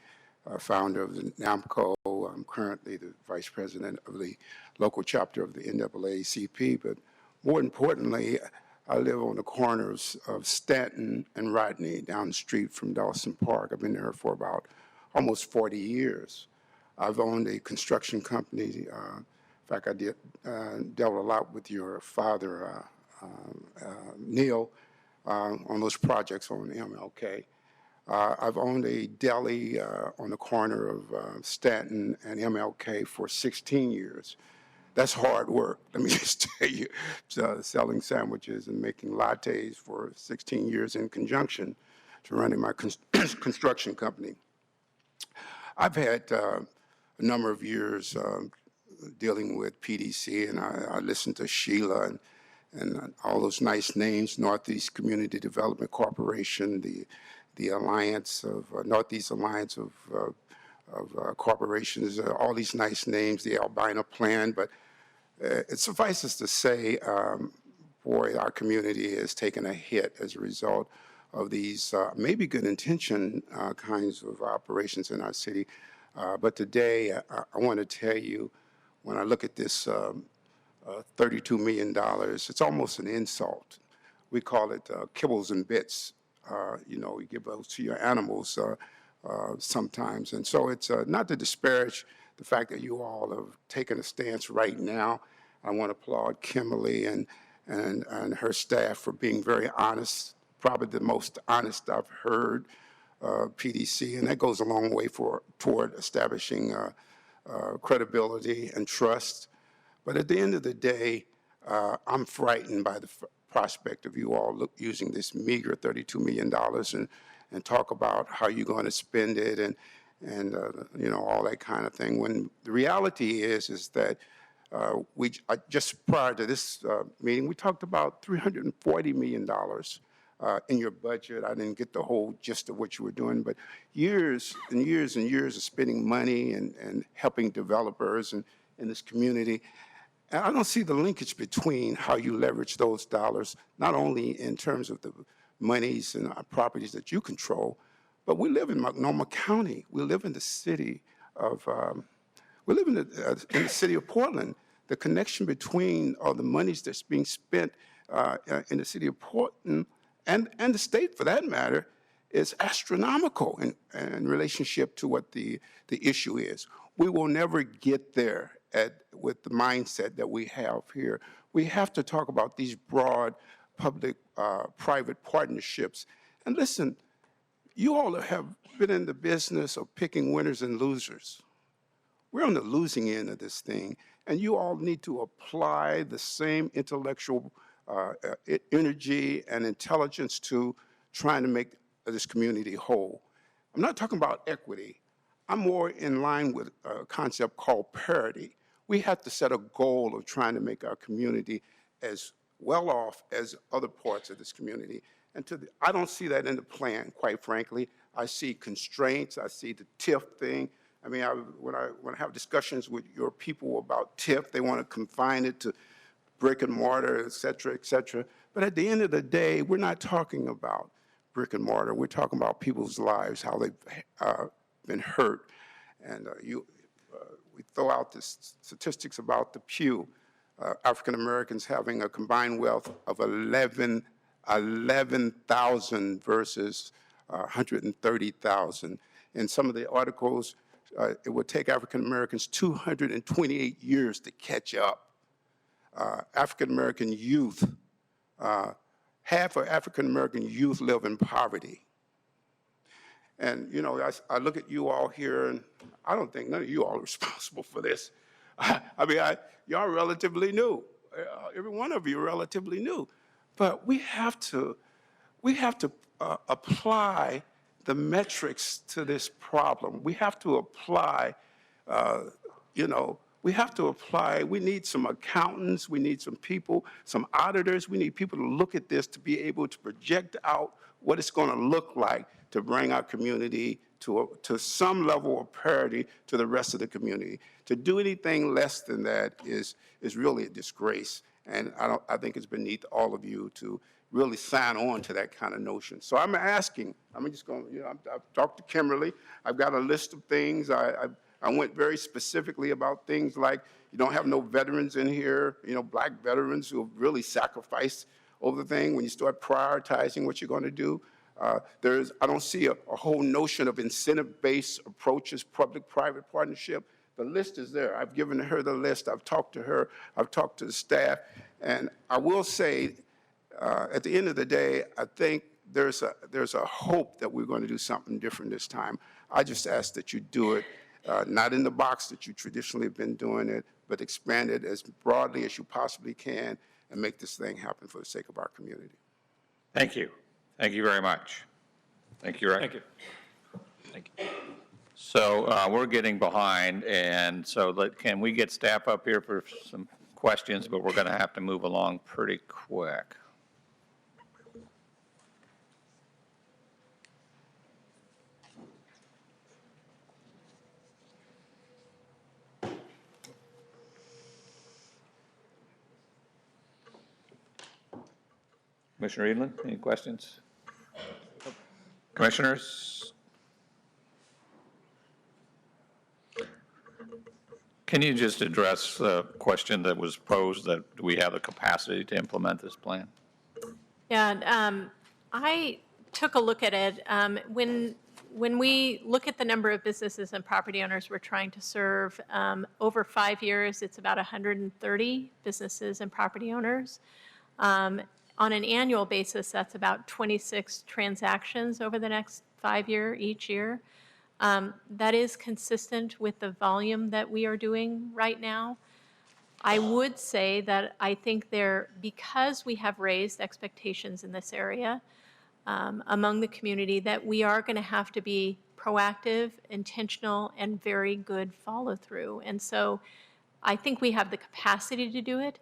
founder of the NAMCO. I'm currently the vice president of the local chapter of the NAACP. But more importantly, I live on the corners of Stanton and Rodney down the street from Dawson Park. I've been there for about almost 40 years. I've owned a construction company. In fact, I dealt a lot with your father, Neil, on those projects on MLK. I've owned a deli on the corner of Stanton and MLK for 16 years. That's hard work, let me just tell you, selling sandwiches and making lattes for 16 years in conjunction to running my construction company. I've had a number of years dealing with PDC, and I listened to Sheila and all those nice names, Northeast Community Development Corporation, the Alliance of, Northeast Alliance of Corporations, all these nice names, the Albina Plan, but it suffices to say, boy, our community has taken a hit as a result of these maybe good intention kinds of operations in our city. But today, I want to tell you, when I look at this $32 million, it's almost an insult. We call it kibbles and bits. You give those to your animals sometimes. And so it's not to disparage the fact that you all have taken a stance right now. I want to applaud Kimberly and her staff for being very honest, probably the most honest I've heard PDC, and that goes a long way toward establishing credibility and trust. But at the end of the day, I'm frightened by the prospect of you all using this meager $32 million and talk about how you're going to spend it and all that kind of thing. When the reality is that just prior to this meeting, we talked about $340 million in your budget. I didn't get the whole gist of what you were doing, but years and years and years of spending money and helping developers in this community. And I don't see the linkage between how you leverage those dollars, not only in terms of the monies and properties that you control. But we live in Multnomah County. We live in the city of, we live in the city of Portland. The connection between all the monies that's being spent in the city of Portland and the state, for that matter, is astronomical in relationship to what the issue is. We will never get there with the mindset that we have here. We have to talk about these broad public-private partnerships. And listen, you all have been in the business of picking winners and losers. We're on the losing end of this thing, and you all need to apply the same intellectual energy and intelligence to trying to make this community whole. I'm not talking about equity. I'm more in line with a concept called parity. We have to set a goal of trying to make our community as well off as other parts of this community. And I don't see that in the plan, quite frankly. I see constraints. I see the TIF thing. I mean, when I have discussions with your people about TIF, they want to confine it to brick and mortar, et cetera, et cetera. But at the end of the day, we're not talking about brick and mortar. We're talking about people's lives, how they've been hurt. And we throw out the statistics about the Pew, African Americans having a combined wealth of 11,000 versus 130,000. In some of the articles, it would take African Americans 228 years to catch up. African American youth, half of African American youth live in poverty. And, you know, I look at you all here, and I don't think none of you all are responsible for this. I mean, y'all are relatively new. Every one of you are relatively new. But we have to apply the metrics to this problem. We have to apply, we need some accountants, we need some people, some auditors, we need people to look at this to be able to project out what it's going to look like to bring our community to some level of parity to the rest of the community. To do anything less than that is really a disgrace. And I think it's beneath all of you to really sign on to that kind of notion. So I'm asking, I'm just going, I've talked to Kimberly. I've got a list of things. I went very specifically about things like you don't have no veterans in here, black veterans who have really sacrificed over the thing. When you start prioritizing what you're going to do, I don't see a whole notion of incentive-based approaches, public-private partnership. The list is there. I've given her the list. I've talked to her. I've talked to the staff. And I will say, at the end of the day, I think there's a hope that we're going to do something different this time. I just ask that you do it, not in the box that you traditionally have been doing it, but expand it as broadly as you possibly can and make this thing happen for the sake of our community. Thank you. Thank you very much. Thank you, Rick. Thank you. Thank you. So we're getting behind, and so can we get staff up here for some questions, but we're going to have to move along pretty quick. Commissioner Edlin, any questions? Commissioners? Can you just address the question that was posed, that do we have the capacity to implement this plan? Yeah, I took a look at it. When we look at the number of businesses and property owners we're trying to serve, over 5 years, it's about 130 businesses and property owners. On an annual basis, that's about 26 transactions over the next 5 year, each year. That is consistent with the volume that we are doing right now. I would say that I think because we have raised expectations in this area among the community, that we are going to have to be proactive, intentional, and very good follow through. And so I think we have the capacity to do it.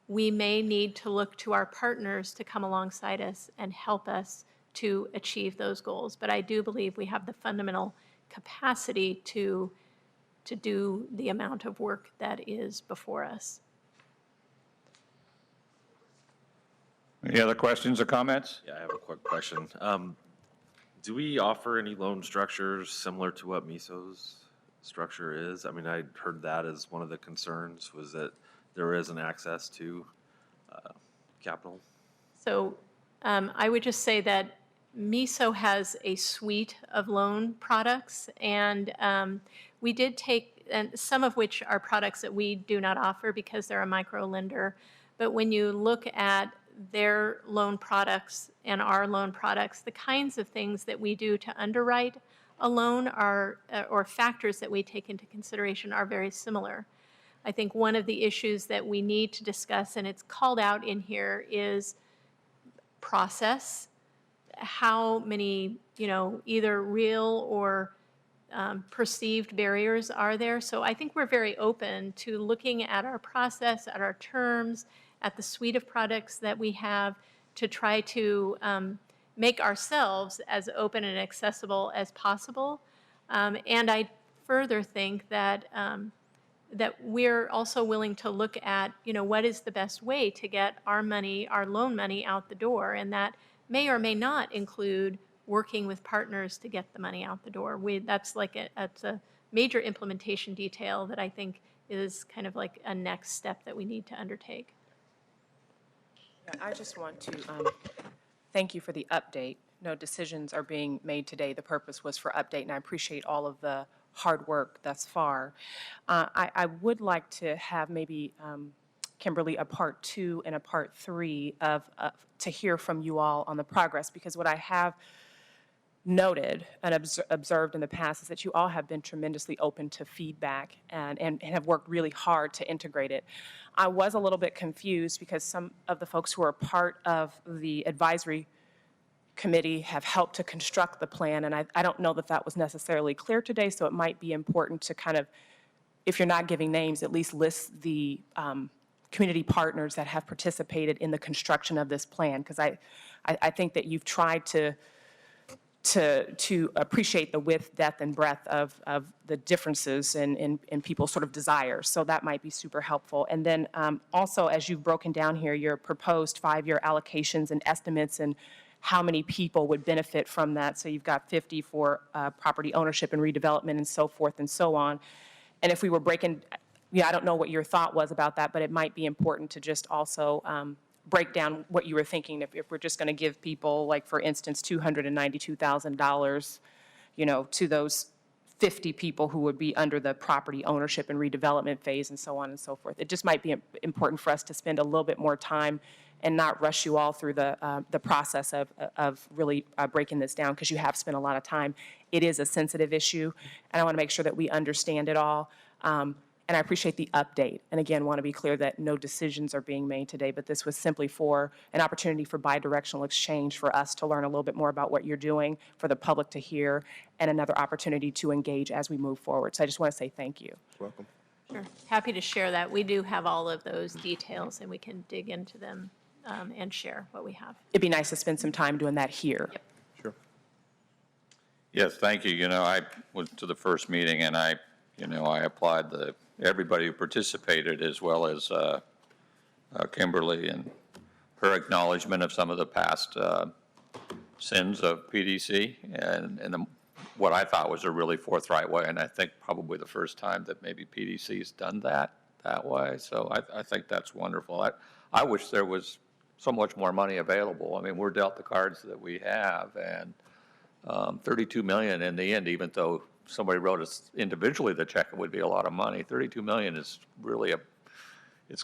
We may need to look to our partners to come alongside us and help us to achieve those goals. But I do believe we have the fundamental capacity to do the amount of work that is before us. Any other questions or comments? Yeah, I have a quick question. Do we offer any loan structures similar to what MISO's structure is? I mean, I heard that as one of the concerns was that there isn't access to capital. So I would just say that MISO has a suite of loan products, and we did take, and some of which are products that we do not offer because they're a micro lender. But when you look at their loan products and our loan products, the kinds of things that we do to underwrite a loan are, or factors that we take into consideration are very similar. I think one of the issues that we need to discuss, and it's called out in here, is process. How many, either real or perceived barriers are there? So I think we're very open to looking at our process, at our terms, at the suite of products that we have to try to make ourselves as open and accessible as possible. And I further think that that we're also willing to look at, what is the best way to get our money, our loan money out the door, and that may or may not include working with partners to get the money out the door. That's a major implementation detail that I think is kind of like a next step that we need to undertake. I just want to thank you for the update. No decisions are being made today. The purpose was for update, and I appreciate all of the hard work thus far. I would like to have maybe, Kimberly, a part 2 and a part 3 to hear from you all on the progress, because what I have noted and observed in the past is that you all have been tremendously open to feedback and have worked really hard to integrate it. I was a little bit confused because some of the folks who are part of the advisory committee have helped to construct the plan, and I don't know that that was necessarily clear today, so it might be important to kind of, if you're not giving names, at least list the community partners that have participated in the construction of this plan, because I think that you've tried to appreciate the width, depth, and breadth of the differences in people's sort of desires. So that might be super helpful. And then also, as you've broken down here, your proposed 5-year allocations and estimates and how many people would benefit from that. So you've got 50 for property ownership and redevelopment and so forth and so on. And if we were breaking, I don't know what your thought was about that, but it might be important to just also break down what you were thinking if we're just going to give people, like, for instance, $292,000, to those 50 people who would be under the property ownership and redevelopment phase and so on and so forth. It just might be important for us to spend a little bit more time and not rush you all through the process of really breaking this down, because you have spent a lot of time. It is a sensitive issue, and I want to make sure that we understand it all. And I appreciate the update. And again, want to be clear that no decisions are being made today, but this was simply for an opportunity for bidirectional exchange for us to learn a little bit more about what you're doing, for the public to hear, and another opportunity to engage as we move forward. So I just want to say thank you. Welcome. Sure. Happy to share that. We do have all of those details, and we can dig into them and share what we have. It'd be nice to spend some time doing that here. Yep. Sure. Yes, thank you. I went to the first meeting, and I applied everybody who participated, as well as Kimberly and her acknowledgement of some of the past sins of PDC, and what I thought was a really forthright way, and I think probably the first time that maybe PDC's done that way. So I think that's wonderful. I wish there was so much more money available. I mean, we're dealt the cards that we have, and $32 million in the end, even though somebody wrote us individually the check, it would be a lot of money. $32 million is really it's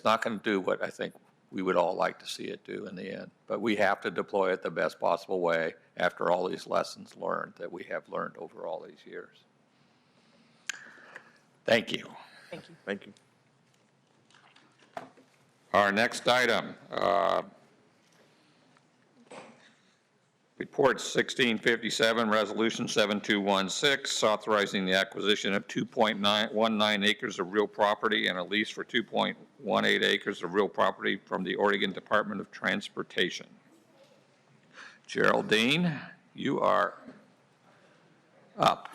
not gonna do what I think we would all like to see it do in the end. But we have to deploy it the best possible way after all these lessons learned that we have learned over all these years. Thank you. Thank you. Thank you. Our next item, Report 1657, Resolution 7216, authorizing the acquisition of 2.19 acres of real property and a lease for 2.18 acres of real property from the Oregon Department of Transportation. Geraldine, you are up.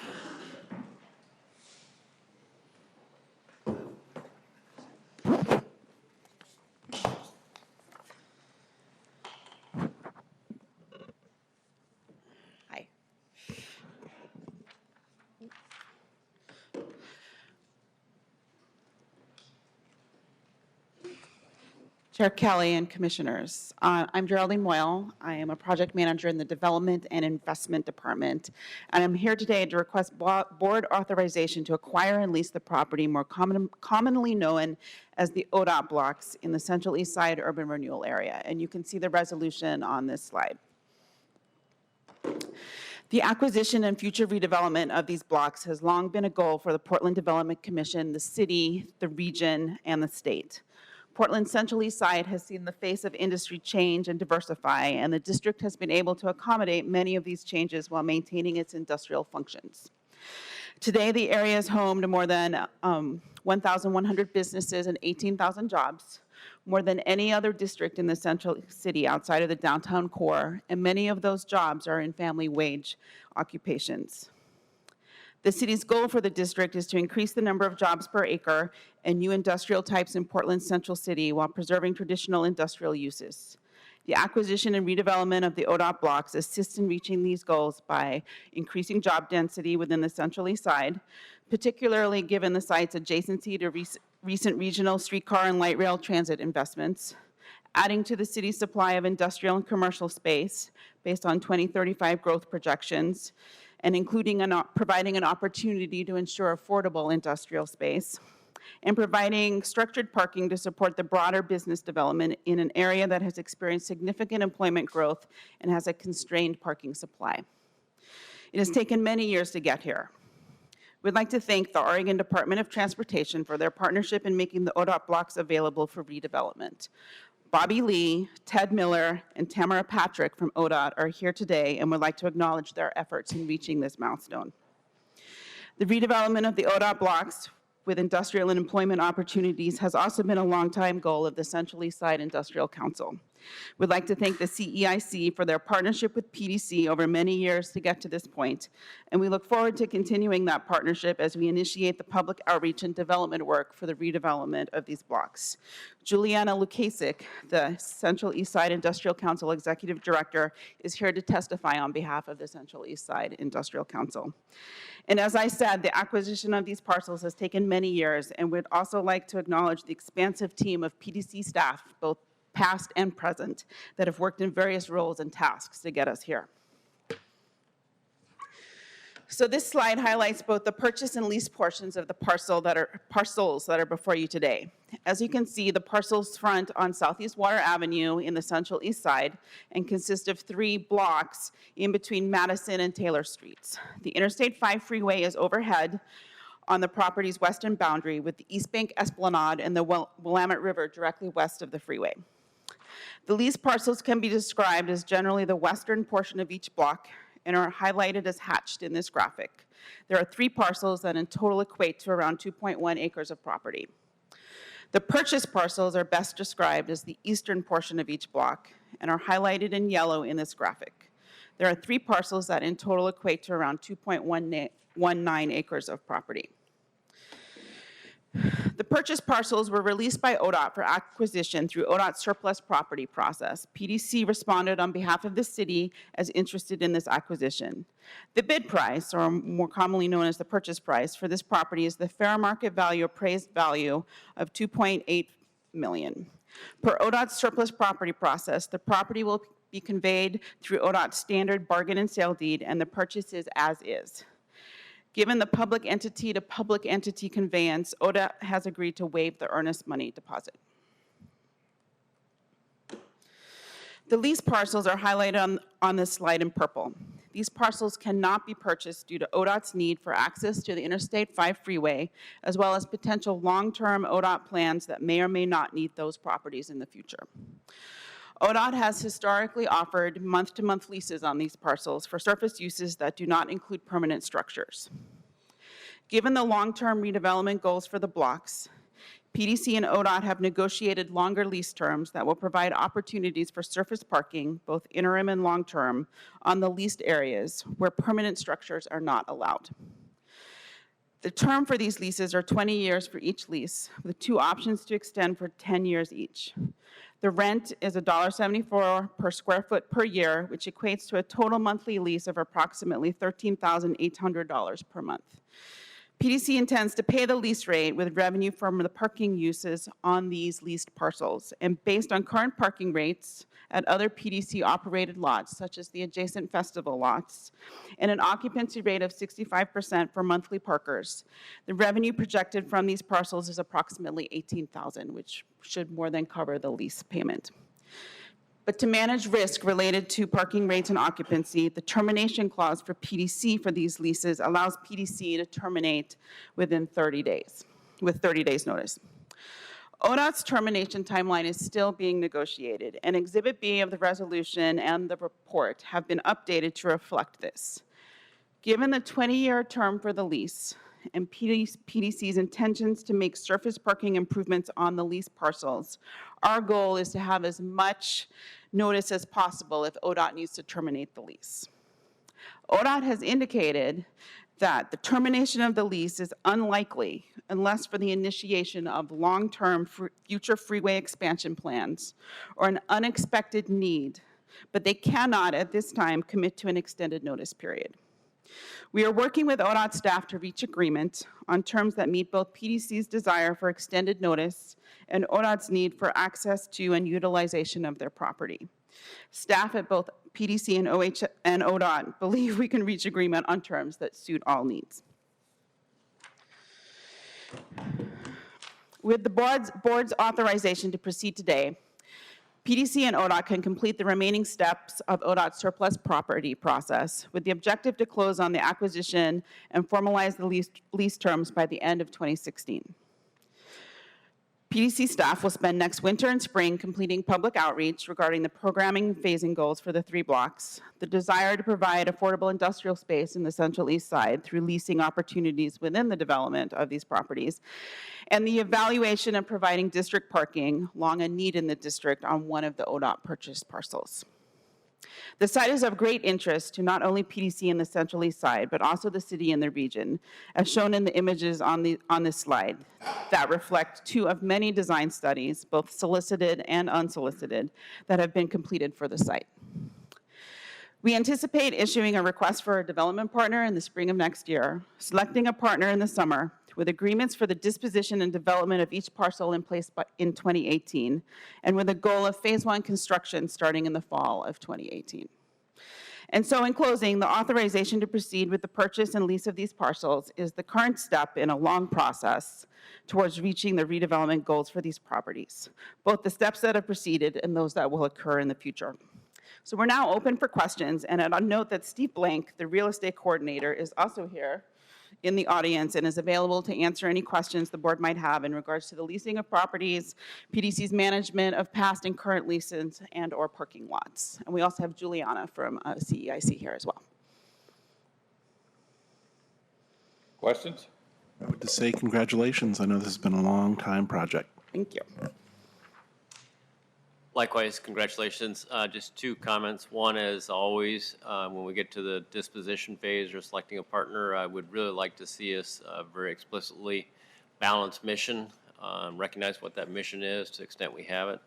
Chair Kelly and Commissioners. I'm Geraldine Moyle. I am a project manager in the Development and Investment Department, and I'm here today to request board authorization to acquire and lease the property more commonly known as the ODOT blocks in the Central East Side urban renewal area. And you can see the resolution on this slide. The acquisition and future redevelopment of these blocks has long been a goal for the Portland Development Commission, the city, the region, and the state. Portland's Central East Side has seen the face of industry change and diversify, and the district has been able to accommodate many of these changes while maintaining its industrial functions. Today, the area is home to more than 1,100 businesses and 18,000 jobs, more than any other district in the central city outside of the downtown core, and many of those jobs are in family wage occupations. The city's goal for the district is to increase the number of jobs per acre and new industrial types in Portland's central city while preserving traditional industrial uses. The acquisition and redevelopment of the ODOT blocks assists in reaching these goals by increasing job density within the Central East Side, particularly given the site's adjacency to recent regional streetcar and light rail transit investments, adding to the city's supply of industrial and commercial space based on 2035 growth projections, and providing an opportunity to ensure affordable industrial space, and providing structured parking to support the broader business development in an area that has experienced significant employment growth and has a constrained parking supply. It has taken many years to get here. We'd like to thank the Oregon Department of Transportation for their partnership in making the ODOT blocks available for redevelopment. Bobby Lee, Ted Miller, and Tamara Patrick from ODOT are here today and would like to acknowledge their efforts in reaching this milestone. The redevelopment of the ODOT blocks with industrial and employment opportunities has also been a long-time goal of the Central East Side Industrial Council. We'd like to thank the CEIC for their partnership with PDC over many years to get to this point, and we look forward to continuing that partnership as we initiate the public outreach and development work for the redevelopment of these blocks. Juliana Lukasik, the Central East Side Industrial Council Executive Director, is here to testify on behalf of the Central East Side Industrial Council. And as I said, the acquisition of these parcels has taken many years, and we'd also like to acknowledge the expansive team of PDC staff, both past and present, that have worked in various roles and tasks to get us here. So this slide highlights both the purchase and lease portions of the parcels that are before you today. As you can see, the parcels front on Southeast Water Avenue in the Central East Side and consist of 3 blocks in between Madison and Taylor Streets. The Interstate 5 freeway is overhead on the property's western boundary, with the East Bank Esplanade and the Willamette River directly west of the freeway. The leased parcels can be described as generally the western portion of each block and are highlighted as hatched in this graphic. There are 3 parcels that in total equate to around 2.1 acres of property. The purchase parcels are best described as the eastern portion of each block and are highlighted in yellow in this graphic. There are 3 parcels that in total equate to around 2.19 acres of property. The purchase parcels were released by ODOT for acquisition through ODOT's surplus property process. PDC responded on behalf of the city as interested in this acquisition. The bid price, or more commonly known as the purchase price, for this property is the fair market value appraised value of $2.8 million. Per ODOT's surplus property process, the property will be conveyed through ODOT's standard bargain and sale deed, and the purchase is as is. Given the public entity to public entity conveyance, ODOT has agreed to waive the earnest money deposit. The lease parcels are highlighted on this slide in purple. These parcels cannot be purchased due to ODOT's need for access to the Interstate 5 freeway, as well as potential long-term ODOT plans that may or may not need those properties in the future. ODOT has historically offered month-to-month leases on these parcels for surface uses that do not include permanent structures. Given the long-term redevelopment goals for the blocks, PDC and ODOT have negotiated longer lease terms that will provide opportunities for surface parking, both interim and long-term, on the leased areas where permanent structures are not allowed. The term for these leases are 20 years for each lease, with 2 options to extend for 10 years each. The rent is $1.74 per square foot per year, which equates to a total monthly lease of approximately $13,800 per month. PDC intends to pay the lease rate with revenue from the parking uses on these leased parcels. And based on current parking rates at other PDC-operated lots, such as the adjacent festival lots, and an occupancy rate of 65% for monthly parkers, the revenue projected from these parcels is approximately $18,000, which should more than cover the lease payment. But to manage risk related to parking rates and occupancy, the termination clause for PDC for these leases allows PDC to terminate within 30 days, with 30 days notice. ODOT's termination timeline is still being negotiated, and Exhibit B of the resolution and the report have been updated to reflect this. Given the 20-year term for the lease and PDC's intentions to make surface parking improvements on the lease parcels, our goal is to have as much notice as possible if ODOT needs to terminate the lease. ODOT has indicated that the termination of the lease is unlikely unless for the initiation of long-term future freeway expansion plans or an unexpected need, but they cannot at this time commit to an extended notice period. We are working with ODOT staff to reach agreement on terms that meet both PDC's desire for extended notice and ODOT's need for access to and utilization of their property. Staff at both PDC and ODOT believe we can reach agreement on terms that suit all needs. With the board's authorization to proceed today, PDC and ODOT can complete the remaining steps of ODOT's surplus property process with the objective to close on the acquisition and formalize the lease terms by the end of 2016. PDC staff will spend next winter and spring completing public outreach regarding the programming and phasing goals for the 3 blocks, the desire to provide affordable industrial space in the Central East Side through leasing opportunities within the development of these properties, and the evaluation of providing district parking, long a need in the district, on one of the ODOT purchased parcels. The site is of great interest to not only PDC in the Central East Side, but also the city and the region, as shown in the images on this slide that reflect 2 of many design studies, both solicited and unsolicited, that have been completed for the site. We anticipate issuing a request for a development partner in the spring of next year, selecting a partner in the summer, with agreements for the disposition and development of each parcel in place in 2018, and with a goal of phase 1 construction starting in the fall of 2018. And so in closing, the authorization to proceed with the purchase and lease of these parcels is the current step in a long process towards reaching the redevelopment goals for these properties, both the steps that have proceeded and those that will occur in the future. So we're now open for questions, and I'll note that Steve Blank, the real estate coordinator, is also here in the audience and is available to answer any questions the board might have in regards to the leasing of properties, PDC's management of past and current leases, and or parking lots. And we also have Juliana from CEIC here as well. Questions? I would just say congratulations. I know this has been a long time project. Thank you. Likewise, congratulations. Just 2 comments. One, as always, when we get to the disposition phase or selecting a partner, I would really like to see us very explicitly balance mission, recognize what that mission is to the extent we have it,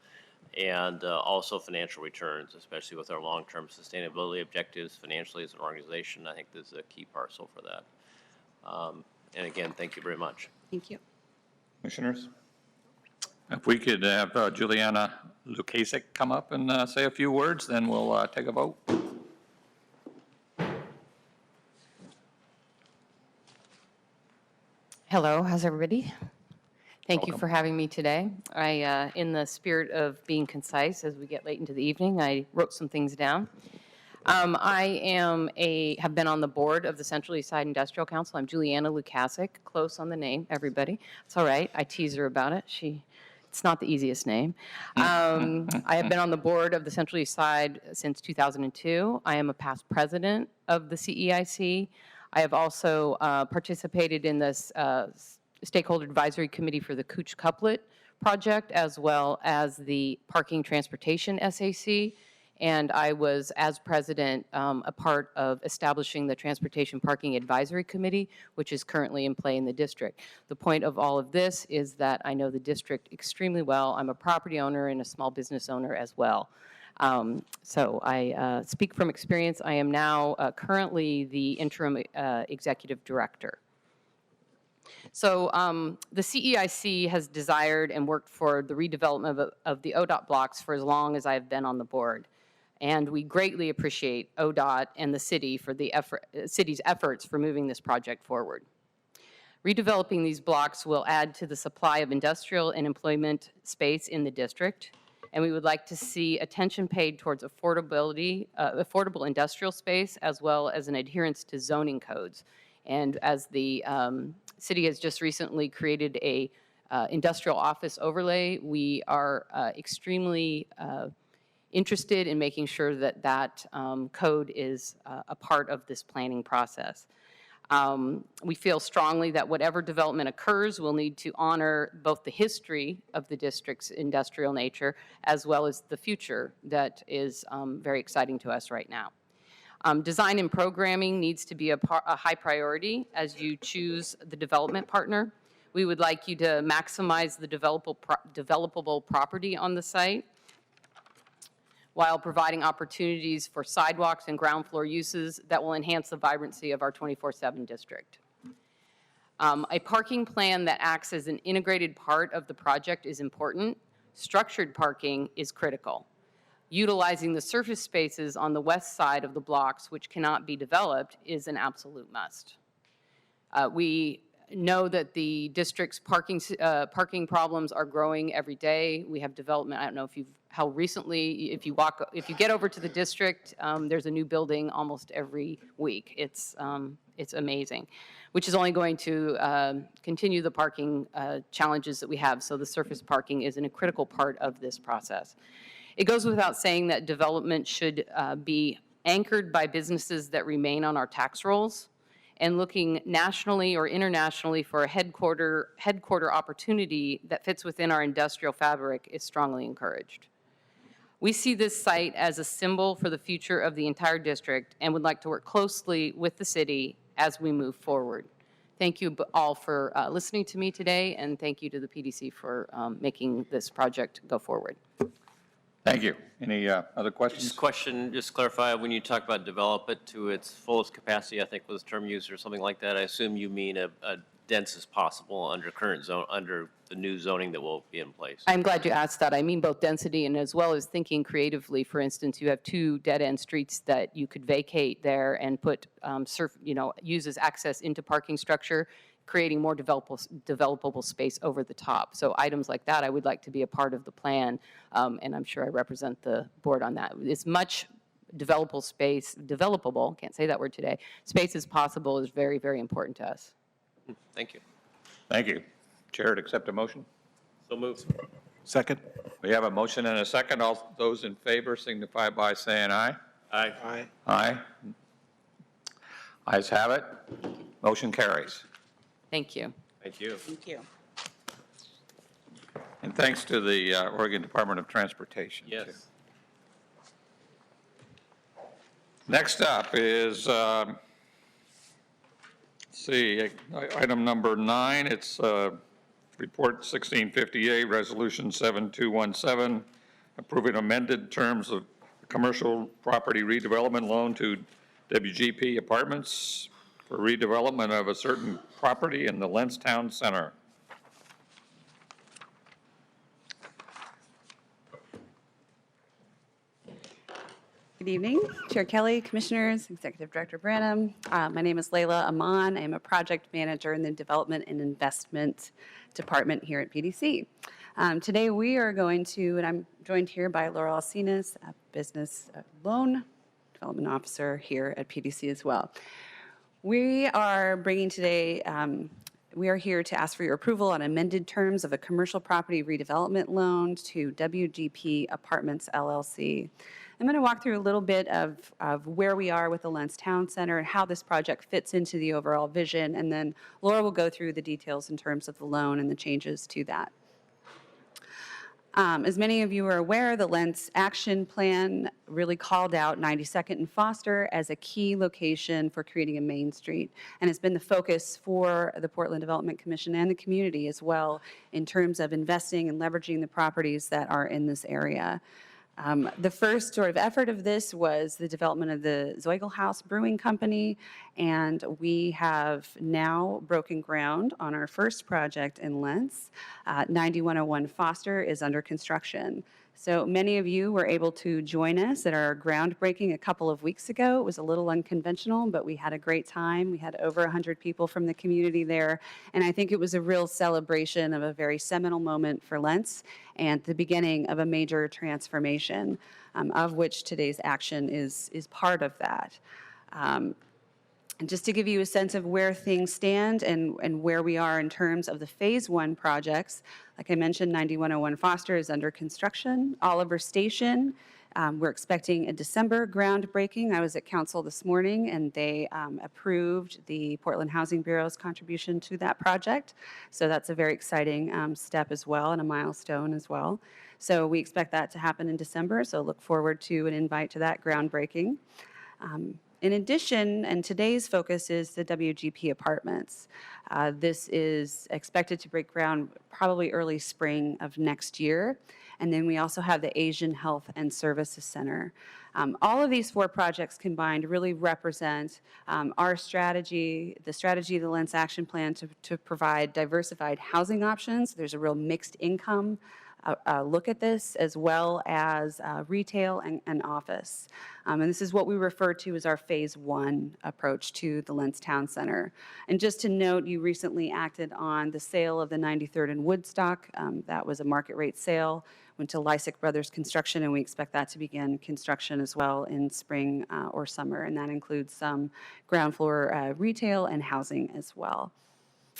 and also financial returns, especially with our long-term sustainability objectives financially as an organization. I think this is a key parcel for that. And again, thank you very much. Thank you. Commissioners? If we could have Juliana Lukasik come up and say a few words, then we'll take a vote. Hello, how's everybody? Thank you Welcome. for having me today. In the spirit of being concise as we get late into the evening, I wrote some things down. Have been on the board of the Central East Side Industrial Council. I'm Juliana Lukasik, close on the name, everybody. It's all right, I tease her about it. It's not the easiest name. I have been on the board of the Central East Side since 2002. I am a past president of the CEIC. I have also participated in this Stakeholder Advisory Committee for the Cooch Couplet project, as well as the Parking Transportation SAC. And I was, as president, a part of establishing the Transportation Parking Advisory Committee, which is currently in play in the district. The point of all of this is that I know the district extremely well. I'm a property owner and a small business owner as well. So I speak from experience. I am now currently the interim executive director. So the CEIC has desired and worked for the redevelopment of the ODOT blocks for as long as I've been on the board. And we greatly appreciate ODOT and the city for the city's efforts for moving this project forward. Redeveloping these blocks will add to the supply of industrial and employment space in the district, and we would like to see attention paid towards affordable industrial space, as well as an adherence to zoning codes. And as the city has just recently created a industrial office overlay, we are extremely interested in making sure that that code is a part of this planning process. We feel strongly that whatever development occurs will need to honor both the history of the district's industrial nature as well as the future that is very exciting to us right now. Design and programming needs to be a high priority as you choose the development partner. We would like you to maximize the developable property on the site while providing opportunities for sidewalks and ground floor uses that will enhance the vibrancy of our 24/7 district. A parking plan that acts as an integrated part of the project is important. Structured parking is critical. Utilizing the surface spaces on the west side of the blocks, which cannot be developed, is an absolute must. We know that the district's parking problems are growing every day. We have development. I don't know if how recently, if you get over to the district, there's a new building almost every week. It's amazing, which is only going to continue the parking challenges that we have. So the surface parking is a critical part of this process. It goes without saying that development should be anchored by businesses that remain on our tax rolls, and looking nationally or internationally for a headquarter opportunity that fits within our industrial fabric is strongly encouraged. We see this site as a symbol for the future of the entire district and would like to work closely with the city as we move forward. Thank you all for listening to me today, and thank you to the PDC for making this project go forward. Thank you. Any other questions? Just question, just clarify, when you talk about develop it to its fullest capacity, I think was the term used or something like that, I assume you mean a dense as possible under current zone, under the new zoning that will be in place. I'm glad you asked that. I mean both density and as well as thinking creatively. For instance, you have 2 dead-end streets that you could vacate there and put, use as access into parking structure, creating more developable space over the top. So items like that I would like to be a part of the plan, and I'm sure I represent the board on that. As much developable, can't say that word today, space as possible is very, very important to us. Thank you. Thank you. Chair to accept a motion? So moved. Second. We have a motion and a second. All those in favor signify by saying aye. Aye. Aye. Aye. Ayes have it. Motion carries. Thank you. Thank you. Thank you. And thanks to the Oregon Department of Transportation. Yes. Too. Next up is, let's see, item number 9. It's Report 1658, Resolution 7217, approving amended terms of commercial property redevelopment loan to WGP Apartments for redevelopment of a certain property in the Lentz Center. Good evening, Chair Kelly, Commissioners, Executive Director Branham. My name is Layla Aman. I am a project manager in the Development and Investment Department here at PDC. Today we are going to, and I'm joined here by Laura Alcinas, a business loan development officer here at PDC as well. We are bringing today, we are here to ask for your approval on amended terms of a commercial property redevelopment loan to WGP Apartments LLC. I'm going to walk through a little bit of where we are with the Lentz Town Center and how this project fits into the overall vision, and then Laura will go through the details in terms of the loan and the changes to that. As many of you are aware, the Lentz Action Plan really called out 92nd and Foster as a key location for creating a Main Street, and it's been the focus for the Portland Development Commission and the community as well in terms of investing and leveraging the properties that are in this area. The first sort of effort of this was the development of the Zeugel House Brewing Company, and we have now broken ground on our first project in Lentz. 9101 Foster is under construction. So many of you were able to join us at our groundbreaking a couple of weeks ago. It was a little unconventional, but we had a great time. We had over 100 people from the community there, and I think it was a real celebration of a very seminal moment for Lentz and the beginning of a major transformation, of which today's action is part of that. And just to give you a sense of where things stand and where we are in terms of the Phase 1 projects, like I mentioned, 9101 Foster is under construction. Oliver Station, we're expecting a December groundbreaking. I was at council this morning, and they approved the Portland Housing Bureau's contribution to that project. So that's a very exciting step as well, and a milestone as well. So we expect that to happen in December, so look forward to an invite to that groundbreaking. In addition, and today's focus is the WGP Apartments. This is expected to break ground probably early spring of next year. And then we also have the Asian Health and Services Center. All of these 4 projects combined really represent our strategy, the strategy of the Lentz Action Plan to provide diversified housing options. There's a real mixed income look at this, as well as retail and office. And this is what we refer to as our Phase 1 approach to the Lentz Town Center. And just to note, you recently acted on the sale of the 93rd and Woodstock. That was a market rate sale, went to Lysick Brothers Construction, and we expect that to begin construction as well in spring or summer. And that includes some ground floor retail and housing as well.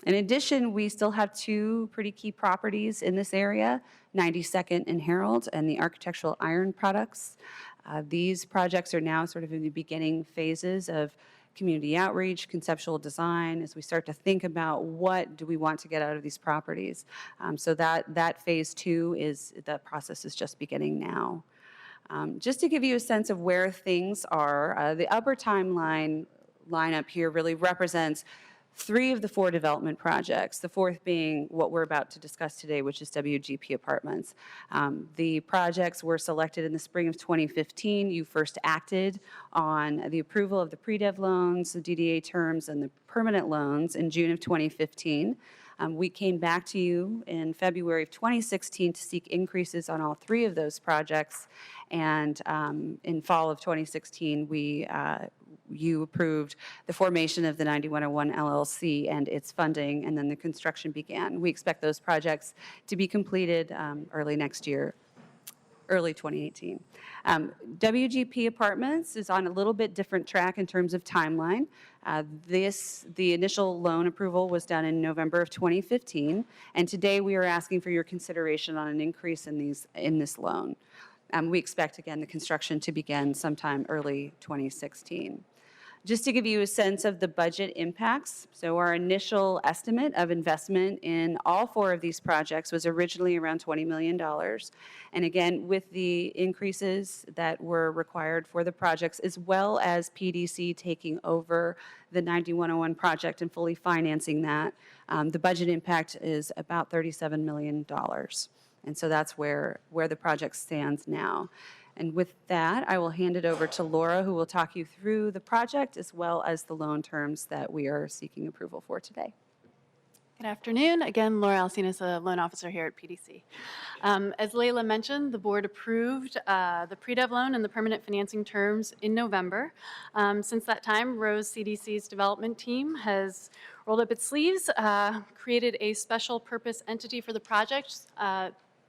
In addition, we still have 2 pretty key properties in this area, 92nd and Herald, and the Architectural Iron Products. These projects are now sort of in the beginning phases of community outreach, conceptual design, as we start to think about what do we want to get out of these properties. So that Phase 2 that process is just beginning now. Just to give you a sense of where things are, the upper timeline lineup here really represents 3 of the 4 development projects, the 4th being what we're about to discuss today, which is WGP Apartments. The projects were selected in the spring of 2015. You first acted on the approval of the pre-dev loans, the DDA terms, and the permanent loans in June of 2015. We came back to you in February of 2016 to seek increases on all 3 of those projects. And in fall of 2016, you approved the formation of the 9101 LLC and its funding, and then the construction began. We expect those projects to be completed early next year, early 2018. WGP Apartments is on a little bit different track in terms of timeline. The initial loan approval was done in November of 2015, and today we are asking for your consideration on an increase in this loan. We expect, again, the construction to begin sometime early 2016. Just to give you a sense of the budget impacts, so our initial estimate of investment in all 4 of these projects was originally around $20 million. And again, with the increases that were required for the projects, as well as PDC taking over the 9101 project and fully financing that, the budget impact is about $37 million. And so that's where the project stands now. And with that, I will hand it over to Laura, who will talk you through the project as well as the loan terms that we are seeking approval for today. Good afternoon. Again, Laura Alcinas, a loan officer here at PDC. As Layla mentioned, the board approved the pre-dev loan and the permanent financing terms in November. Since that time, Rose CDC's development team has rolled up its sleeves, created a special purpose entity for the project,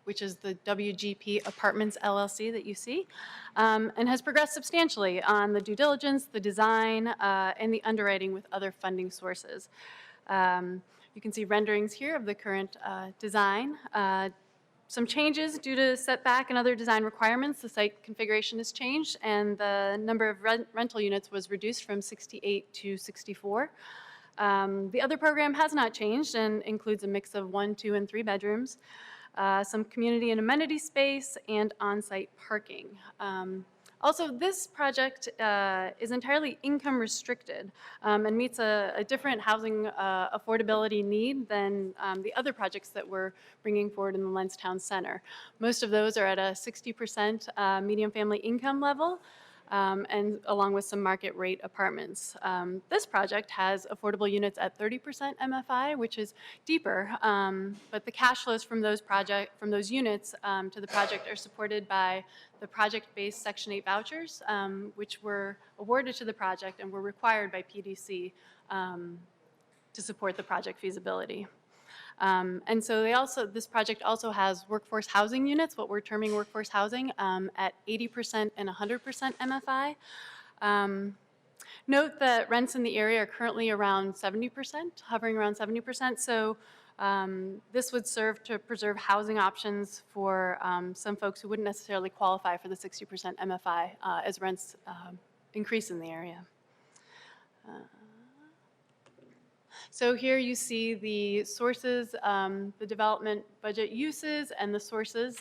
which is the WGP Apartments LLC that you see, and has progressed substantially on the due diligence, the design, and the underwriting with other funding sources. You can see renderings here of the current design. Some changes due to setback and other design requirements. The site configuration has changed, and the number of rental units was reduced from 68 to 64. The other program has not changed and includes a mix of 1, 2, and 3 bedrooms. Some community and amenity space, and on-site parking. Also, this project is entirely income restricted and meets a different housing affordability need than the other projects that we're bringing forward in the Lens Town Center. Most of those are at a 60% median family income level, and along with some market rate apartments. This project has affordable units at 30% MFI, which is deeper, but the cash flows from those units to the project are supported by the project-based Section 8 vouchers, which were awarded to the project and were required by PDC to support the project feasibility. And so this project also has workforce housing units, what we're terming workforce housing, at 80% and 100% MFI. Note that rents in the area are currently around 70%, hovering around 70%. So this would serve to preserve housing options for some folks who wouldn't necessarily qualify for the 60% MFI as rents increase in the area. So here you see the sources, the development budget uses, and the sources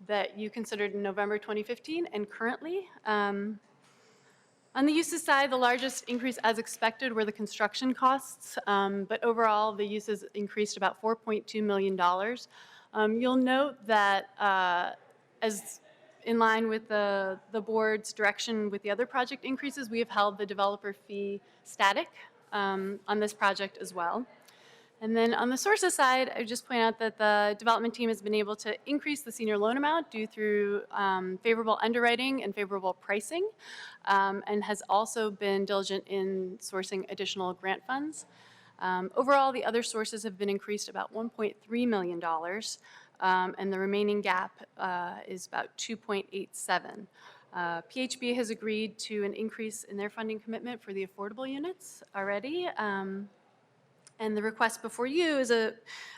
that you considered in November 2015 and currently. On the uses side, the largest increase as expected were the construction costs, but overall the uses increased about $4.2 million. You'll note that as in line with the board's direction with the other project increases, we have held the developer fee static on this project as well. And then on the sources side, I would just point out that the development team has been able to increase the senior loan amount due through favorable underwriting and favorable pricing, and has also been diligent in sourcing additional grant funds. Overall, the other sources have been increased about $1.3 million, and the remaining gap is about 2.87. PHB has agreed to an increase in their funding commitment for the affordable units already. And the request before you is a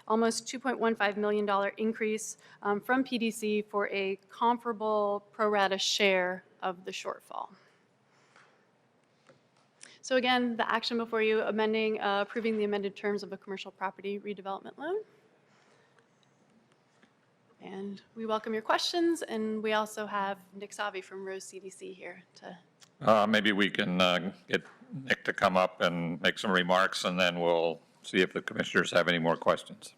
almost $2.15 million increase from PDC for a comparable pro rata share of the shortfall. So again, the action before you, approving the amended terms of a commercial property redevelopment loan. And we welcome your questions, and we also have Nick Savi from Rose CDC here to. Maybe we can get Nick to come up and make some remarks, and then we'll see if the commissioners have any more questions.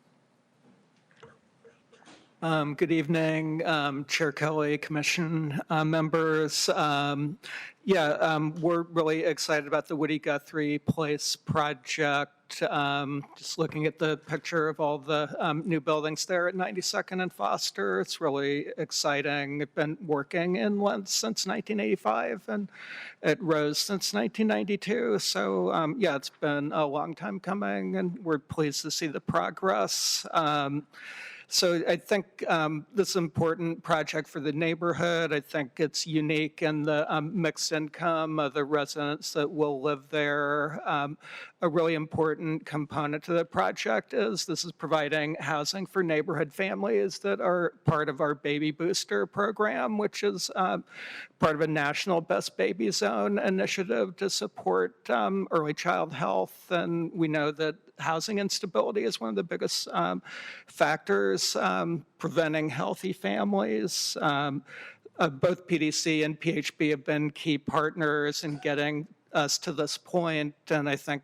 Good evening, Chair Kelly, Commission members. We're really excited about the Woody Guthrie Place project. Just looking at the picture of all the new buildings there at 92nd and Foster, it's really exciting. I've been working in Lens since 1985 and at Rose since 1992. So it's been a long time coming, and we're pleased to see the progress. So I think this is an important project for the neighborhood. I think it's unique in the mixed income of the residents that will live there. A really important component to the project is this is providing housing for neighborhood families that are part of our Baby Booster program, which is part of a national Best Baby Zone initiative to support early child health. And we know that housing instability is one of the biggest factors preventing healthy families. Both PDC and PHB have been key partners in getting us to this point, and I think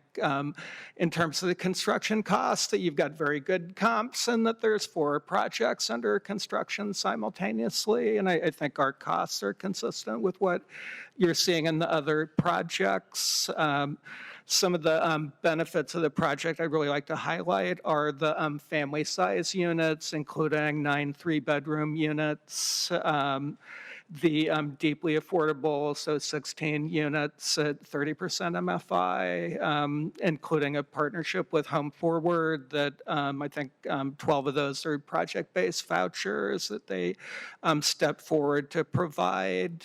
in terms of the construction costs that you've got very good comps and that there's 4 projects under construction simultaneously, and I think our costs are consistent with what you're seeing in the other projects. Some of the benefits of the project I'd really like to highlight are the family size units, including 9 3-bedroom units, the deeply affordable, so 16 units at 30% MFI, including a partnership with Home Forward that I think 12 of those are project-based vouchers that they stepped forward to provide.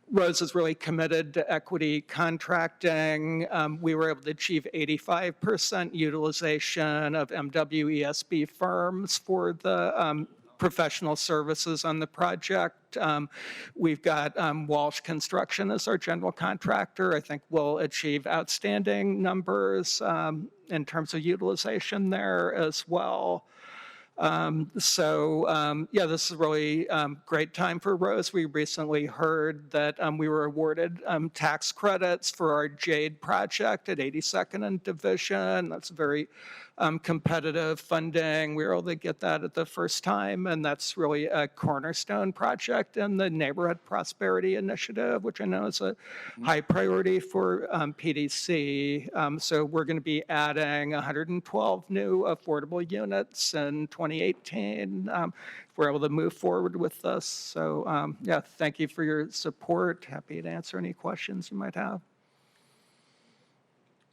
Rose is really committed to equity contracting. We were able to achieve 85% utilization of MWESB firms for the professional services on the project. We've got Walsh Construction as our general contractor. I think we'll achieve outstanding numbers in terms of utilization there as well. Yeah, this is a really great time for Rose. We recently heard that we were awarded tax credits for our Jade project at 82nd and Division. That's very competitive funding. We were able to get that at the first time, and that's really a cornerstone project in the Neighborhood Prosperity Initiative, which I know is a high priority for PDC. So we're going to be adding 112 new affordable units in 2018. If we're able to move forward with this. So yeah, thank you for your support. Happy to answer any questions you might have.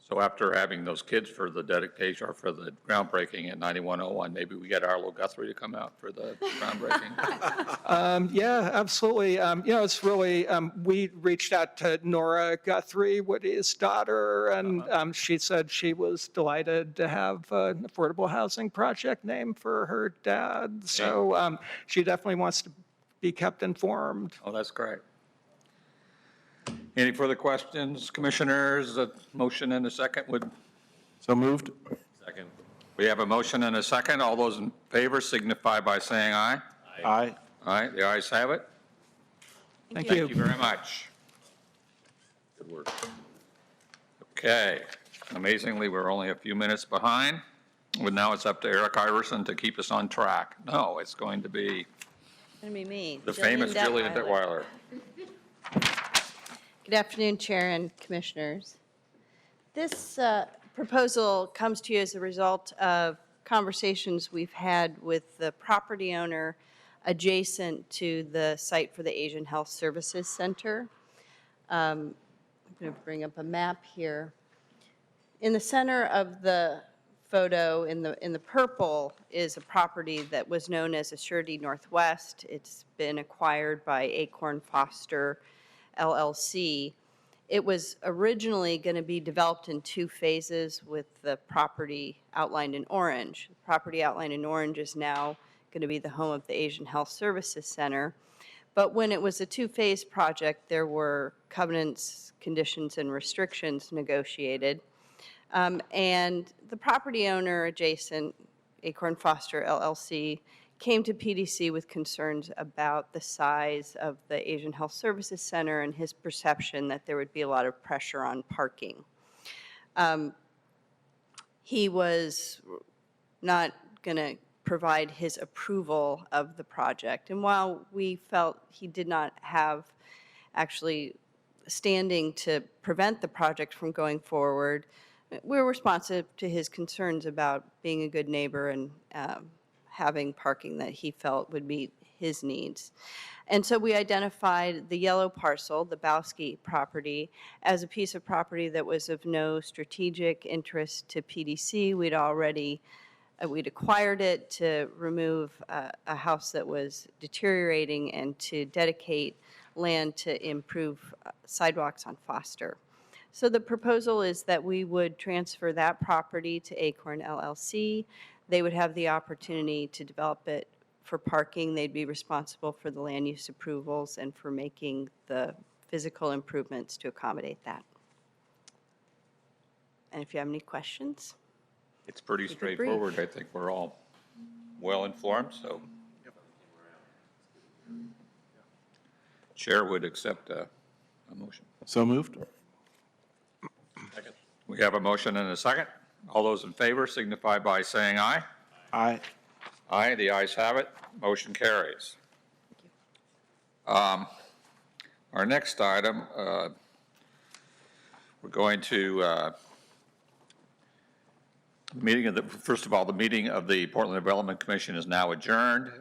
So after having those kids for the dedication or for the groundbreaking at 9101, maybe we get Arlo Guthrie to come out for the groundbreaking. Yeah, absolutely. It's really, we reached out to Nora Guthrie, Woody's daughter, and she said she was delighted to have an affordable housing project named for her dad. So she definitely wants to be kept informed. Oh, that's great. Any further questions, commissioners? A motion and a second would. So moved. Second. We have a motion and a second. All those in favor signify by saying aye. Aye. Aye, the ayes have it. Thank you. Thank you very much. Good work. Okay, amazingly, we're only a few minutes behind. Well, now it's up to Eric Iverson to keep us on track. No, it's going to be It's going to be me. the famous Jillian Detweiler. Good afternoon, Chair and Commissioners. This proposal comes to you as a result of conversations we've had with the property owner adjacent to the site for the Asian Health Services Center. I'm going to bring up a map here. In the center of the photo, in the purple, is a property that was known as Assurity Northwest. It's been acquired by Acorn Foster LLC. It was originally going to be developed in 2 phases with the property outlined in orange. The property outlined in orange is now going to be the home of the Asian Health Services Center. But when it was a 2-phase project, there were covenants, conditions, and restrictions negotiated. And the property owner adjacent, Acorn Foster LLC, came to PDC with concerns about the size of the Asian Health Services Center and his perception that there would be a lot of pressure on parking. He was not going to provide his approval of the project. And while we felt he did not have actually standing to prevent the project from going forward, we were responsive to his concerns about being a good neighbor and having parking that he felt would meet his needs. And so we identified the yellow parcel, the Bowski property, as a piece of property that was of no strategic interest to PDC. We'd acquired it to remove a house that was deteriorating and to dedicate land to improve sidewalks on Foster. So the proposal is that we would transfer that property to Acorn LLC. They would have the opportunity to develop it for parking. They'd be responsible for the land use approvals and for making the physical improvements to accommodate that. And if you have any questions? It's pretty straightforward. I think we're all well informed, so. Chair would accept a motion. So moved. We have a motion and a second. All those in favor signify by saying aye. Aye. Aye, the ayes have it. Motion carries. Our next item, we're going to first of all, the meeting of the Portland Development Commission is now adjourned.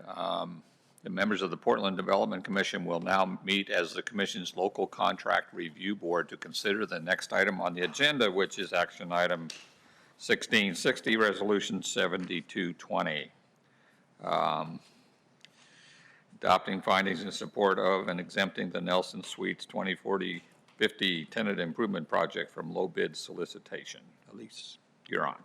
The members of the Portland Development Commission will now meet as the Commission's local contract review board to consider the next item on the agenda, which is action item 1660, Resolution 7220. Adopting findings in support of and exempting the Nelson Suites 2040-50 tenant improvement project from low bid solicitation. Elise, you're on.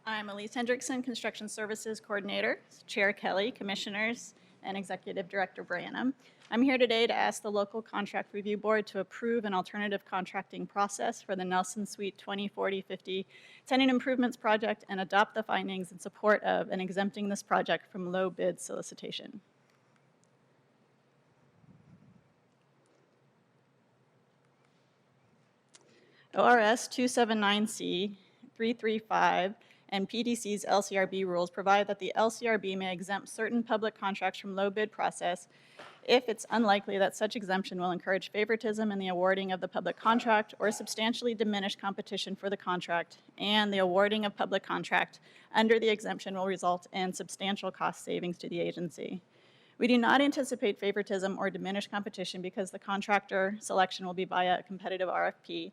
I'm Elise Hendrickson, Construction Services Coordinator, Chair Kelly, Commissioners, and Executive Director Branham. I'm here today to ask the local contract review board to approve an alternative contracting process for the Nelson Suite 2040-50 tenant improvements project and adopt the findings in support of and exempting this project from low bid solicitation. ORS 279C 335 and PDC's LCRB rules provide that the LCRB may exempt certain public contracts from low bid process if it's unlikely that such exemption will encourage favoritism in the awarding of the public contract or substantially diminish competition for the contract, and the awarding of public contract under the exemption will result in substantial cost savings to the agency. We do not anticipate favoritism or diminished competition because the contractor selection will be via a competitive RFP.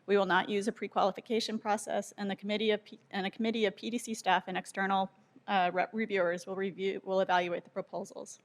We will not use a pre-qualification process, and a committee of PDC staff and external reviewers will evaluate the proposals.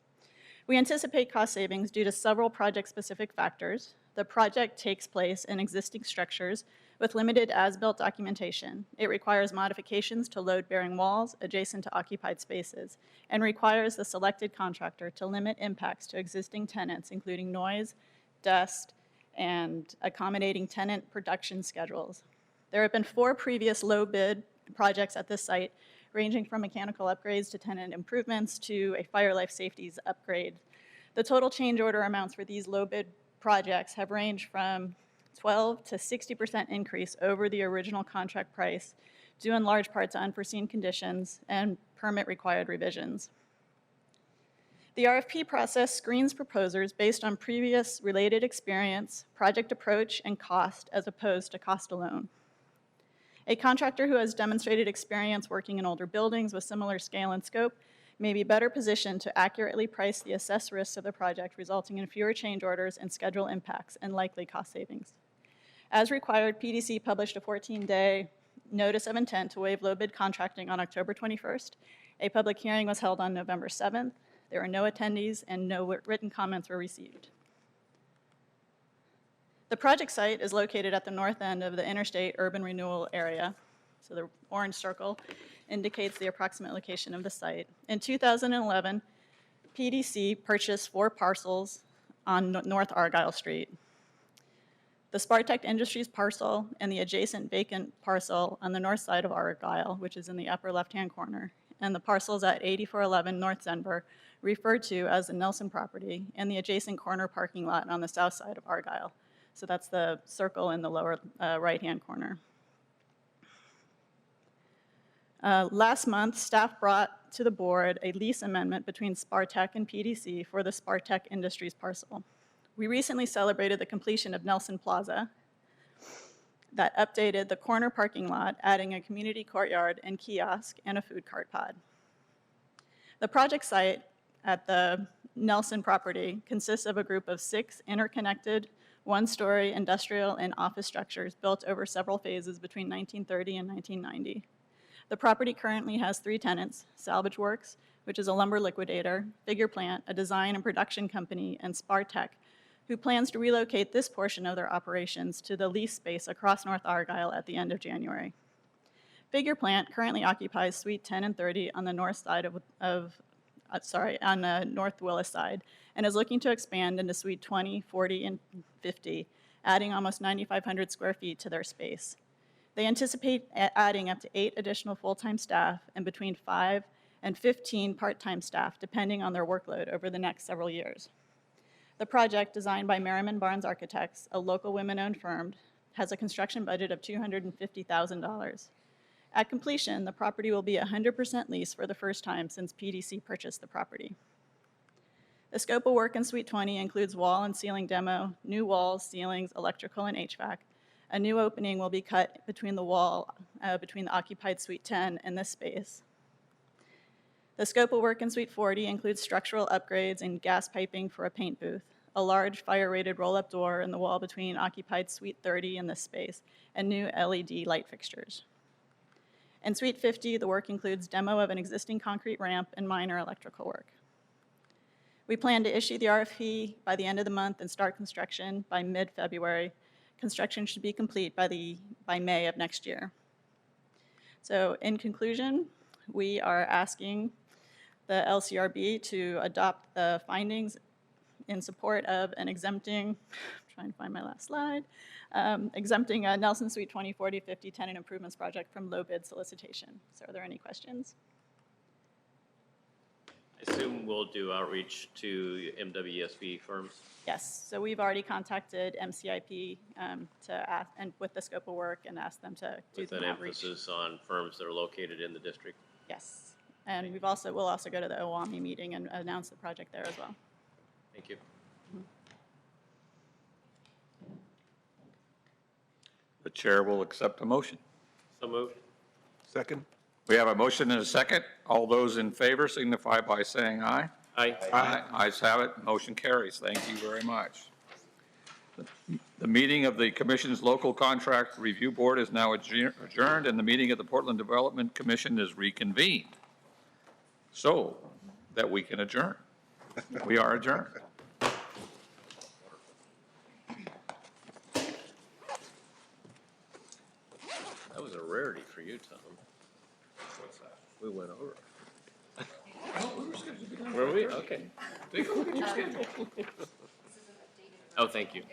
We anticipate cost savings due to several project-specific factors. The project takes place in existing structures with limited as-built documentation. It requires modifications to load-bearing walls adjacent to occupied spaces and requires the selected contractor to limit impacts to existing tenants, including noise, dust, and accommodating tenant production schedules. There have been 4 previous low-bid projects at this site, ranging from mechanical upgrades to tenant improvements to a fire life safeties upgrade. The total change order amounts for these low-bid projects have ranged from 12 to 60% increase over the original contract price, due in large part to unforeseen conditions and permit-required revisions. The RFP process screens proposers based on previous related experience, project approach, and cost, as opposed to cost alone. A contractor who has demonstrated experience working in older buildings with similar scale and scope may be better positioned to accurately price the assessed risks of the project, resulting in fewer change orders and schedule impacts and likely cost savings. As required, PDC published a 14-day notice of intent to waive low bid contracting on October 21st. A public hearing was held on November 7th. There were no attendees and no written comments were received. The project site is located at the north end of the interstate urban renewal area. So the orange circle indicates the approximate location of the site. In 2011, PDC purchased 4 parcels on North Argyle Street. The Spartech Industries parcel and the adjacent vacant parcel on the north side of Argyle, which is in the upper left-hand corner, and the parcels at 8411 North Denver, referred to as the Nelson property, and the adjacent corner parking lot on the south side of Argyle. So that's the circle in the lower right-hand corner. Last month, staff brought to the board a lease amendment between Spartech and PDC for the Spartech Industries parcel. We recently celebrated the completion of Nelson Plaza that updated the corner parking lot, adding a community courtyard and kiosk and a food cart pod. The project site at the Nelson property consists of a group of 6 interconnected one-story industrial and office structures built over several phases between 1930 and 1990. The property currently has 3 tenants: Salvage Works, which is a lumber liquidator, Figure Plant, a design and production company, and Spartech, who plans to relocate this portion of their operations to the lease space across North Argyle at the end of January. Figure Plant currently occupies Suite 10 and 30 on the north side on the North Willis side, and is looking to expand into Suite 20, 40, and 50, adding almost 9,500 square feet to their space. They anticipate adding up to 8 additional full-time staff and between 5 and 15 part-time staff, depending on their workload over the next several years. The project, designed by Merriman Barnes Architects, a local women-owned firm, has a construction budget of $250,000. At completion, the property will be 100% leased for the first time since PDC purchased the property. The scope of work in Suite 20 includes wall and ceiling demo, new walls, ceilings, electrical, and HVAC. A new opening will be cut between the wall, between the occupied Suite 10 and this space. The scope of work in Suite 40 includes structural upgrades and gas piping for a paint booth, a large fire-rated roll-up door in the wall between occupied Suite 30 and this space, and new LED light fixtures. In Suite 50, the work includes demo of an existing concrete ramp and minor electrical work. We plan to issue the RFP by the end of the month and start construction by mid-February. Construction should be complete by May of next year. So in conclusion, we are asking the LCRB to adopt the findings in support of an exempting, trying to find my last slide, exempting a Nelson Suite 2040-50 tenant improvements project from low bid solicitation. So are there any questions? I assume we'll do outreach to MWSB firms. Yes, so we've already contacted MCIP to ask, and with the scope of work, and asked them to do With some an outreach. emphasis on firms that are located in the district. Yes, and we'll also go to the OWAMI meeting and announce the project there as well. Thank you. The chair will accept a motion. So moved. Second? We have a motion and a second. All those in favor signify by saying aye. Aye. Aye. Ayes have it. Motion carries. Thank you very much. The meeting of the Commission's Local Contract Review Board is now adjourned, and the meeting of the Portland Development Commission is reconvened so that we can adjourn. We are adjourned. That was a rarity for you, Tom. What's that? We went over. Were we? Okay. Take a look at your schedule. Oh, thank you.